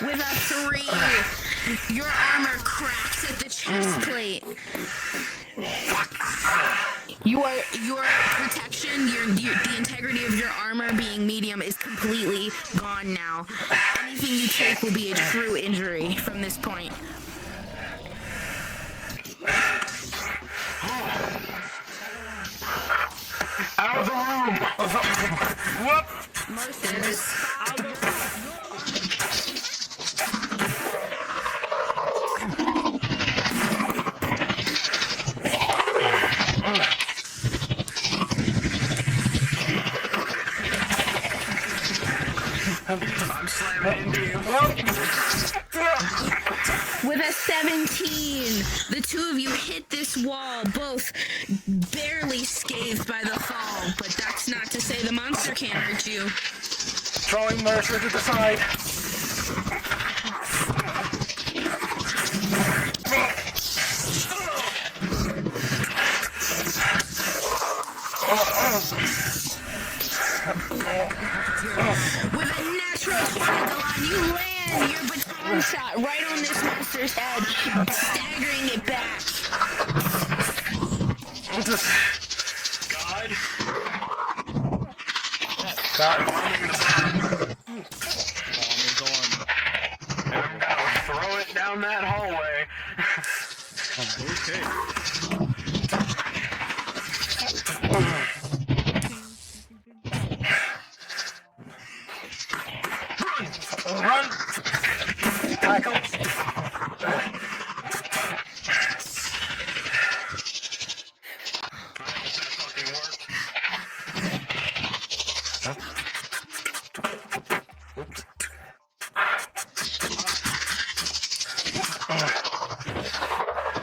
With a 3, your armor cracks at the chest plate. Your protection, the integrity of your armor being medium is completely gone now. Anything you take will be a true injury from this point. Out of the room! Whoop! I'm slamming into you. With a 17, the two of you hit this wall, both barely scathed by the fall, but that's not to say the monster can't hurt you. Throwing Mercer to the side. With a natural 20, Delon, you land your baton shot right on this monster's head, staggering it back. God. And I'm gonna throw it down that hallway. Run! Tackle!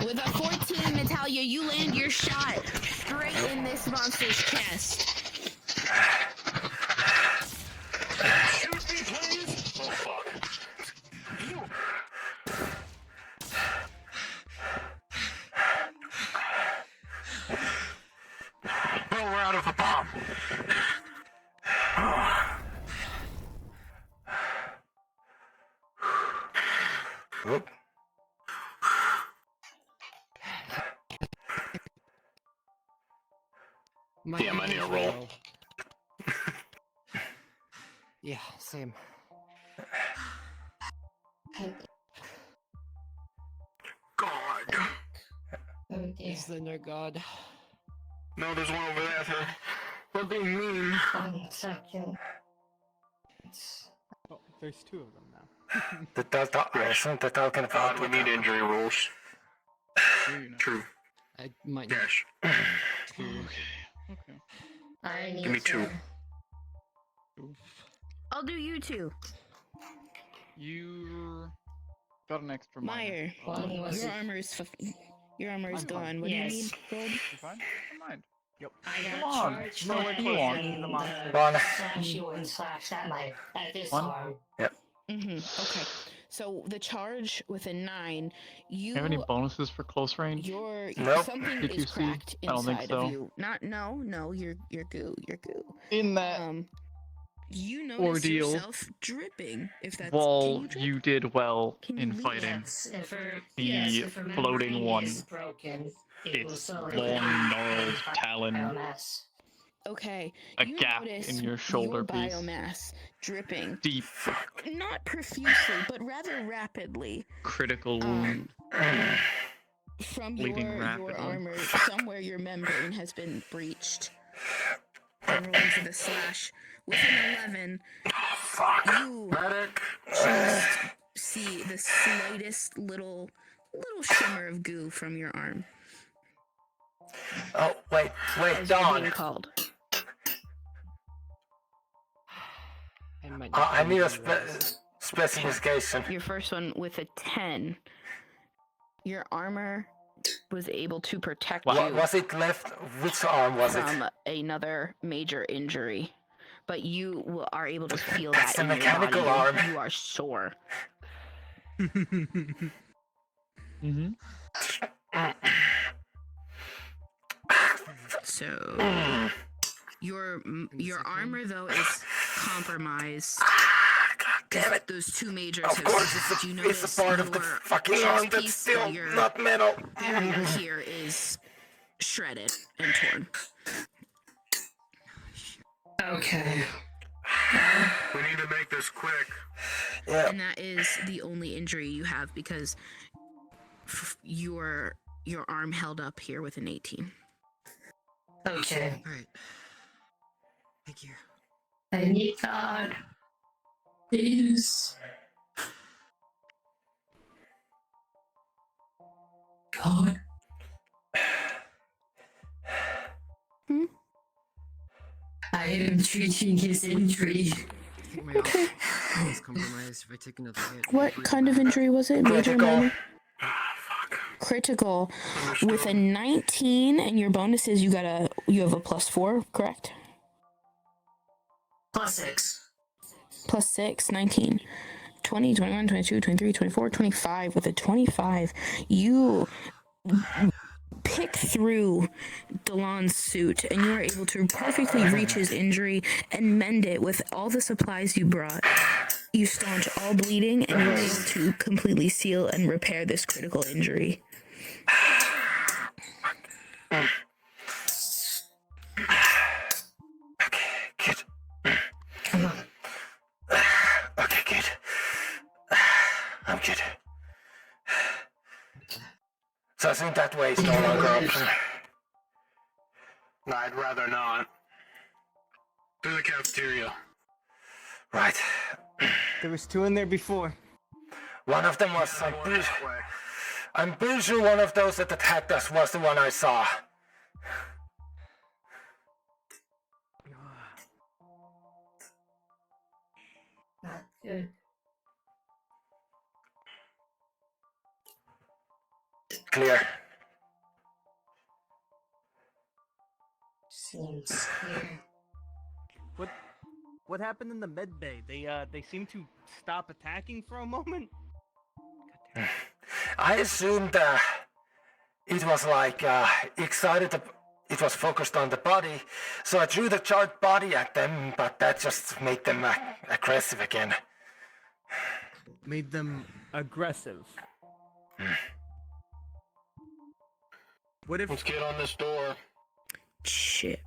With a 14, Natalia, you land your shot straight in this monster's chest. Shoot me, please! Oh, fuck. Oh, we're out of the bomb. Whoop. Damn, I need a roll. Yeah, same. God. Is there no god? No, there's one over there, sir. We're being mean. 1 second. Oh, there's 2 of them now. Isn't the talking about? God, we need injury rules. True. I might. Dash. Okay. I need Give me 2. I'll do you 2. You got an extra Meyer, your armor is your armor is gone. What do you need, Gold? You fine? Never mind. Yep. I got Come on. charged No, with you want. slash you and slash that my at this arm. Yep. Okay. So the charge with a 9, you Have any bonuses for close range? Your Nope. something Did you is see? cracked I don't think inside so. of you. No, you're goo. In that You notice ordeal, yourself dripping. If that's Wall, you did well in leave? fighting. If her, The if her floating membrane one, is broken, it will its slowly long gnarled talon, biomass. Okay. a you gap notice in your shoulder your piece, biomass dripping. deep, Not profusely, but rather rapidly. critical wound, From bleeding your rapidly. armor, somewhere your membrane has been breached. And rolling for the slash. With an 11, you just see the slightest little shimmer of goo from your arm. Oh, wait, As you're Dawn. being called. I need a specification. Your first one with a 10. Your armor was able to protect you. Was it left? Which arm was it? From another major injury. But you are able to feel That's that the in your mechanical body. arm. You are sore. So your armor though is compromised. Damn it! Those 2 majors Of have course, it's a part of the fucking arm that's still not metal. Barrier here is shredded and torn. Okay. We need to make this quick. Yeah. And that is the only injury you have because your arm held up here with an 18. Okay. Alright. Thank you. I need God. Please. God. I am treating his injury. I think my arm is compromised if I take another hit. What kind of injury was it? Major, minor? Critical. With a 19 and your bonus is you have a +4, correct? +6. +6, 19. 20, 21, 22, 23, 24, 25. With a 25, you pick through Delon's suit and you are able to perfectly reach his injury and mend it with all the supplies you brought. You staunch all bleeding and you're able to completely seal and repair this critical injury. Okay, good. I'm good. So I think that way is no longer an option. No, I'd rather not. To the cafeteria. Right. There was 2 in there before. One of them was, I'm pretty sure one of those that attacked us was the one I saw. Good. Clear. Seems clear. What happened in the med bay? They seem to stop attacking for a moment. I assumed it was like excited. It was focused on the body, so I threw the charged body at them, but that just made them aggressive again. Made them aggressive. What if? Let's get on this door. Chip.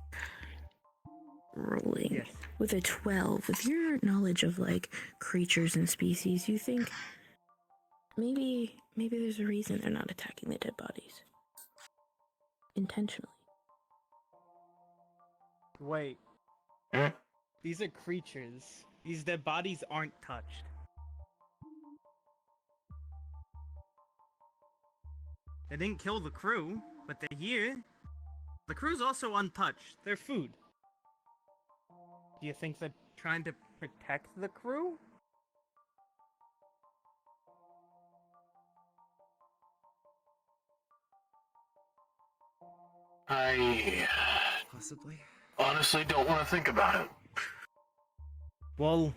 Rolling. Yes. With a 12, with your knowledge of like creatures and species, you think maybe there's a reason they're not attacking the dead bodies intentionally. Wait. These are creatures. These dead bodies aren't touched. They didn't kill the crew, but they're here. The crew's also untouched. They're food. Do you think they're trying to protect the crew? I Possibly. honestly don't want to think about it. Well,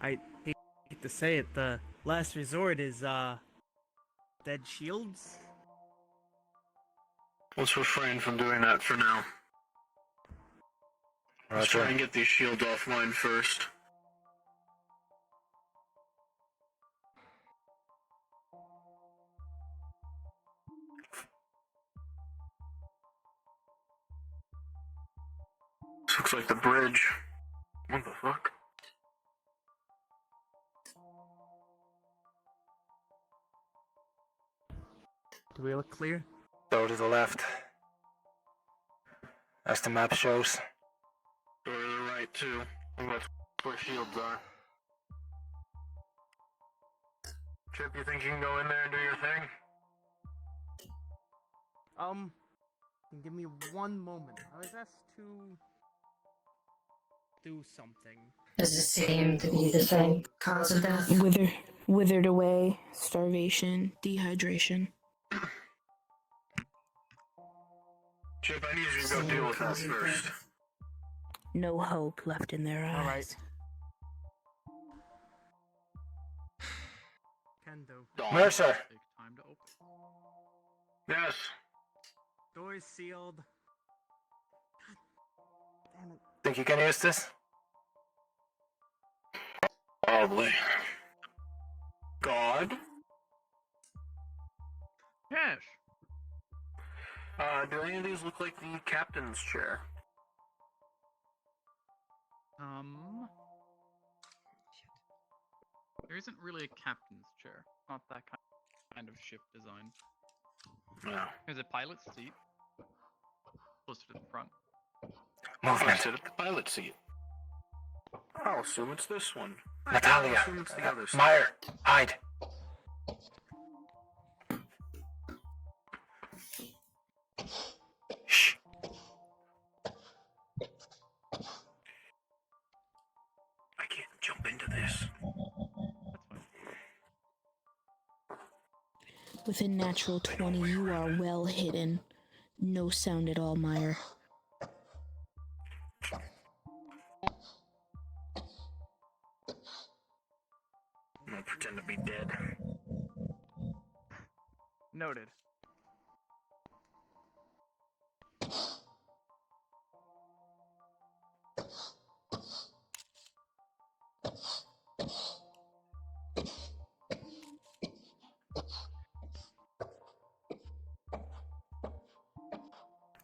I hate to say it, the last resort is, dead shields? Let's refrain from doing that for now. Let's try and get these shields offline first. This looks like the bridge. What the fuck? Do we look clear? Door to the left. As the map shows. Door to the right, too. I think that's where shields are. Chip, you think you can go in there and do your thing? Give me one moment. I was asked to do something. Does it seem to be the same cause of death? Withered away, starvation, dehydration. Chip, I need you to go deal with that first. No hope left in their eyes. Alright. Kendo. Mercer. Yes. Door's sealed. Damn it. Think you can use this? Probably. God? Cash. Do any of these look like the captain's chair? There isn't really a captain's chair. Not that kind of ship design. No. There's a pilot's seat. Closer to the front. Movement. Sit at the pilot seat. I'll assume it's this one. Natalia. I'll assume it's the other side. Meyer, hide. Shh. I can't jump into this. With a natural 20, you are well hidden. No sound at all, Meyer. I'm gonna pretend to be dead. Noted.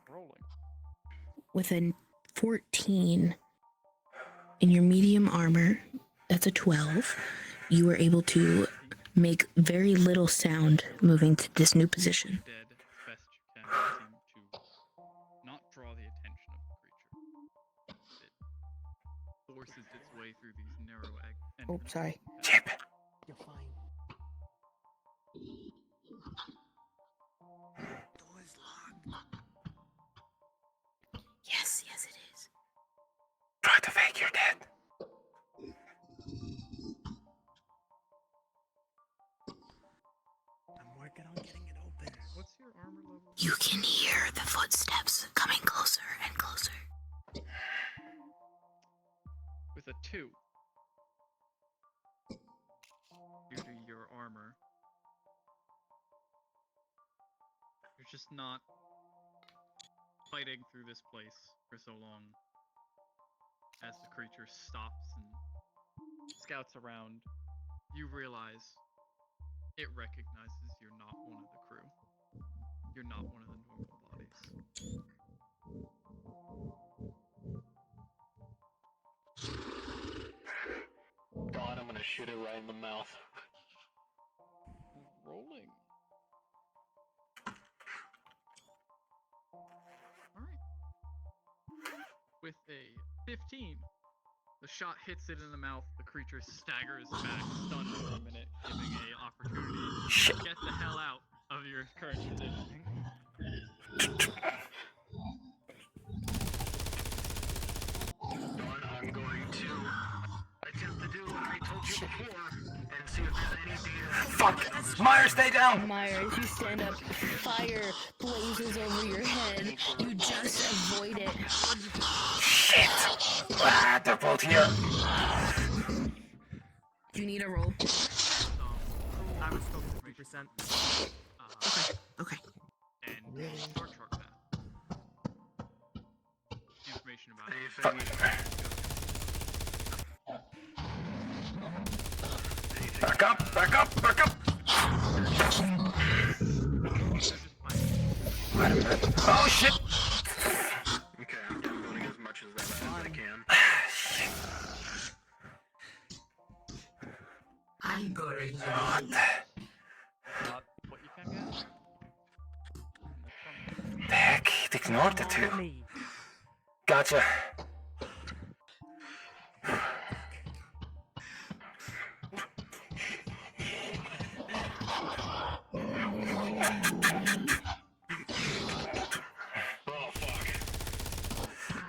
Rolling. With a 14 in your medium armor, that's a 12, you were able to make very little sound moving to this new position. Dead. narrow egg. Oh, sorry. Chip. You're fine. Door's locked. Yes, yes it is. Try to fake you're dead. I'm working on getting it open. What's your armor level? You can hear the footsteps coming closer and closer. With a 2. Due to your armor. You're just not fighting through this place for so long. As the creature stops and scouts around, you realize it recognizes you're not one of the crew. You're not one of the normal bodies. God, I'm gonna shoot it right in the mouth. Rolling. Alright. With a 15, the shot hits it in the mouth. The creature staggers back, stunned for a minute, giving an opportunity to get the hell out of your current positioning. I'm going to attempt to do what I told you before and see if there's any data. Fuck! Meyer, stay down! Meyer, as you stand up, fire blazes over your head. You just avoid it. Shit! Ah, they're both here. You need a roll. I would still 3%. Okay. And Star Chart map. Information about it. Back up! Back up! Back up! Wait a minute. Oh shit! Okay, I'm doing as much as that as I can. I'm going to. What you can get? The heck? It ignored the 2. Gotcha.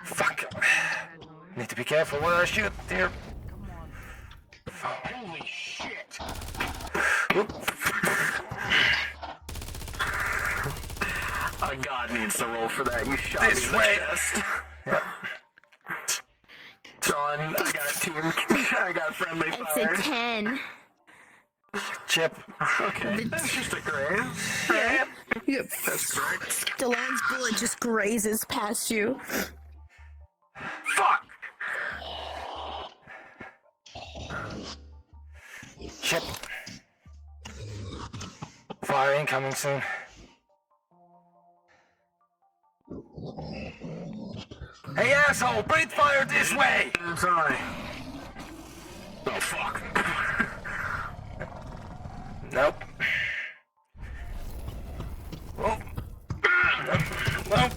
Fuck. Need to be careful where I shoot, dear. Holy shit! God needs to roll for that. You shot me in the chest. Yep. John, I got team. I got friendly fire. It's a 10. Chip. Okay, that's just a graze. Yeah. That's correct. Delon's bullet just grazes past you. Fuck! Chip. Fire incoming soon. Hey asshole, breathe fire this way! I'm sorry. Oh fuck. Nope. Oh. Nope.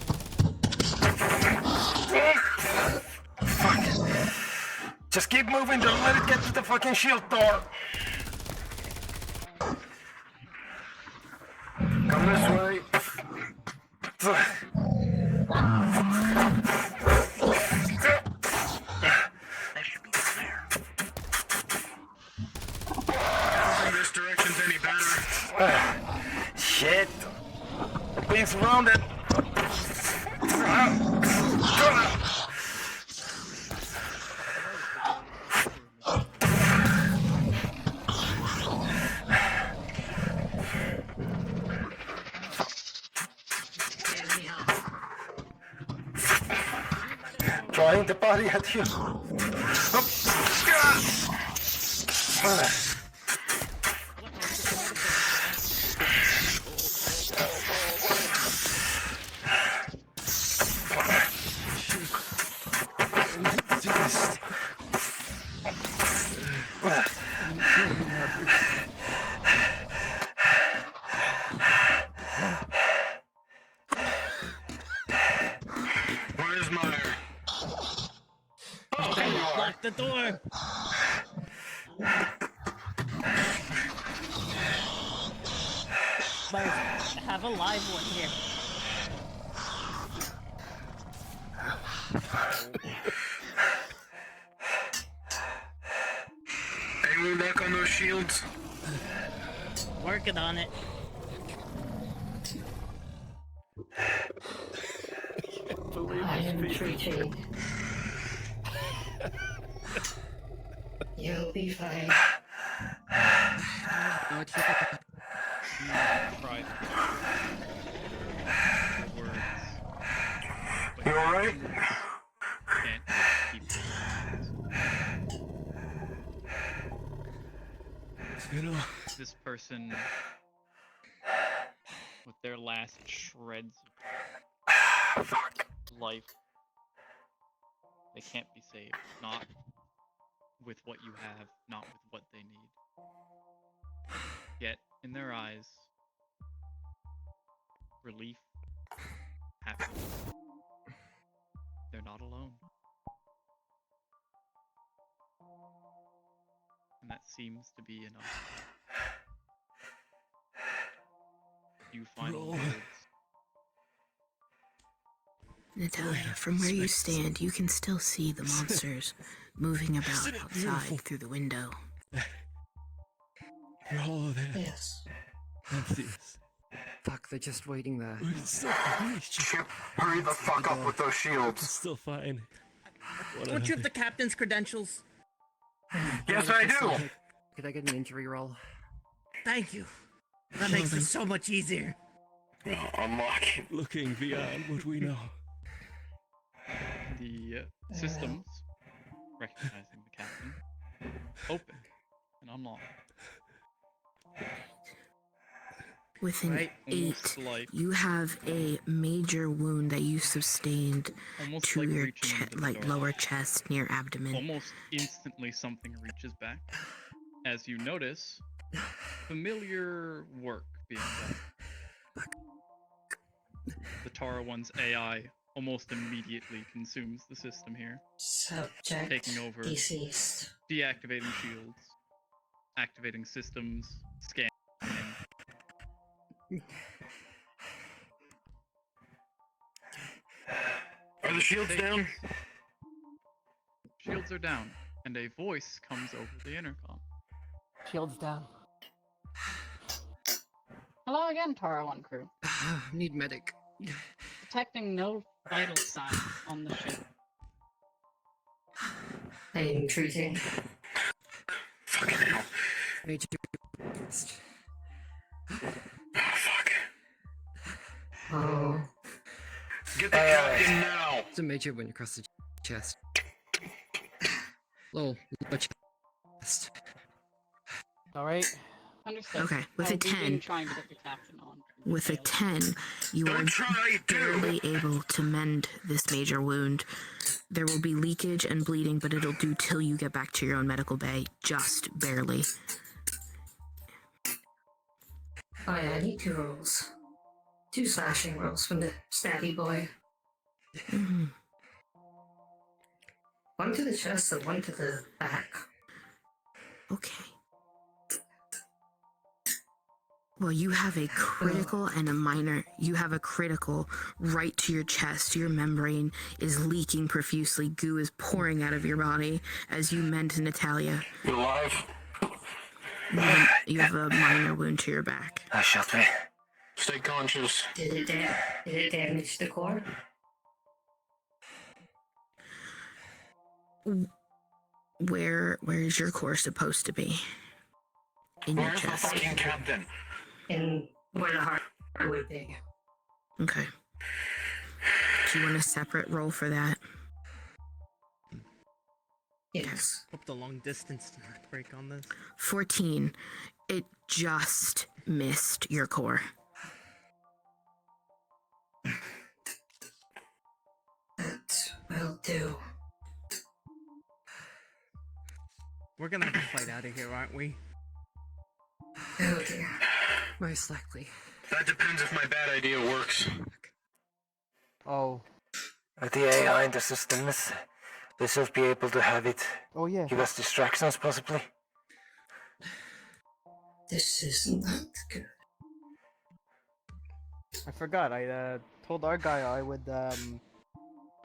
Fuck. Just keep moving, don't let it get to the fucking shield door. Come this way. This direction's any better. Shit. Being surrounded. Trying to body at you. Where's Meyer? Oh, there you are. Lock the door. Myers, have a live one here. Anyone back on those shields? Working on it. I am retreating. You'll be fine. You alright? Can't keep You know, this person with their last shreds of life. They can't be saved. Not with what you have, not with what they need. Yet, in their eyes, relief, happiness. They're not alone. And that seems to be enough. You final words. Natalia, from where you stand, you can still see the monsters moving about outside through the window. You're all there. Yes. Obvious. Fuck, they're just waiting there. It's still fine. Chip, hurry the fuck up with those shields. It's still fine. Don't you have the captain's credentials? Yes, I do! Could I get an injury roll? Thank you. That makes it so much easier. Unlock. Looking beyond what we know. The systems, recognizing the captain, open and unlock. With an Right. 8, Like- you have a major wound that you sustained Almost to like your reaching into the like door. lower chest near abdomen. Almost instantly, something reaches back. As you notice, familiar work being done. The Tara One's AI almost immediately consumes the system here. Subject Taking over, deceased. deactivating shields, activating systems, scanning. Are the shields down? Shields are down, and a voice comes over the intercom. Shields down. Hello again, Tara 1 crew. Need medic. Detecting no vital signs on the ship. I am retreating. Fucking hell. Major. Oh. Get the captain now! It's a major wound across the chest. Low chest. Alright. Understood. Okay, with a We've been 10. trying to get the captain on. With a 10, you are barely able to mend this major wound. There will be leakage and bleeding, but it'll do till you get back to your own medical bay. Just barely. Oh yeah, I need 2 rolls. 2 slashing rolls from the stabby boy. Mhm. 1 to the chest and 1 to the back. Okay. Well, you have a critical and a minor. You have a critical right to your chest. Your membrane is leaking profusely. Goo is pouring out of your body as you mend Natalia. You alive? You have a minor wound to your back. I shot me. Stay conscious. Did it damage the core? Where is your core supposed to be? In your Where's the chest. fucking captain? In where the heart would be. Okay. Do you want a separate roll for that? Yes. Hope the long distance did not break on this. 14. It just missed your core. That will do. We're gonna have to fight out of here, aren't we? Oh dear. Most likely. That depends if my bad idea works. Oh. With the AI in the systems, they should be able to have it. Oh yeah. Give us distractions, possibly. This is not good. I forgot. I told our guy I would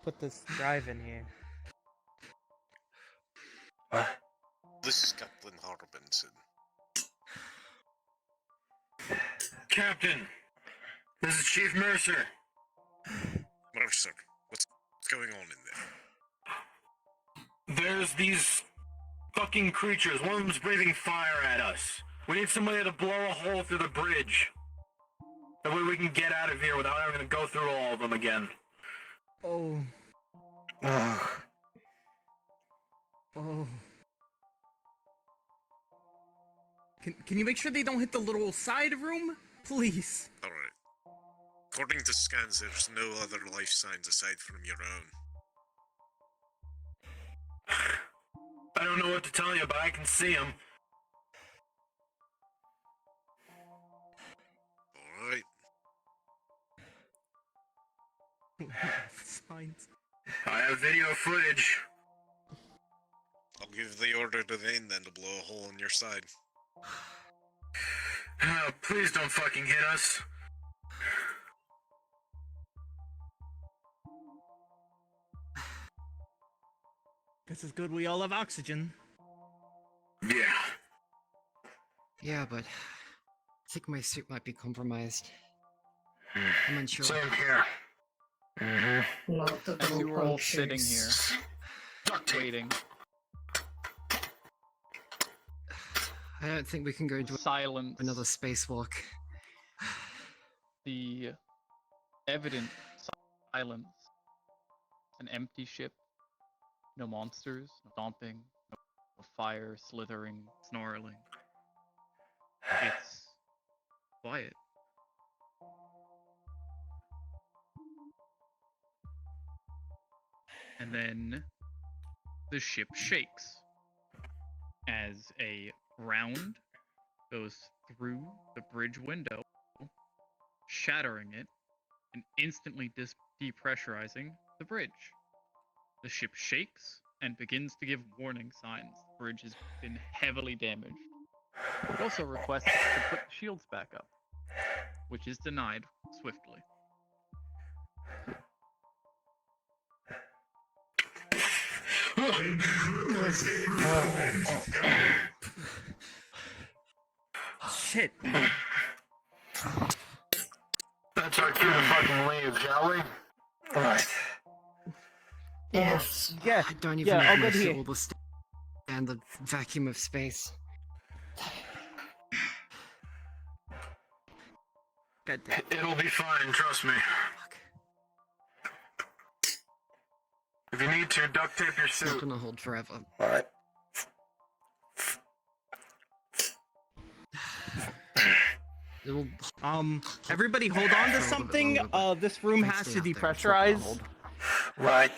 put this drive in here. This is Captain Harbinson. Captain, this is Chief Mercer. Mercer, what's going on in there? There's these fucking creatures. One of them's breathing fire at us. We need somebody to blow a hole through the bridge. That way we can get out of here without having to go through all of them again. Oh. Ugh. Oh. Can you make sure they don't hit the little side room? Please. Alright. According to scans, there's no other life signs aside from your own. I don't know what to tell you, but I can see them. Alright. Signs. I have video footage. I'll give the order to Vane then to blow a hole in your side. Please don't fucking hit us. This is good. We all have oxygen. Yeah. Yeah, but I think my suit might be compromised. I'm unsure. Same here. We were all sitting here, waiting. I don't think we can go into silence. Another spacewalk. The evident silence. An empty ship. No monsters, no stomping, no fire, slithering, snarling. It's quiet. And then the ship shakes as a round goes through the bridge window, shattering it and instantly depressurizing the bridge. The ship shakes and begins to give warning signs. The bridge has been heavily damaged. It also requests to put the shields back up, which is denied swiftly. Shit. That's our cue to fucking leave, shall we? Alright. Yes. Yeah. I don't even Yeah, know I'll how go to here. feel the and the vacuum of space. God damn. It'll be fine, trust me. If you need to, duct tape your It's not suit. gonna hold forever. Alright. It'll... Everybody hold on to something. This room has to depressurize. Right.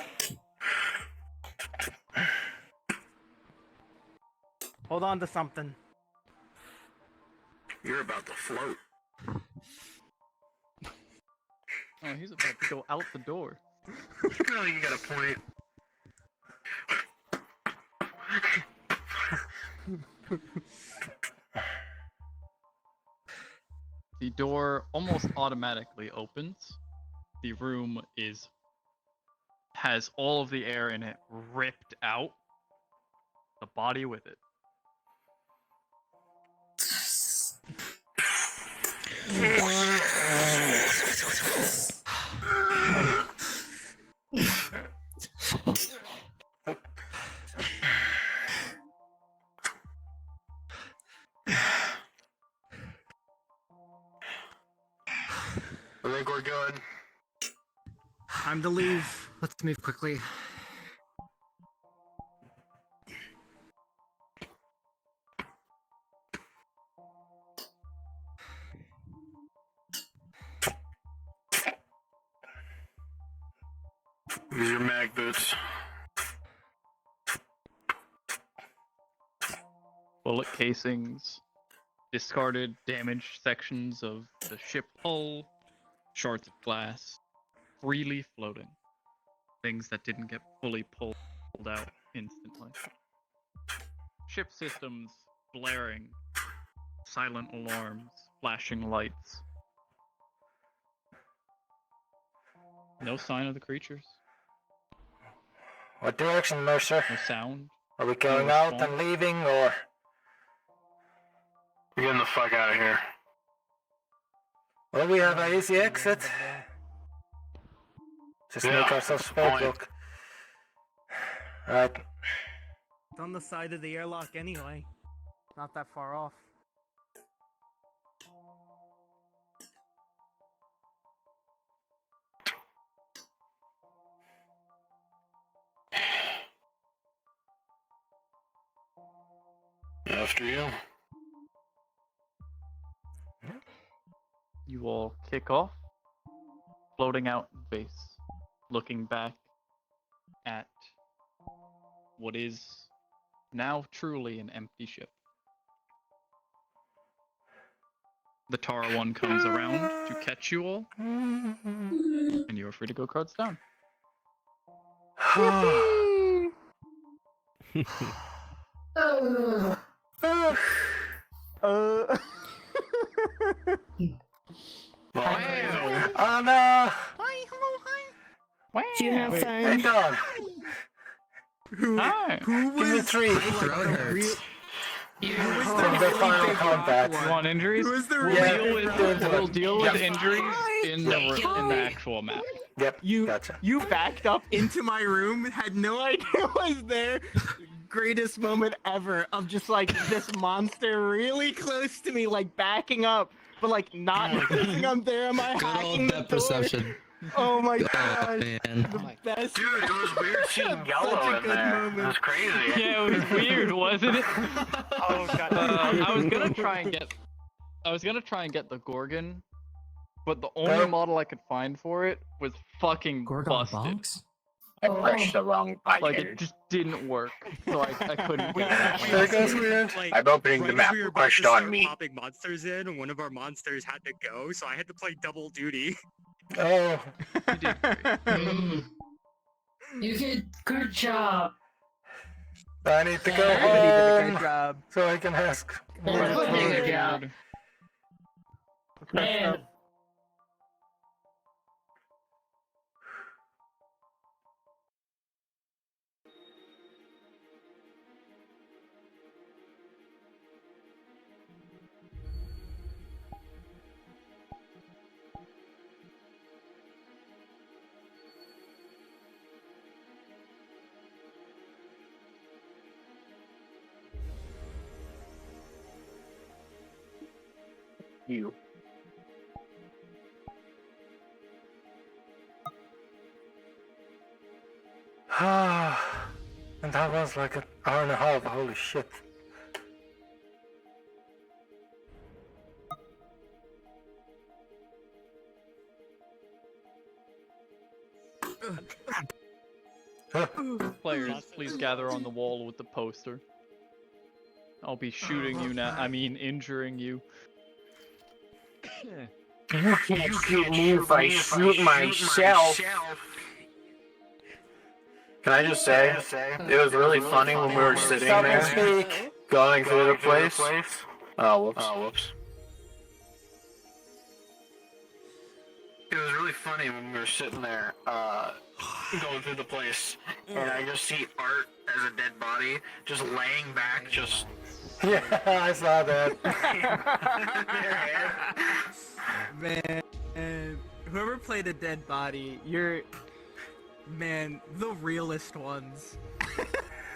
Hold on to something. You're about to float. Oh, he's about to go out the door. Oh, you got a point. The door almost automatically opens. The room has all of the air in it ripped out. The body with it. I think we're good. Time to leave. Let's move quickly. Use your mag boots. Bullet casings, discarded, damaged sections of the ship hull, shards of glass, freely floating. Things that didn't get fully pulled out instantly. Ship systems blaring, silent alarms, flashing lights. No sign of the creatures. What direction, Mercer? No sound. Are we going out and leaving, or? We're getting the fuck out of here. Well, we have an easy exit. Just make ourselves spellbook. Right. It's on the side of the airlock anyway. Not that far off. After you. You all kick off, floating out in space, looking back at what is now truly an empty ship. The Tara one comes around to catch you all, and you are free to go cards down. Oh no! Hi, hello, hi. Do you have fun? Hey, dog. Hi. Give me a treat. Throat hurts. From the final combat. You want injuries? Who was the We'll deal with injuries in the actual map. Yep. You backed up into my room, had no idea I was there. Greatest moment ever of just like this monster really close to me, like backing up, but like not noticing I'm there. Am I hacking the door? perception. Oh my God, god. man. The best. Dude, it was weird seeing yellow in there. It was crazy. Yeah, it was weird, wasn't it? Oh god. I was gonna try and get the Gorgon, but the only model I could find for it was fucking busted. I pushed the wrong button. Like it just didn't work, so I couldn't get that. There goes weird. I'm opening the map. We were about Pushed to on start me. popping monsters in, and one of our monsters had to go, so I had to play double duty. Oh. You did good job. I need to go Everybody did a home good job. so I can ask. Everybody did a good job. Man. You. And that was like an hour and a half. Holy shit. Players, please gather on the wall with the poster. I'll be shooting you now. I mean, injuring you. You can't shoot me if I shoot myself. Can I just say, it was really funny when we were sitting there, going through the place. Oh, whoops. It was really funny when we were sitting there, going through the place, and I just see Art as a dead body, just laying back, just... Yeah, I saw that. Man, whoever played a dead body, you're, man, the realest ones.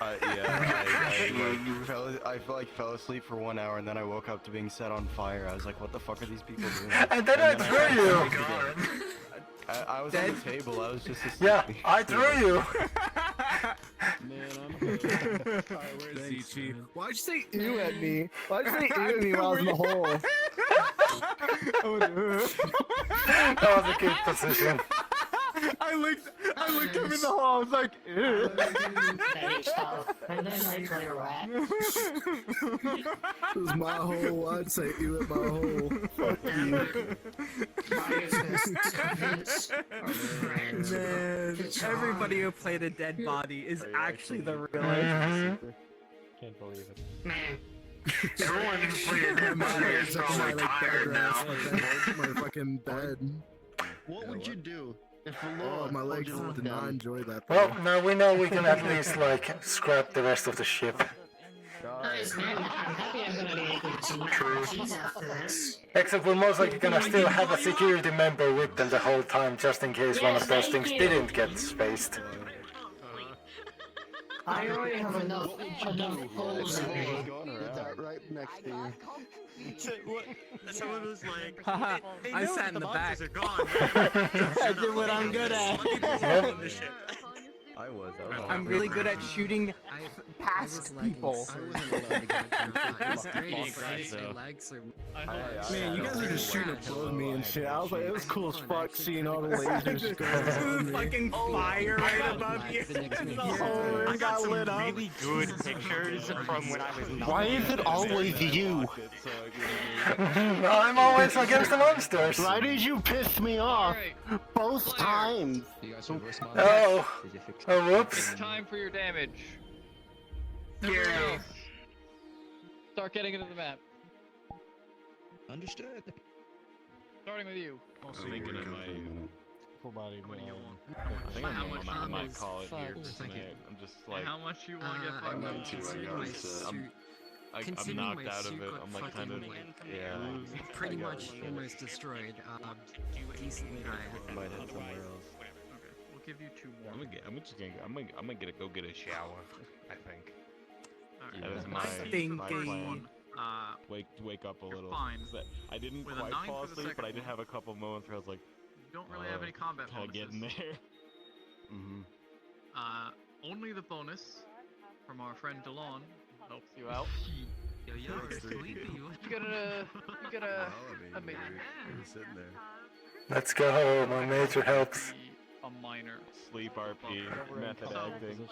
I fell asleep for 1 hour and then I woke up to being set on fire. I was like, what the fuck are these people doing? And then I threw you! I was on the table, I was just asleep. Yeah, I threw you! Man, I'm Where's Zichi? Why'd you say ew at me? Why'd you say ew at me while I was in the hole? That was a good position. I looked him in the hole, I was like, ew. And then I play a rat. It was my hole. I'd say ew at my hole. Fuck you. Man, everybody who played a dead body is actually the real Can't believe it. Man, Everyone's playing dead body is probably tired now. My fucking bed. What would you do if a Oh, my legs did not enjoy that. Well, now we know we can at least like scrap the rest of the ship. Nice, man. I'm happy I'm gonna be able to some cheese after this. Except we're most likely gonna still have a security member with them the whole time, just in case one of those things didn't get spaced. I already have enough holes in me. Right next to you. Someone was like, Haha, they I know sat that in the the back. monsters are gone. I did what I'm good at. I was. I'm really good at shooting past people. Man, you guys are just shooting above me and shit. I was like, it was cool as fuck seeing all the lasers going above me. Fucking fire right above you. The whole room got lit up. Really good pictures from when I was. Why is it always you? I'm always against the monsters. Why did you piss me off? Both times. Oh. Oh, whoops. It's time for your damage. Yeah. Start getting into the map. Understood. Starting with you. I'm thinking of my full body. What do you want? I think How I much might call it here tonight. I'm just like. How much you want to get fucked up? I'm knocked out of it. I'm like kind of. Yeah. Pretty much almost destroyed. Decently high. Might head somewhere else. We'll give you 2 more. I'm gonna go get a shower. I think. Alright. That is my plan. Wake up a little. Fine. I didn't With a quite 9 fall for the asleep, but I second did have a couple moments where I was like, You don't really have any combat can I bonuses. get in there? Only the bonus from our friend Delon helps you out. You're sleepy. You get a major. Sitting there. Let's go, my major helps. A minor. Sleep RP, method acting.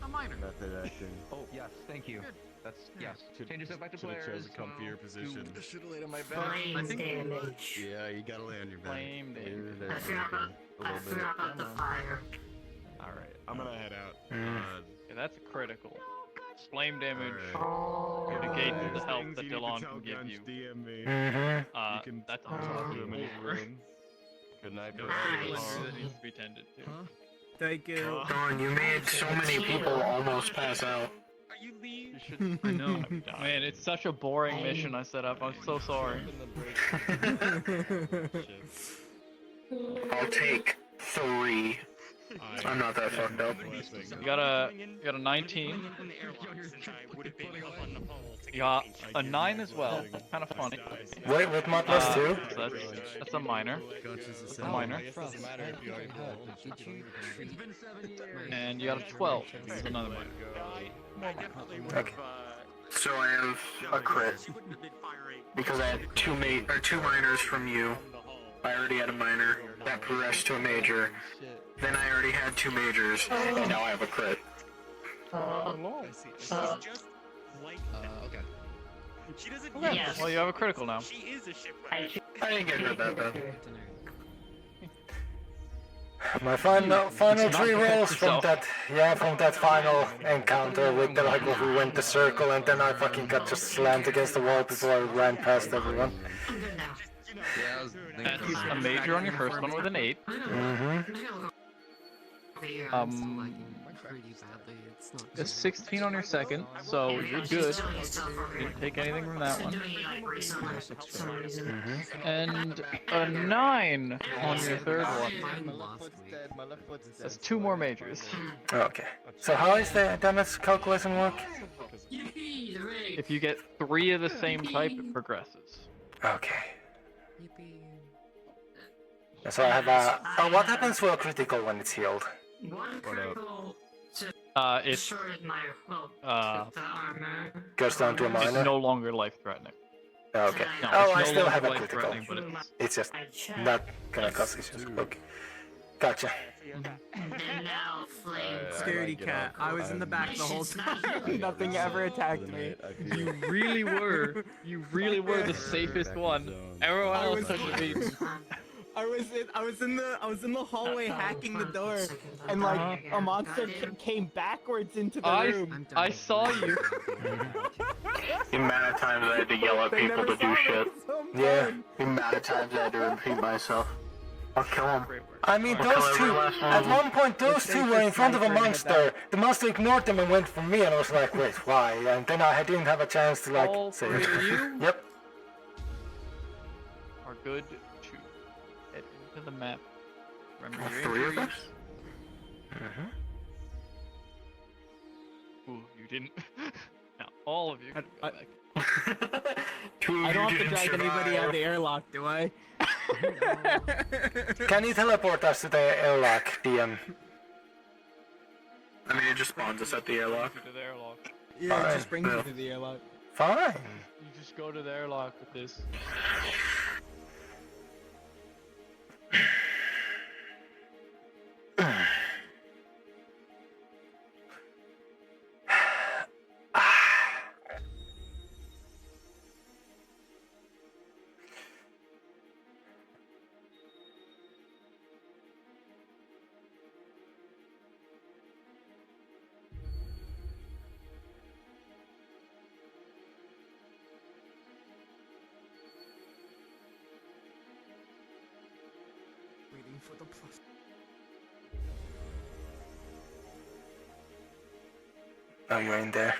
A minor. Method acting. Oh, yes, thank you. That's, yes. Change yourself back to Should've players. chose a comfier position. Should have laid on my back. Flame damage. Yeah, you gotta lay on your back. Flame damage. I forgot about the fire. Alright, I'm gonna head out. Yeah, that's critical. Flame damage Oh. negates the There's help things that you need to Delon tell can give Gunch you. DM me. Mm-hmm. That's talk to him in his room. Good night, No, Professor. that needs to be tended to. Thank you. Don, you made so many people almost pass out. You should. I know. Man, it's such a boring mission I set up. I'm so sorry. I'll take 3. I'm not that fucked up. You got a 19. You got a 9 as well. Kind of funny. Wait, with my +2? So that's a minor. A minor. And you got a 12. That's another minor. Okay. So I have a crit because I had 2 minors from you. I already had a minor that progressed to a major. Then I already had 2 majors, and now I have a crit. Okay. She doesn't. Okay. Yes. Well, you have a critical now. She is a shipwreck. I didn't get hurt that bad. My final 3 rolls from that final encounter with the like where we went the circle and then I fucking got just slammed against the wall before I ran past everyone. That's a major on your first one with an 8. A 16 on your second, so you're good. Didn't take anything from that one. And a 9 on your third one. That's 2 more majors. Okay. So how is the damage calculation work? If you get 3 of the same type, it progresses. Okay. So I have a... Oh, what happens for a critical when it's healed? One critical to It's destroyed my the armor. Goes down to a minor? It's no longer life-threatening. Okay. No, Oh, it's I no still have a longer critical. life-threatening, but It's just not gonna cause issues. Okay. Gotcha. And now flame. Scaredy cat. I was in the back the whole time. Nothing ever attacked me. You really were. You really were the safest one. Everyone else took the beat. I was in the hallway hacking the door, and like a monster came backwards into the room. I saw you. The amount of times I had to yell at people to do shit. Yeah. The amount of times I had to repeat myself. I'll kill him. I mean, I'll those kill two, every last one at of them. one point, those two were in front of a monster. The monster ignored them and went for me, and I was like, wait, why? And then I didn't have a chance to, like, All say three it. of you? Yep. Are good to head into the map. Remember your Three of injuries. us? Ooh, you didn't. Now, all of you. Can go back. I don't have to drag anybody out of the airlock, do I? Can you teleport us to the airlock, DM? I mean, it just spawns us at the airlock. To the airlock. Yeah, it Fine. just brings you to the airlock. Fine. You just go to the airlock with this. Waiting for the plus. Oh, you're in there.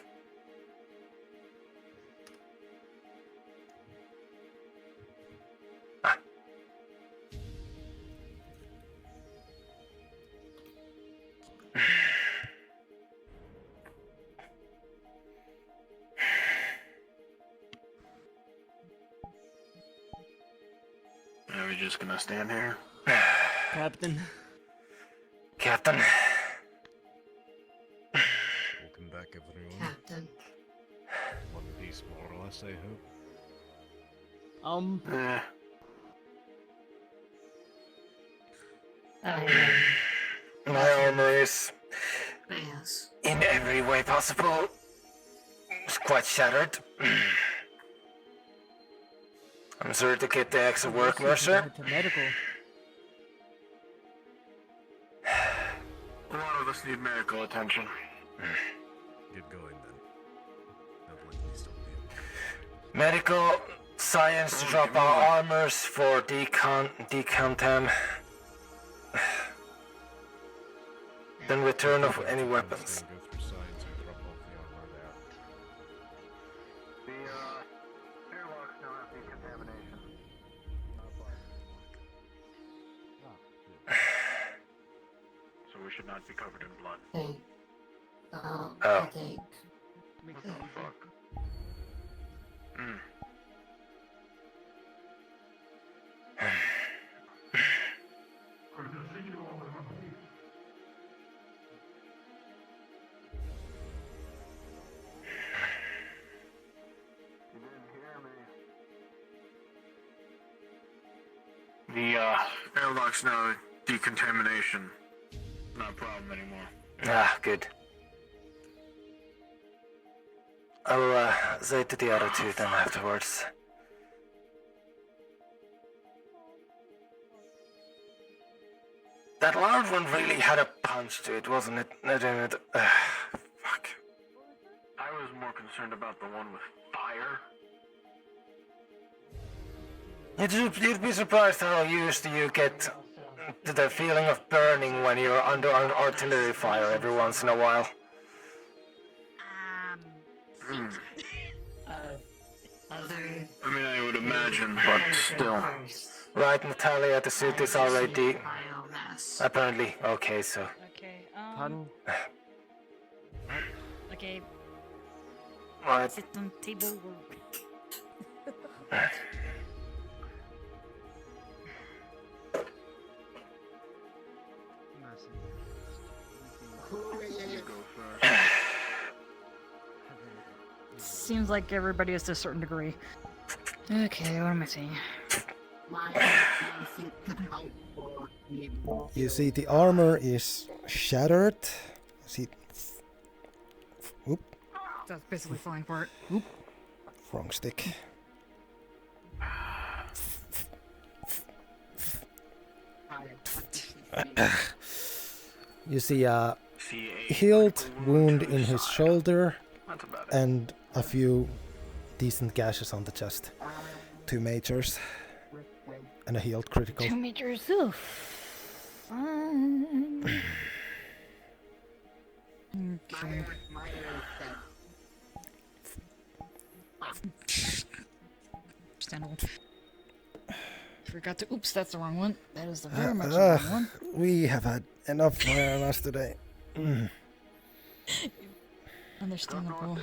Are we just gonna stand here? Captain. Captain. Welcome back, everyone. Captain. One piece, more or less, I hope. My armor is, Yes. in every way possible, it's quite shattered. I'm sorry to get the extra work, Mercer. To medical. A lot of us need medical attention. Get going then. Don't let me stop you. Medical science to drop our armors for decontam. Then return of any weapons. Go through science and drop off the armor there. The airlocks now have decontamination. So we should not be covered in blood. I think. Oh, fuck. The airlock's now decontamination. Not a problem anymore. Ah, good. I'll say to the other two then afterwards. That large one really had a punch to it, wasn't it? Fuck. I was more concerned about the one with fire. You'd be surprised how used you get to the feeling of burning when you're under an artillery fire every once in a while. I mean, I would imagine, but still. Right, Natalia, the suit is already... Apparently, okay, so... Okay, Pardon? Okay. Right. Sit on table. Seems like everybody is to a certain degree. Okay, what am I saying? You see, the armor is shattered. You see, whoop, That's basically flying for it. whoop, wrong stick. You see a healed wound in his shoulder and a few decent gashes on the chest. 2 majors. And a healed critical. 2 majors, oof. Fun. Okay. Understandable. Forgot to. Oops, that's the wrong one. That is the very much the wrong one. We have had enough fire on us today. Understandable.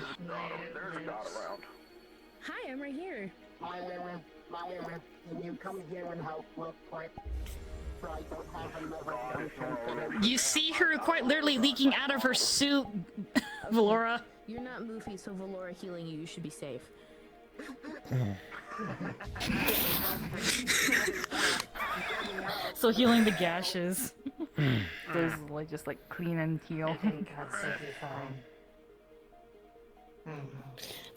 Hi, I'm right here. Can you come here and help real quick? So I don't have another. You see her quite literally leaking out of her suit, Valora. You're not Moofy, so Valora healing you. You should be safe. So healing the gashes. Those like just like clean and heal.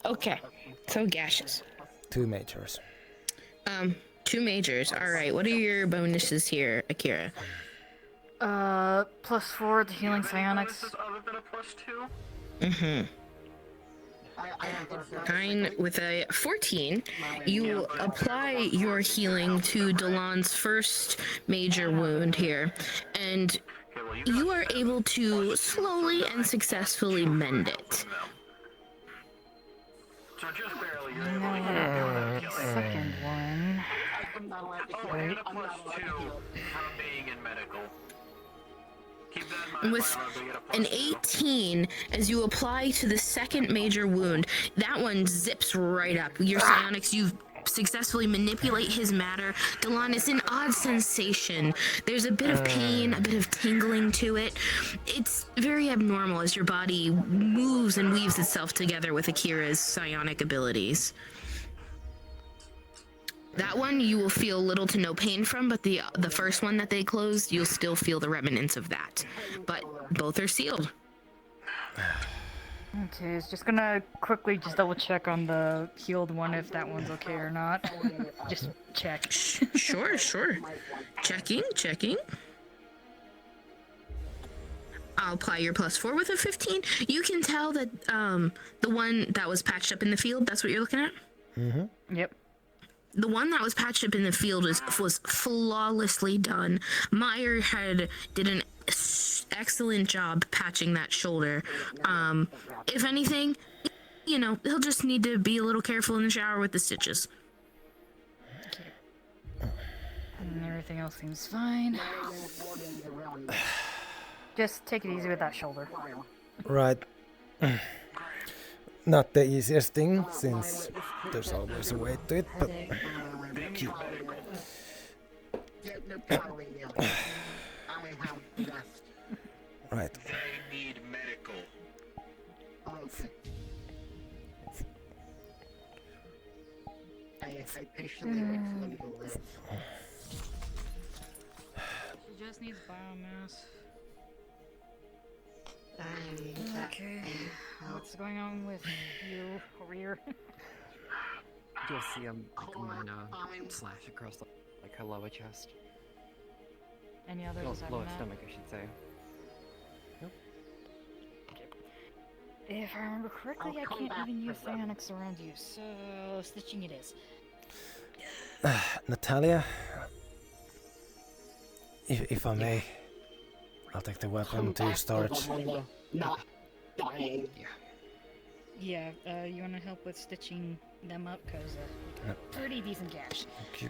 Okay, so gashes. 2 majors. 2 majors. All right. What are your bonuses here, Akira? +4 to healing psionics. Other than a +2? Mm-hmm. Fine. With a 14, you apply your healing to Delon's first major wound here, and you are able to slowly and successfully mend it. So just barely. Second one. Oh, and a +2 from being in medical. Keep that in mind. With an 18, as you apply to the second major wound, that one zips right up. Your psionics, you successfully manipulate his matter. Delon, it's an odd sensation. There's a bit of pain, a bit of tingling to it. It's very abnormal as your body moves and weaves itself together with Akira's psionic abilities. That one you will feel little to no pain from, but the first one that they closed, you'll still feel the remnants of that. But both are sealed. Okay, it's just gonna quickly just double check on the healed one if that one's okay or not. Just check. Sure. Checking. I'll apply your +4 with a 15. You can tell that the one that was patched up in the field, that's what you're looking at? Mm-hmm. Yep. The one that was patched up in the field was flawlessly done. Meyer did an excellent job patching that shoulder. If anything, he'll just need to be a little careful in the shower with the stitches. And everything else seems fine. Just take it easy with that shoulder. Right. Not the easiest thing, since there's always a way to it, but... Cute. Right. They need medical. I patiently wait for them to live. She just needs biomass. Okay. What's going on with you over here? You'll see like a minor slash across like her lower chest. Any others? Lower stomach, I should say. Nope. If I remember correctly, I can't even use psionics around you, so stitching it is. Natalia, if I may, I'll take the weapon to storage. Yeah, you want to help with stitching them up? Because pretty decent gash. Okay.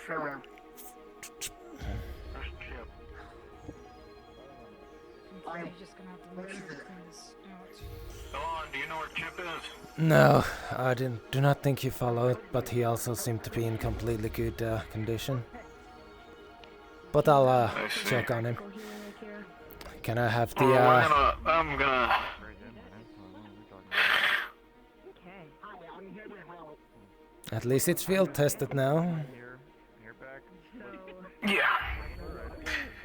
Sure. You're just gonna have to make sure to clean this out. Delon, do you know where Chip is? No, I do not think he followed, but he also seemed to be in completely good condition. But I'll check on him. Can I have the I'm gonna... At least it's field tested now. Yeah.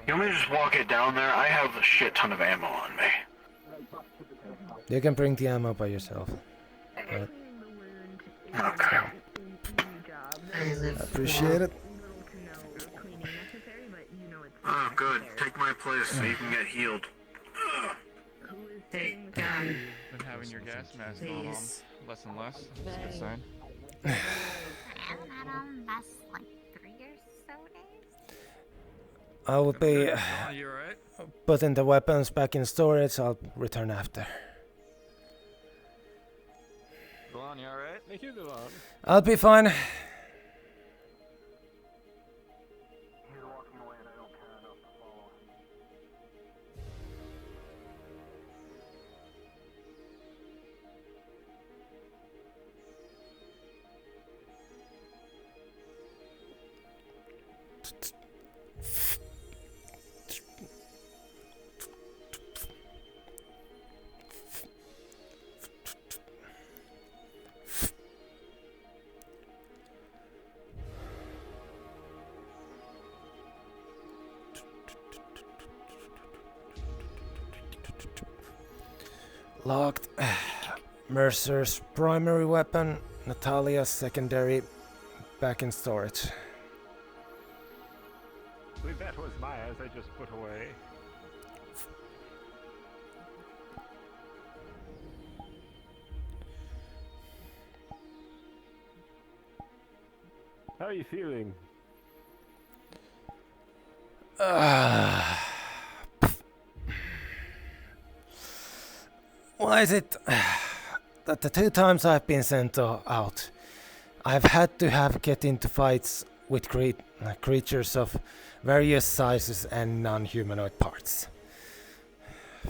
You want me to just walk it down there? I have a shit ton of ammo on me. You can bring the ammo by yourself. Right. Okay. Appreciate it. Oh, good. Take my place so you can get healed. the gun. Been having your gas mask on Please. less and less. That's a good sign. And that last like 3 or so days. I will be Dawn, you alright? putting the weapons back in storage. I'll return after. Dawn, you alright? Thank you, Delon. I'll be fine. Locked. Mercer's primary weapon, Natalia's secondary, back in storage. I believe that was Maya's I just put away. How are you feeling? Why is it that the 2 times I've been sent out, I've had to get into fights with creatures of various sizes and non-humanoid parts?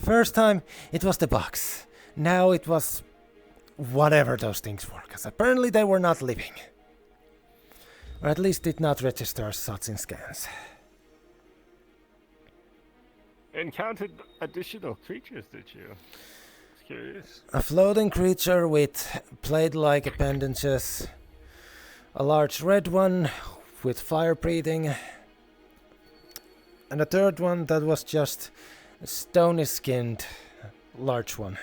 First time it was the bugs. Now it was whatever those things were, because apparently they were not living. Or at least did not register as such in scans. Encountered additional creatures, did you? Just curious. A floating creature with blade-like appendages, a large red one with fire breathing, and a third one that was just a stony-skinned large one.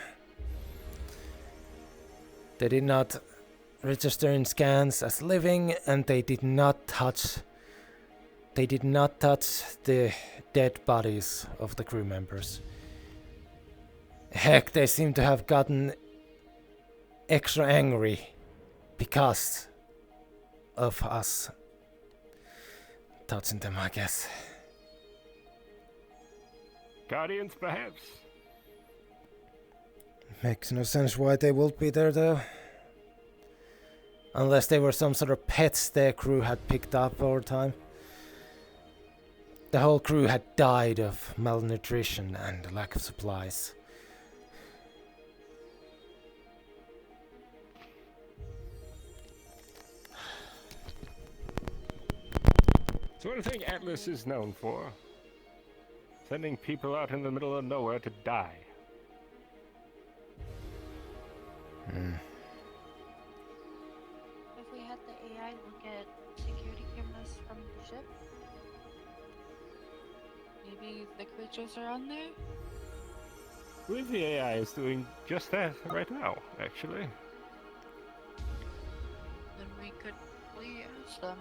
They did not register in scans as living, and they did not touch the dead bodies of the crew members. Heck, they seem to have gotten extra angry because of us touching them, I guess. Guardians, perhaps? Makes no sense why they would be there, though. Unless they were some sort of pets their crew had picked up over time. The whole crew had died of malnutrition and lack of supplies. It's one thing Atlas is known for. Sending people out in the middle of nowhere to die. If we had the AI look at security cameras from the ship, maybe the creatures are on there? I believe the AI is doing just that right now, actually. Then we could ask them.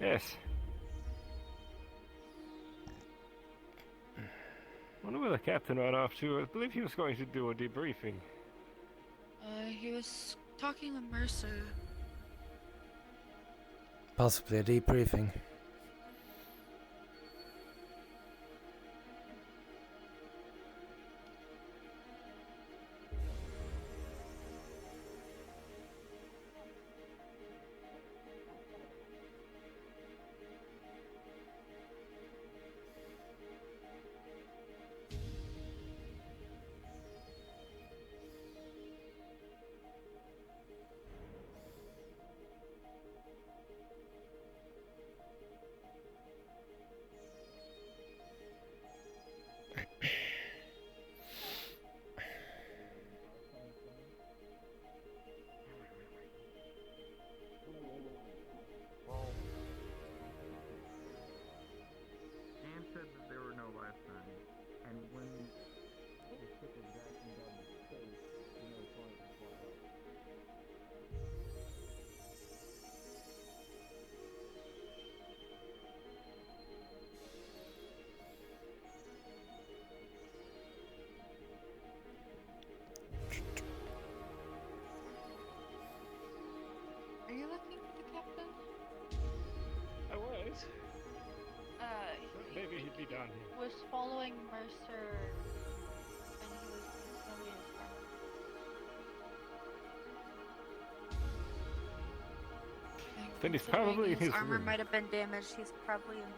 Yes. Wonder where the captain ran off to. I believe he was going to do a debriefing. He was talking with Mercer. Possibly a debriefing. Maybe he'd be down here. Was following Mercer and he was doing his armor. Then he's Considering probably in his his armor room. might have been damaged. He's probably in the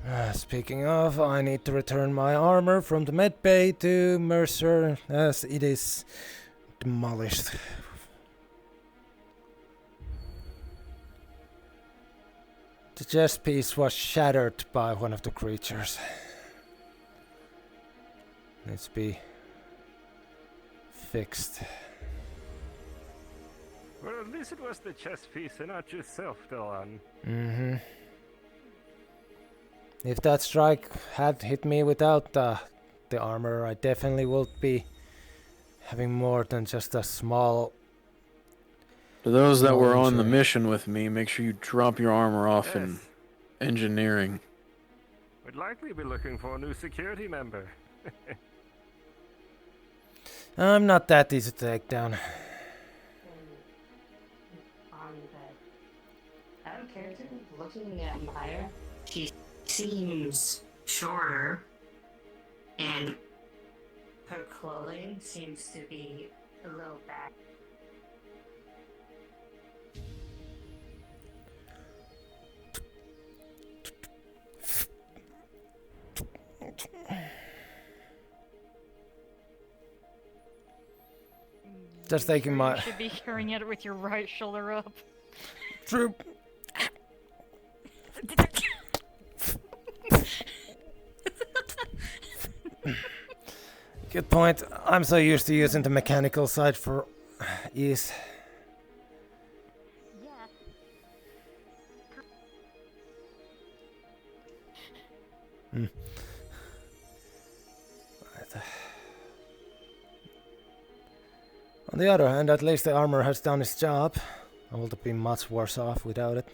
Yes. Speaking of, I need to return my armor from the med bay to Mercer as it is demolished. The chest piece was shattered by one of the creatures. Needs to be fixed. Well, at least it was the chess piece and not yourself, Delon. Mm-hmm. If that strike had hit me without the armor, I definitely would be having more than just a small... For those that small were on the injury. mission with me, make sure you drop your armor off in engineering. We'd likely be looking for a new security member. I'm not that easy to take down. On the out of character, looking at Maya, she seems shorter, and her clothing seems to be a little back. Just taking my... You should be carrying it with your right shoulder up. True. Good point. I'm so used to using the mechanical side for ease. Hmm. Right. On the other hand, at least the armor has done its job. I would be much worse off without it.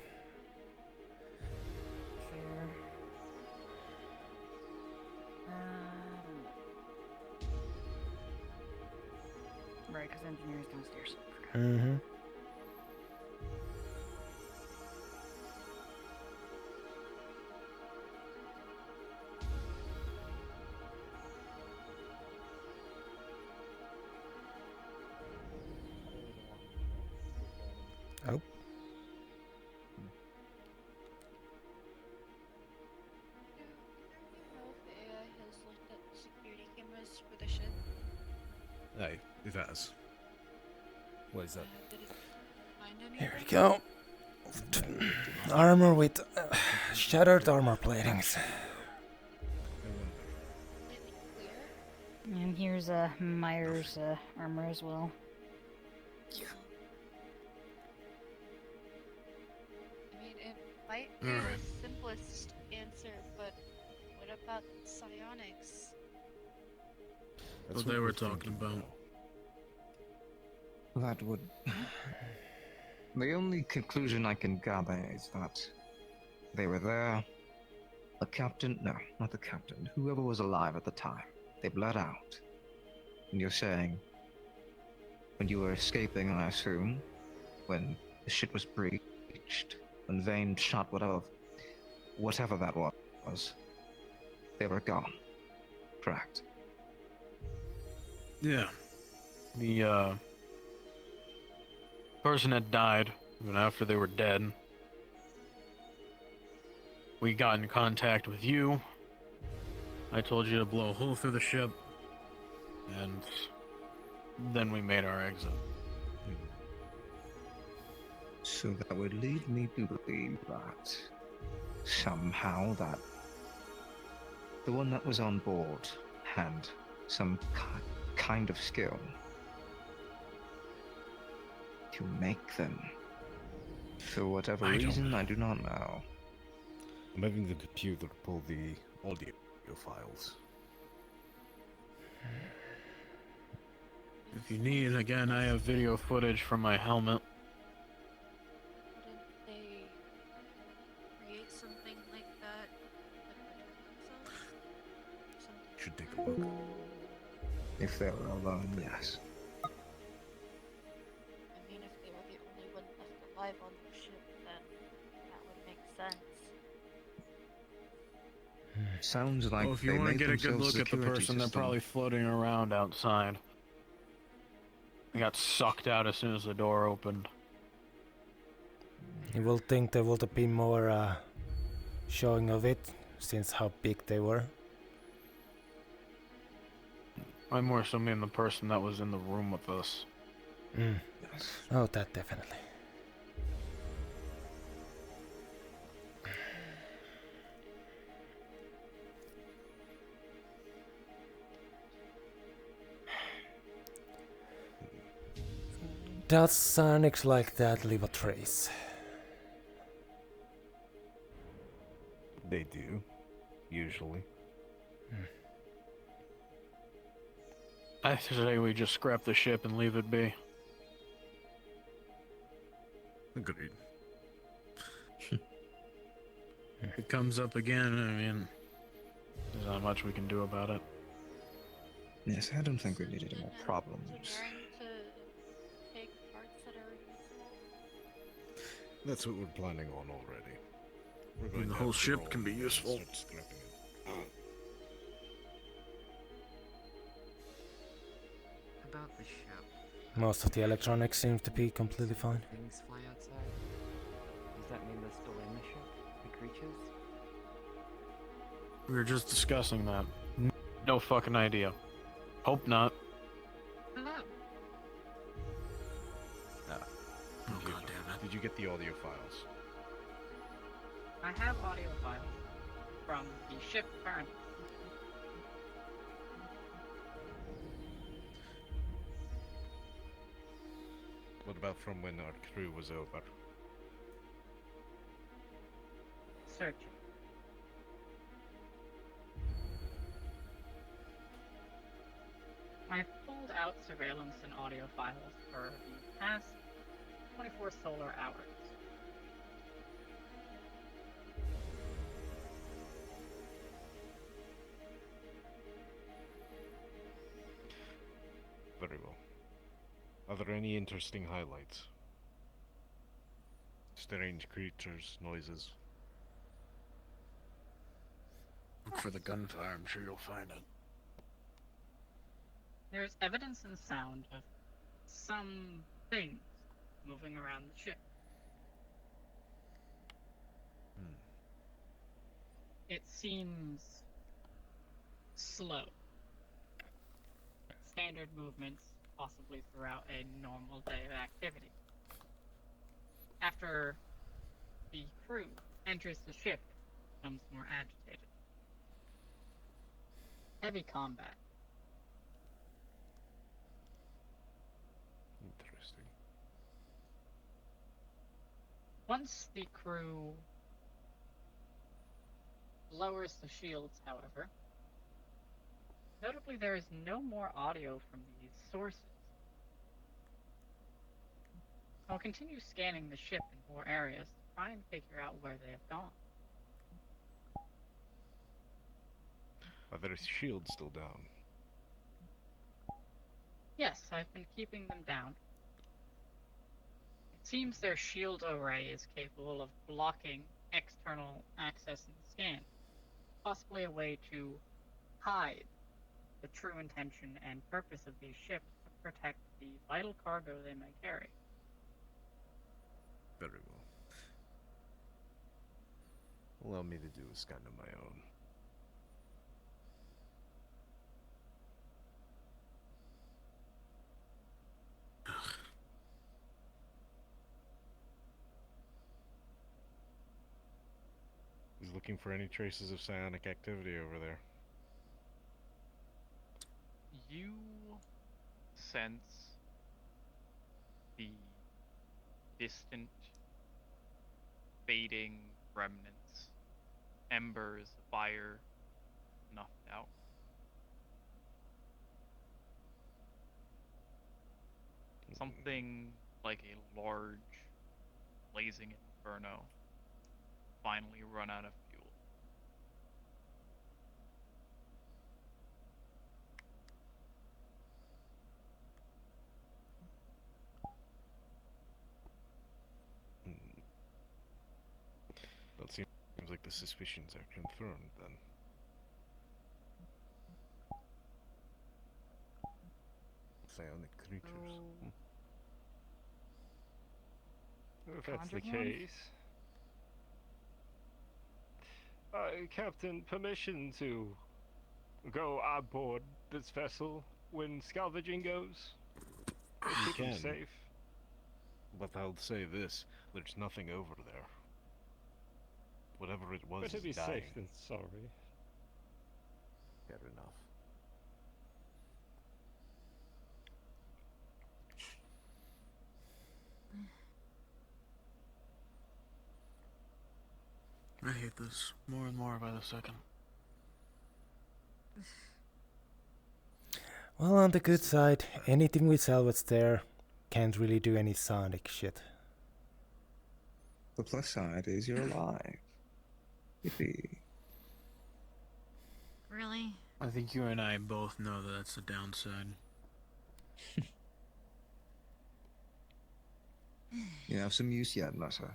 Right, because engineering's downstairs. Mm-hmm. Oh. AI has looked at the security cameras for the ship. Aye, it has. What is that? Did it find anything? Here we go. Armor with shattered armor platings. And here's Myers' armor as well. I mean, it might be the simplest answer, but what about psionics? That's what they were talking about. That would... The only conclusion I can gather is that they were there. The captain... No, not the captain. Whoever was alive at the time. They bled out. And you're saying... When you were escaping, I assume, when the shit was breached, when Vane shot whatever that was, they were gone. Correct. Yeah. The person had died, even after they were dead. We got in contact with you. I told you to blow a hole through the ship, and then we made our exit. So that would lead me to believe that somehow that the one that was on board had some kind of skill to make them. For whatever reason, I do not know. I'm having the computer pull the audio files. If you need, again, I have video footage from my helmet. Didn't they create something like that? Should take a look. If they were alone, yes. I mean, if they were the only one left alive on the ship, then that would make sense. Sounds like Well, if you they want to made get a good themselves look at the security person, they're system. probably floating around outside. They got sucked out as soon as the door opened. You will think there would have been more showing of it, since how big they were. I more so mean the person that was in the room with us. Oh, that definitely. Does sonics like that leave a trace? They do, usually. I say we just scrap the ship and leave it be. Agreed. If it comes up again, I mean, there's not much we can do about it. Yes, I don't think we need any more problems. Preparing to take parts that are useful. That's what we're planning on already. We're I going mean, the to whole have ship Jerome can be useful. start scrapping it. About the ship. Most of the electronics seems to be completely fine. Things fly outside. Does that mean they're still in the ship? The creatures? We were just discussing that. No fucking idea. Hope not. Hello. Did you get the audio files? I have audio files from the ship currently. What about from when our crew was over? Searching. I've pulled out surveillance and audio files for the past 24 solar hours. Very well. Are there any interesting highlights? Strange creatures, noises. Look for the gunfire, I'm sure you'll find it. There's evidence and sound of some things moving around the ship. It seems slow. Standard movements, possibly throughout a normal day of activity. After the crew enters the ship, it becomes more agitated. Heavy combat. Interesting. Once the crew lowers the shields, however, notably there is no more audio from these sources. I'll continue scanning the ship in more areas to try and figure out where they have gone. Are their shields still down? Yes, I've been keeping them down. It seems their shield array is capable of blocking external access and scan, possibly a way to hide the true intention and purpose of these ships to protect the vital cargo they may carry. Very well. Allow me to do a scan of my own. He's looking for any traces of psionic activity over there. You sense the distant, fading remnants, embers, fire snuffed out. Something like a large, blazing inferno finally run out of fuel. it seems like the suspicions are confirmed then. Psionic creatures. If that's the Conjured one? case. Captain, permission to go aboard this vessel when salvaging goes? You Keep 'em can. safe. But I'll say this, there's nothing over there. Whatever it was Better is be dying. safe than sorry. Fair enough. I hate this more and more by the second. Well, on the good side, anything we salvage there can't really do any sonic shit. The plus side is you're alive. Yippee. Really? I think you and I both know that that's the downside. You have some use yet, Nutter.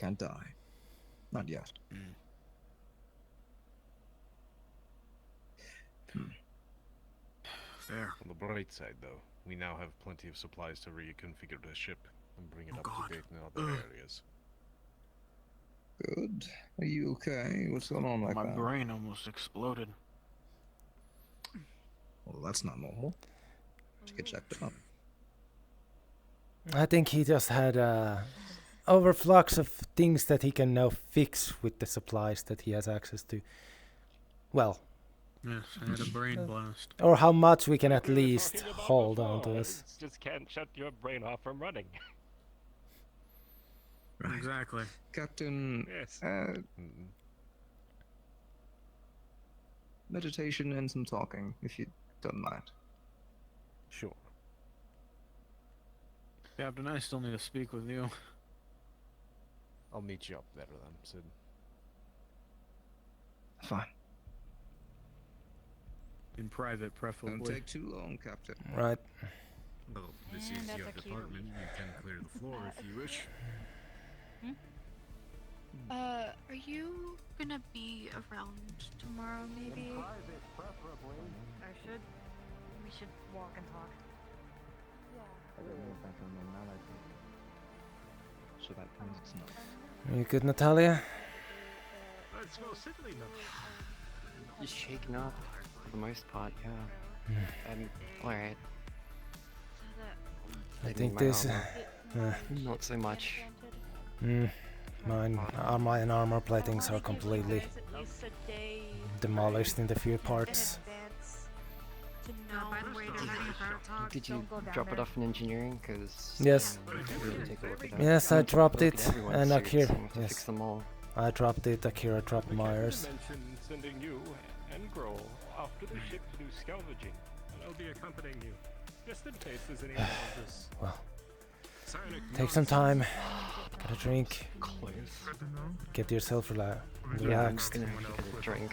Can't die. Not yet. Fair. On the bright side, though, we now have plenty of supplies to reconfigure the ship and bring it up to date in other areas. Good. Are you okay? What's going on like My that? brain almost exploded. Well, that's not normal. Let's get checked up. I think he just had overflux of things that he can now fix with the supplies that he has access to. Well, Yes, I had a brain blast. or how much we can at least hold on to us. Just can't shut your brain off from running. Right. Exactly. Captain, Yes. Meditation and some talking, if you don't mind. Sure. Captain, I still need to speak with you. I'll meet you up there then, Sid. Fine. In private, preferably. Don't take too long, Captain. Right. Well, this And is that's your a cute department. You can clear the floor if you wish. Are you gonna be around tomorrow, maybe? I should. We should walk and talk. So that means it's not. You good, Natalia? Let's go Sidley now. Just shaken up for the most part, yeah. I'm alright. I think this. Not so much. Mine, my armor platings are completely demolished into few parts. Did you drop it off in engineering? Because Yes. really take a look at that. Yes, I dropped Look at it, everyone's and suits Akira. and Yes, fix them all. I dropped it. Akira dropped Myers. Mentioned sending you and Grohl after the ship to do salvaging, and I'll be accompanying you, just in case there's any challenges. Well, take some time, get a drink, get yourself relaxed. Yeah, I'm just gonna get a drink.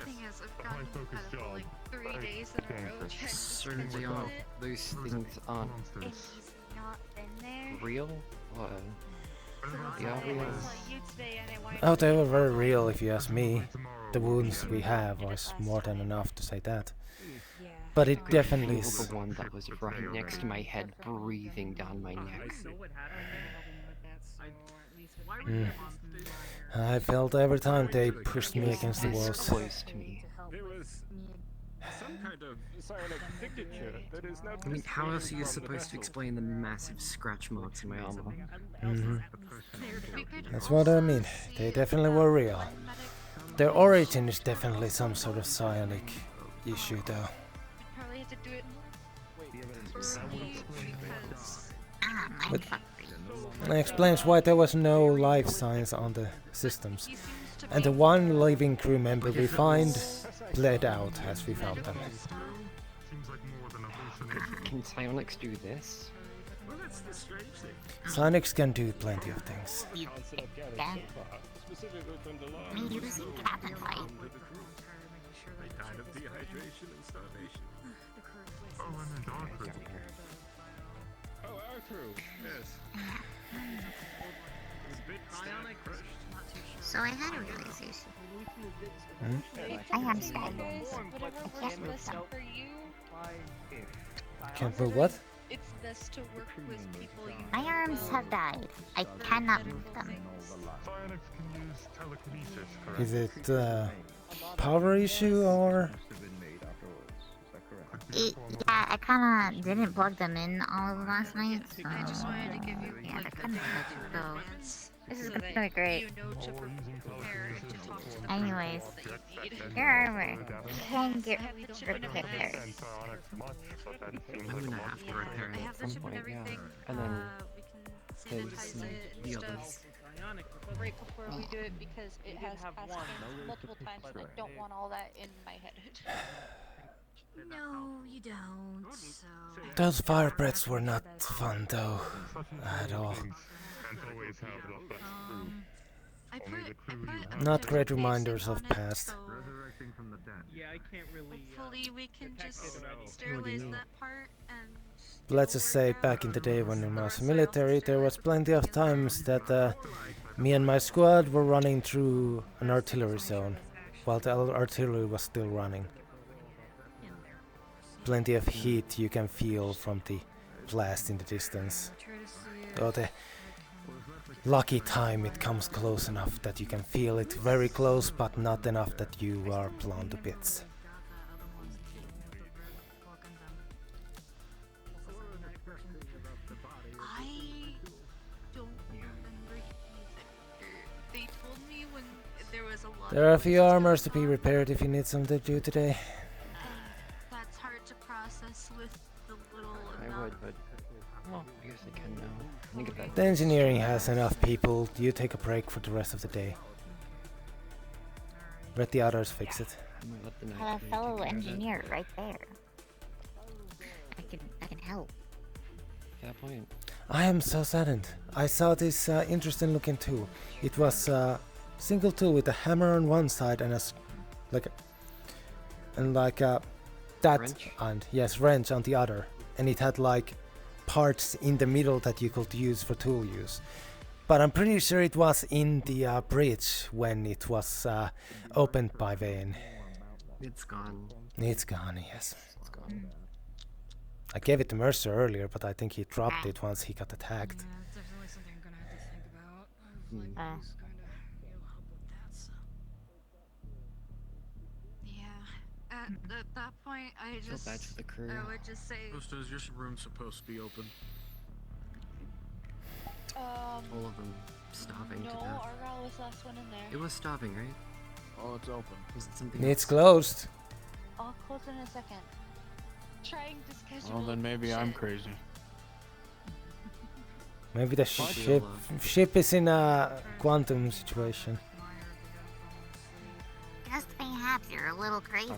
Thing is, I've gotten kind of like 3 days in a row. Trying to Certainly aren't. Those things aren't And he's not been there. real. What? They are real. Oh, they were very real, if you ask me. The wounds we have was more than enough to say that. But it definitely Feel is. the one that was right next to my head, breathing down my neck. I felt every time they pushed me against the This walls. close to me. There was some kind of psionic signature that is now. I mean, how else are you supposed to explain the massive scratch marks in my armor? That's what I mean. They definitely were real. Their origin is definitely some sort of psionic issue, though. Probably had to do it. But it explains why there was no life signs on the systems. And the one living crew member we find bled out as we found them. Can psionics do this? Well, that's the strange thing. Psionics can do plenty of things. Concept I've gathered so far, specifically from Delon. Me using cabin light. They died of dehydration and starvation. Oh, our crew. Yes. It was a bit So I had a realization. I am scared. I can't move them. Can't move what? It's best to work with people you My arms have died. I cannot move them. Is it power issue or? Yeah, I kind of didn't plug them in all of last night, so I just wanted to give you yeah, they're kind of so. This is so that gonna be great. you know to prepare to talk to the Anyways, person that you need. your armor can get repaired. I'm gonna have to repair it at some point, yeah. And then his the others. Right before we do it because it has passed multiple times and I don't want all that in my head. No, you don't. So. Those fire breaths were not fun though, at all. Not great reminders of past. Yeah, I can't really. Hopefully we can just sterilize that part and. Let's just say back in the day when I was military, there was plenty of times that me and my squad were running through an artillery zone while the artillery was still running. Plenty of heat you can feel from the blast in the distance. Or the lucky time it comes close enough that you can feel it very close, but not enough that you are blown to bits. I don't remember they told me when there was a lot. There are a few armors to be repaired if you need some to do today. That's hard to process with the little I amount. would, but well, I guess I can now. Think of that. The engineering has enough people. You take a break for the rest of the day. Let the others fix it. A fellow engineer right there. I can help. Fair point. I am so saddened. I saw this interesting looking tool. It was a single tool with a hammer on one side and that wrench? and yes, wrench on the other, and it had like parts in the middle that you could use for tool use. But I'm pretty sure it was in the bridge when it was opened by Vane. It's gone. It's gone, yes. It's gone. I gave it to Mercer earlier, but I think he dropped it once he got attacked. Yeah, it's definitely something I'm gonna have to think about. Like, who's going to help with that, so. Yeah. At that point, I Feel just. bad for the crew. I would just say. Is your room supposed to be open? All of them starving No, to death. Argyle was the last one in there. It was starving, right? Oh, it's open. Was it something It's else? closed. I'll close in a second. Trying to schedule. Well, then maybe I'm crazy. Maybe the ship is in a quantum situation. Just perhaps you're a little crazy.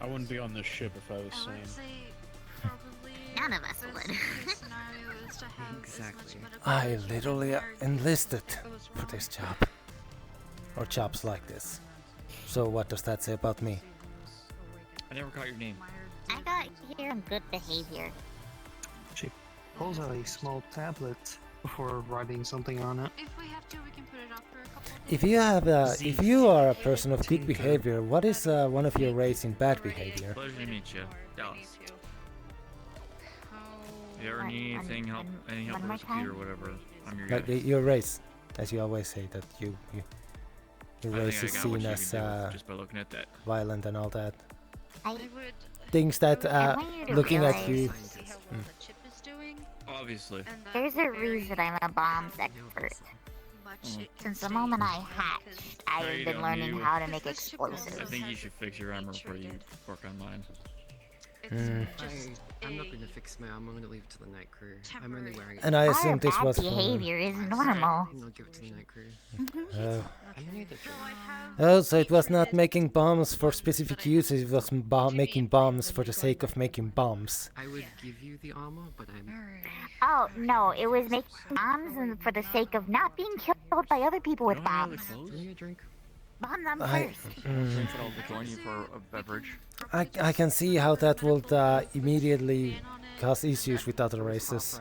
I wouldn't be on this ship if I was I would sane. say probably. None of us would. Best scenario is to have Exactly. as much medical I knowledge literally as you enlisted goes for wrong. this job. Or jobs like this. So what does that say about me? I never caught your name. I got here on good behavior. She pulls out a small tablet before writing something on it. If we have to, we can put it off for a couple of If you have, if you are a person of good behavior, what is one of your rates in bad behavior? Pleasure to meet you, Dallas. If you ever need anything, any help with the computer or whatever, I'm your guy. Like your race, as you always say, that your I race think is I got seen what you as can do just by looking at that. violent and all that. I Things that want you to looking at you. realize- see how well the chip is doing. Obviously. And that There's a very reason I'm a bombs expert. much it can Since the say moment I because hatched, No, I've you been don't. learning You- how to make This chip also explosives. I think you should fix your armor before you work on mine. I'm not going to fix my armor. I'm going to leave it to the night crew. I'm only wearing it. And I Our assume this bad was for. behavior is normal. And I'll give it to the night crew. Oh. I'm new to this. Oh, so it was not making bombs for specific uses, it was making bombs for the sake of making bombs. I would give you the armor, but I'm. Oh, no, it was making bombs and for the sake of not being killed by other people with bombs. Give me a drink. Bomb them I, first. I'll join you for a beverage. I can see how that would immediately cause issues with other races.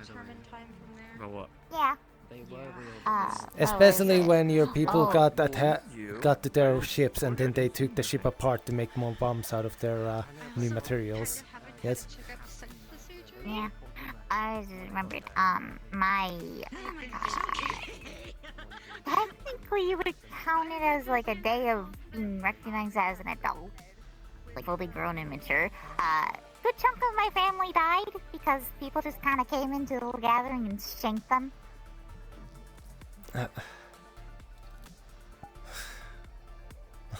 determine time from there? About what? Yeah. They were real. Especially when your people Oh. got to their ships and then they took the ship apart to make more bombs out of their new materials. Yes. Yeah. I just remembered, technically you would count it as like a day of being recognized as an adult. Like fully grown and mature. Good chunk of my family died because people just kind of came into the little gathering and shanked them.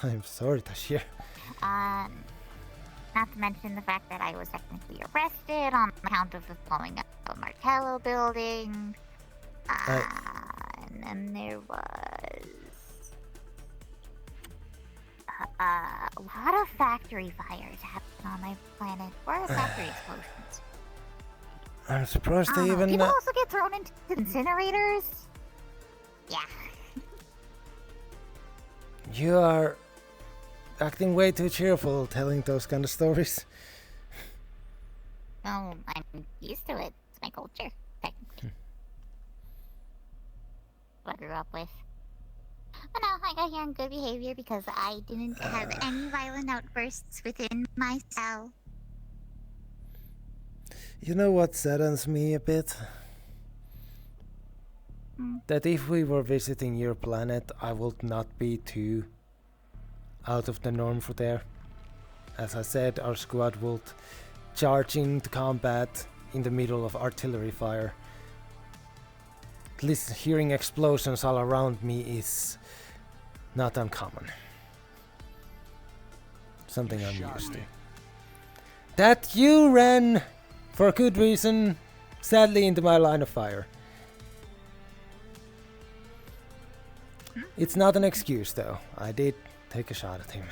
I'm sorry, Tashir. Not to mention the fact that I was technically arrested on account of blowing up a Martello building. And then there was a lot of factory fires happening on my planet. Or factory explosions. I'm surprised they even. People also get thrown into incinerators. Yeah. You are acting way too cheerful telling those kind of stories. No, I'm used to it. It's my culture, technically. What I grew up with. But no, I got here on good behavior because I didn't have any violent outbursts within my cell. You know what saddens me a bit? That if we were visiting your planet, I would not be too out of the norm for there. As I said, our squad would charge into combat in the middle of artillery fire. At least hearing explosions all around me is not uncommon. Something I'm used to. That you ran, for good reason, sadly into my line of fire. It's not an excuse though. I did take a shot at him.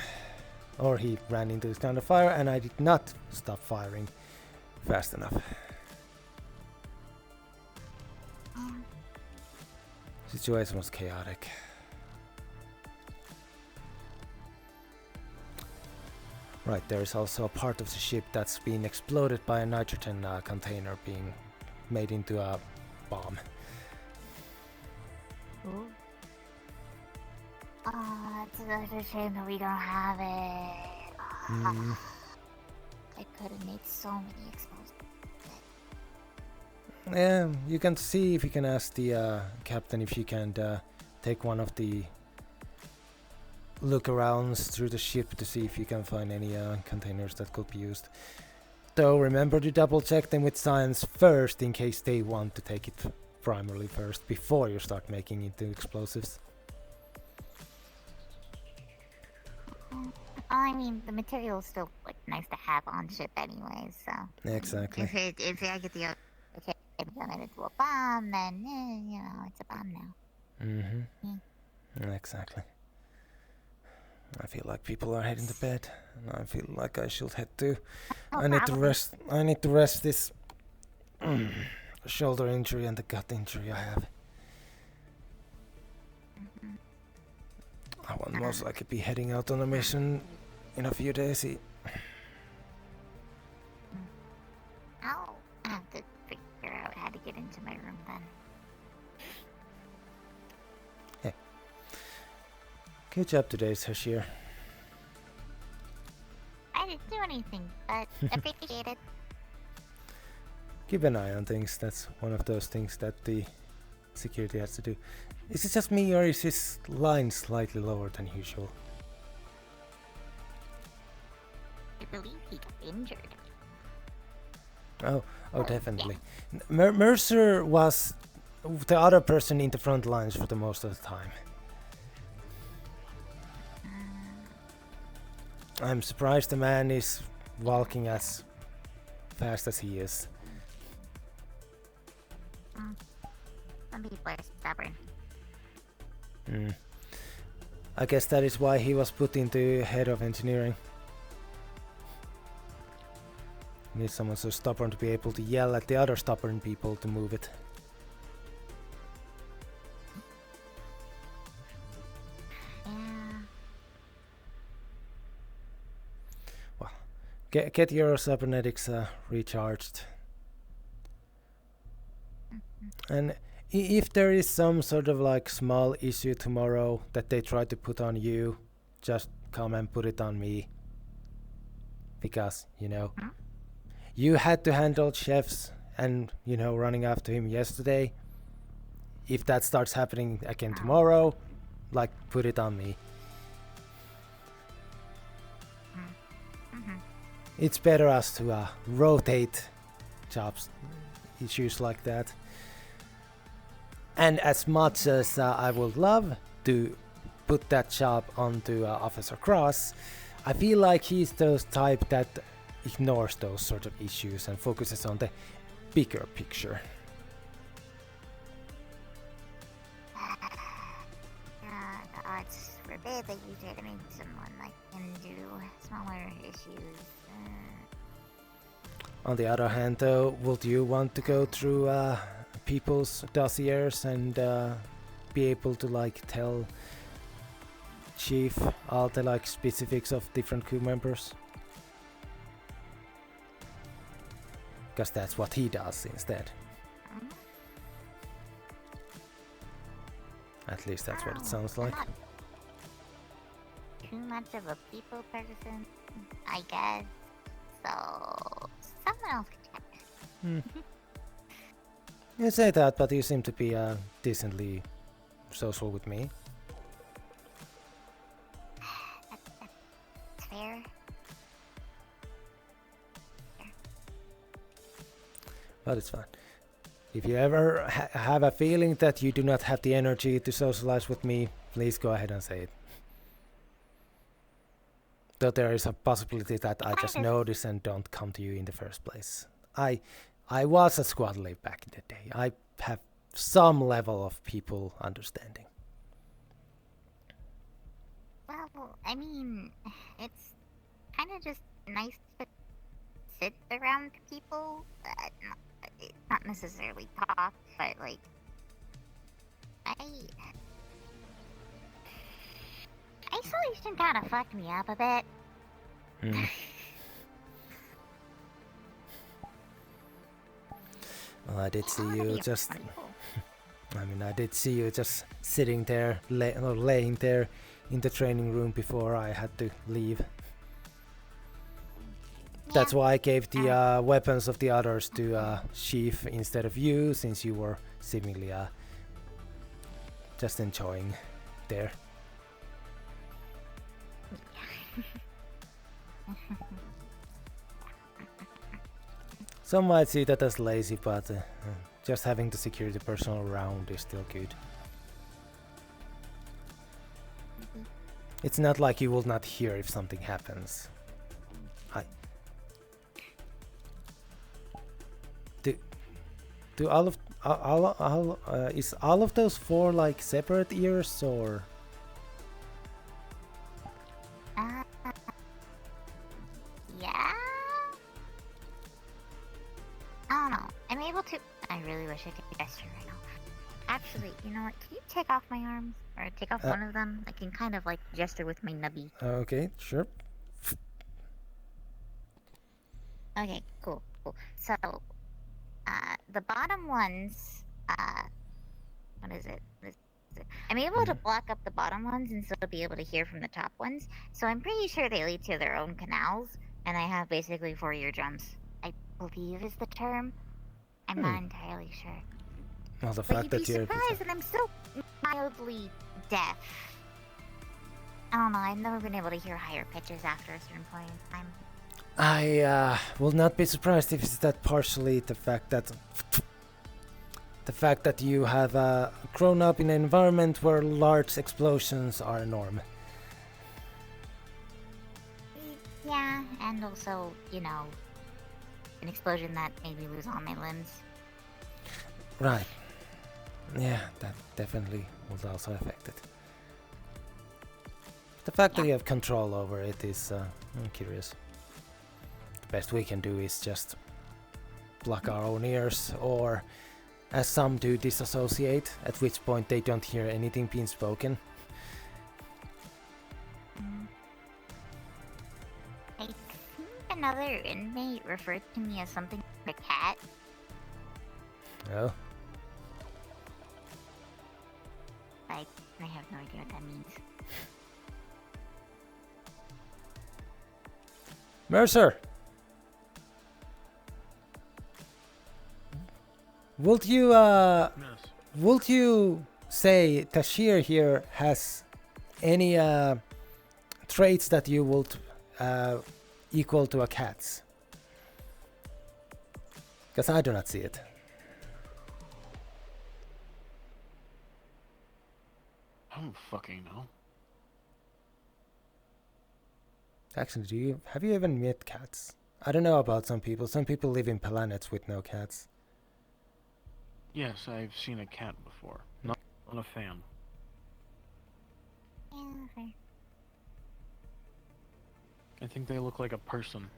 Or he ran into this kind of fire and I did not stop firing fast enough. Situation was chaotic. Right, there is also a part of the ship that's been exploded by a nitrogen container being made into a bomb. Ooh. It's a shame that we don't have it. I could have made so many explosives. Yeah, you can see if you can ask the captain if you can take one of the look-arounds through the ship to see if you can find any containers that could be used. Though remember to double-check them with science first in case they want to take it primarily first before you start making it into explosives. I mean, the material is still like nice to have on ship anyway, so. Exactly. If I get the okay, turn it into a bomb, then you know it's a bomb now. Mm-hmm. Exactly. I feel like people are heading to bed, and I feel like I should head too. I need to rest. I need to rest this shoulder injury and the gut injury I have. I will most likely be heading out on a mission in a few days. I'll have to figure out how to get into my room then. Hey. Good job today, Sashir. I didn't do anything, but appreciate it. Keep an eye on things. That's one of those things that the security has to do. Is it just me or is his line slightly lower than usual? I believe he got injured. Oh, definitely. Mercer was the other person in the front lines for the most of the time. I'm surprised the man is walking as fast as he is. Some people are stubborn. I guess that is why he was put into head of engineering. Need someone so stubborn to be able to yell at the other stubborn people to move it. Yeah. Well, get your cybernetics recharged. And if there is some sort of like small issue tomorrow that they try to put on you, just come and put it on me. Because, you know, you had to handle chefs and, you know, running after him yesterday. If that starts happening again tomorrow, like, put it on me. It's better us to rotate jobs, issues like that. And as much as I would love to put that job onto Officer Cross, I feel like he's those type that ignores those sort of issues and focuses on the bigger picture. The odds forbid that you try to make someone like him do smaller issues. On the other hand, though, would you want to go through people's dossiers and be able to like tell Chief all the like specifics of different crew members? Because that's what he does instead. At least that's what it sounds like. I'm not too much of a people person, I guess. So someone else can check. You say that, but you seem to be decently social with me. That's fair. But it's fine. If you ever have a feeling that you do not have the energy to socialize with me, please go ahead and say it. Though there is a possibility that I just notice and don't come to you in the first place. I was a squad lead back in the day. I have some level of people understanding. Well, I mean, it's kind of just nice to sit around people, not necessarily talk, but like, isolation kind of fucked me up a bit. Well, I did see you just... I mean, I did see you just sitting there, or laying there in the training room before I had to leave. That's why I gave the weapons of the others to Chief instead of you, since you were seemingly just enjoying there. Some might see that as lazy, but just having the security personnel around is still good. It's not like you will not hear if something happens. Do all of is all of those 4 like separate ears or? Yeah. I don't know. I'm able to. I really wish I could gesture right now. Actually, you know what? Can you take off my arms or take off one of them? I can kind of like gesture with my nubby. Okay, sure. Okay, cool. So, the bottom ones, what is it? I'm able to block up the bottom ones and still be able to hear from the top ones. So I'm pretty sure they lead to their own canals, and I have basically 4 eardrums. I believe is the term. I'm not entirely sure. Well, the But fact you'd that be you're surprised that I'm still mildly deaf. I don't know. I've never been able to hear higher pitches after a certain point in time. I will not be surprised if it's that partially the fact that you have grown up in an environment where large explosions are a norm. Yeah, and also, you know, an explosion that made me lose all my limbs. Right. Yeah, that definitely was also affected. The fact that you have control over it is, I'm curious. The best we can do is just block our own ears, or as some do, disassociate, at which point they don't hear anything being spoken. I think another inmate referred to me as something like a cat. Oh, I have no idea what that means. Mercer! Would you say Tashir here has any traits that you would equal to a cat's? Because I do not see it. I don't fucking know. Actually, have you even met cats? I don't know about some people. Some people live in planets with no cats. Yes, I've seen a cat before. Not a fan. Yeah, okay. I think they look like a person.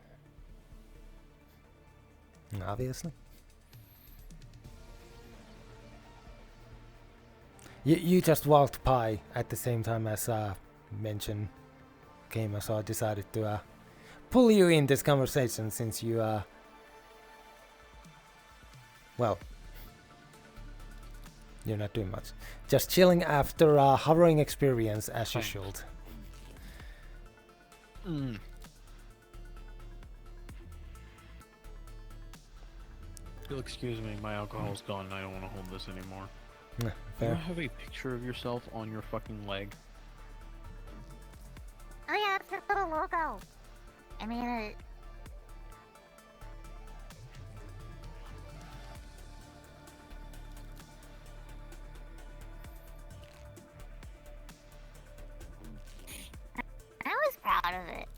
Obviously. You just walked by at the same time as mention came, so I decided to pull you in this conversation since you well, you're not doing much. Just chilling after a hovering experience as you should. You'll excuse me, my alcohol's gone and I don't want to hold this anymore. Yeah, Do you fair. have a picture of yourself on your fucking leg? Oh yeah, it's her little logo. I mean, I was proud of it.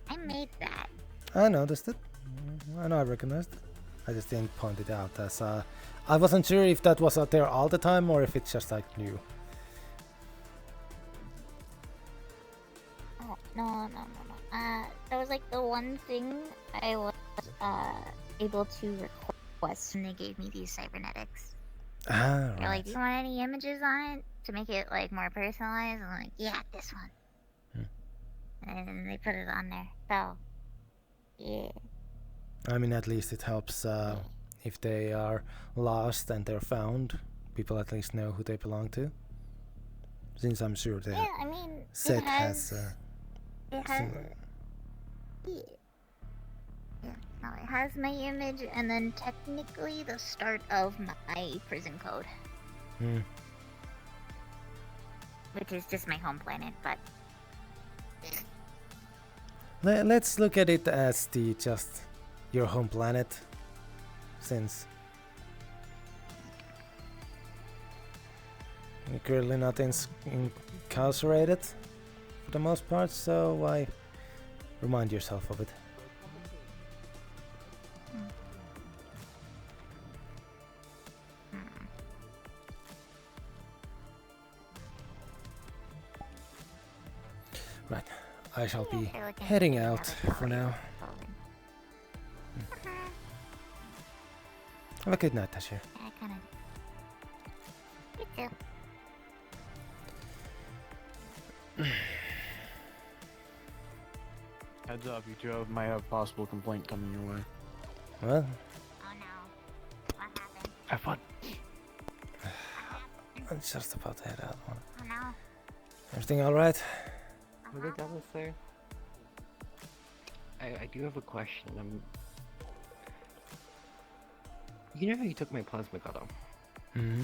I made that. I noticed it. I know I recognized it. I just didn't point it out as I wasn't sure if that was out there all the time or if it's just like new. Oh, no. That was like the one thing I was able to request when they gave me these cybernetics. Ah, They're like, right. do you want any images on it to make it like more personalized? I'm like, yeah, this one. And they put it on there. So, yeah. I mean, at least it helps if they are lost and they're found. People at least know who they belong to. Since I'm sure the Yeah, I mean, set it has. similar. Yeah. No, it has my image and then technically the start of my prison code. Which is just my home planet, but Let's look at it as the just your home planet, since you're currently not incarcerated for the most part, so why remind yourself of it? Right, I shall be heading out for now. Have a good night, Tashir. I kind of. You too. Heads up, you two might have a possible complaint coming your way. Well, Oh no. What happened? Have fun. I'm just about to head out. Oh no. Everything alright? Were they done with there? I do have a question. You know how you took my plasma cutter? Mm-hmm.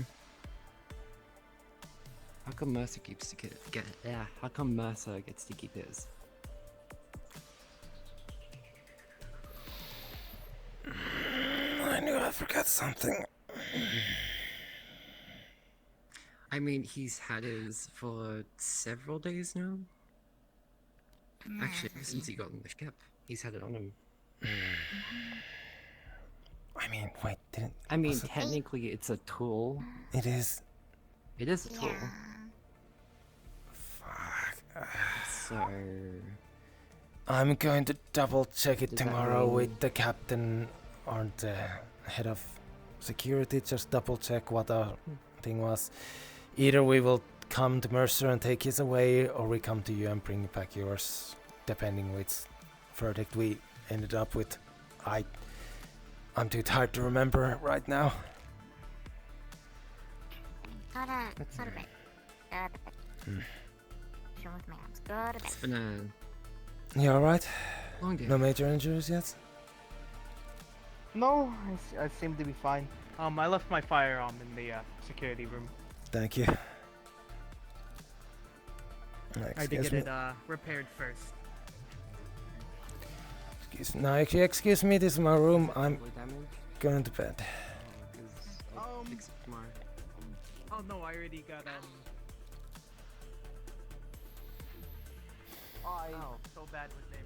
How come Mercer keeps to get how come Mercer gets to keep his? I knew I forgot something. I mean, he's had his for several days now. Actually, since he got on the ship, he's had it on him. I mean, wait, didn't... I mean, technically, it's a tool. It is. It is a tool. Fuck. So... I'm going to double check it tomorrow with the captain or the head of security. Just double check what our thing was. Either we will come to Mercer and take his away, or we come to you and bring back yours, depending which verdict we ended up with. I'm too tired to remember right now. Got a bit. Go to bed. With mams. Go to bed. It's been a You alright? long day. No major injuries yet? No, I seem to be fine. I left my firearm in the security room. Thank you. I had to Excuse get me. it repaired first. Excuse me, this is my room. I'm Damage? going to bed. Fix it tomorrow. Oh no, I already got Oh, so bad with name.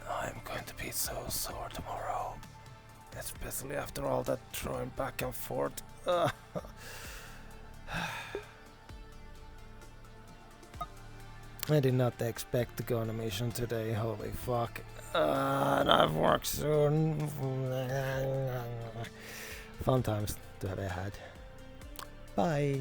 I'm going to be so sore tomorrow. Especially after all that throwing back and forth. I did not expect to go on a mission today, holy fuck. And I've worked soon. Fun times to have had. Bye.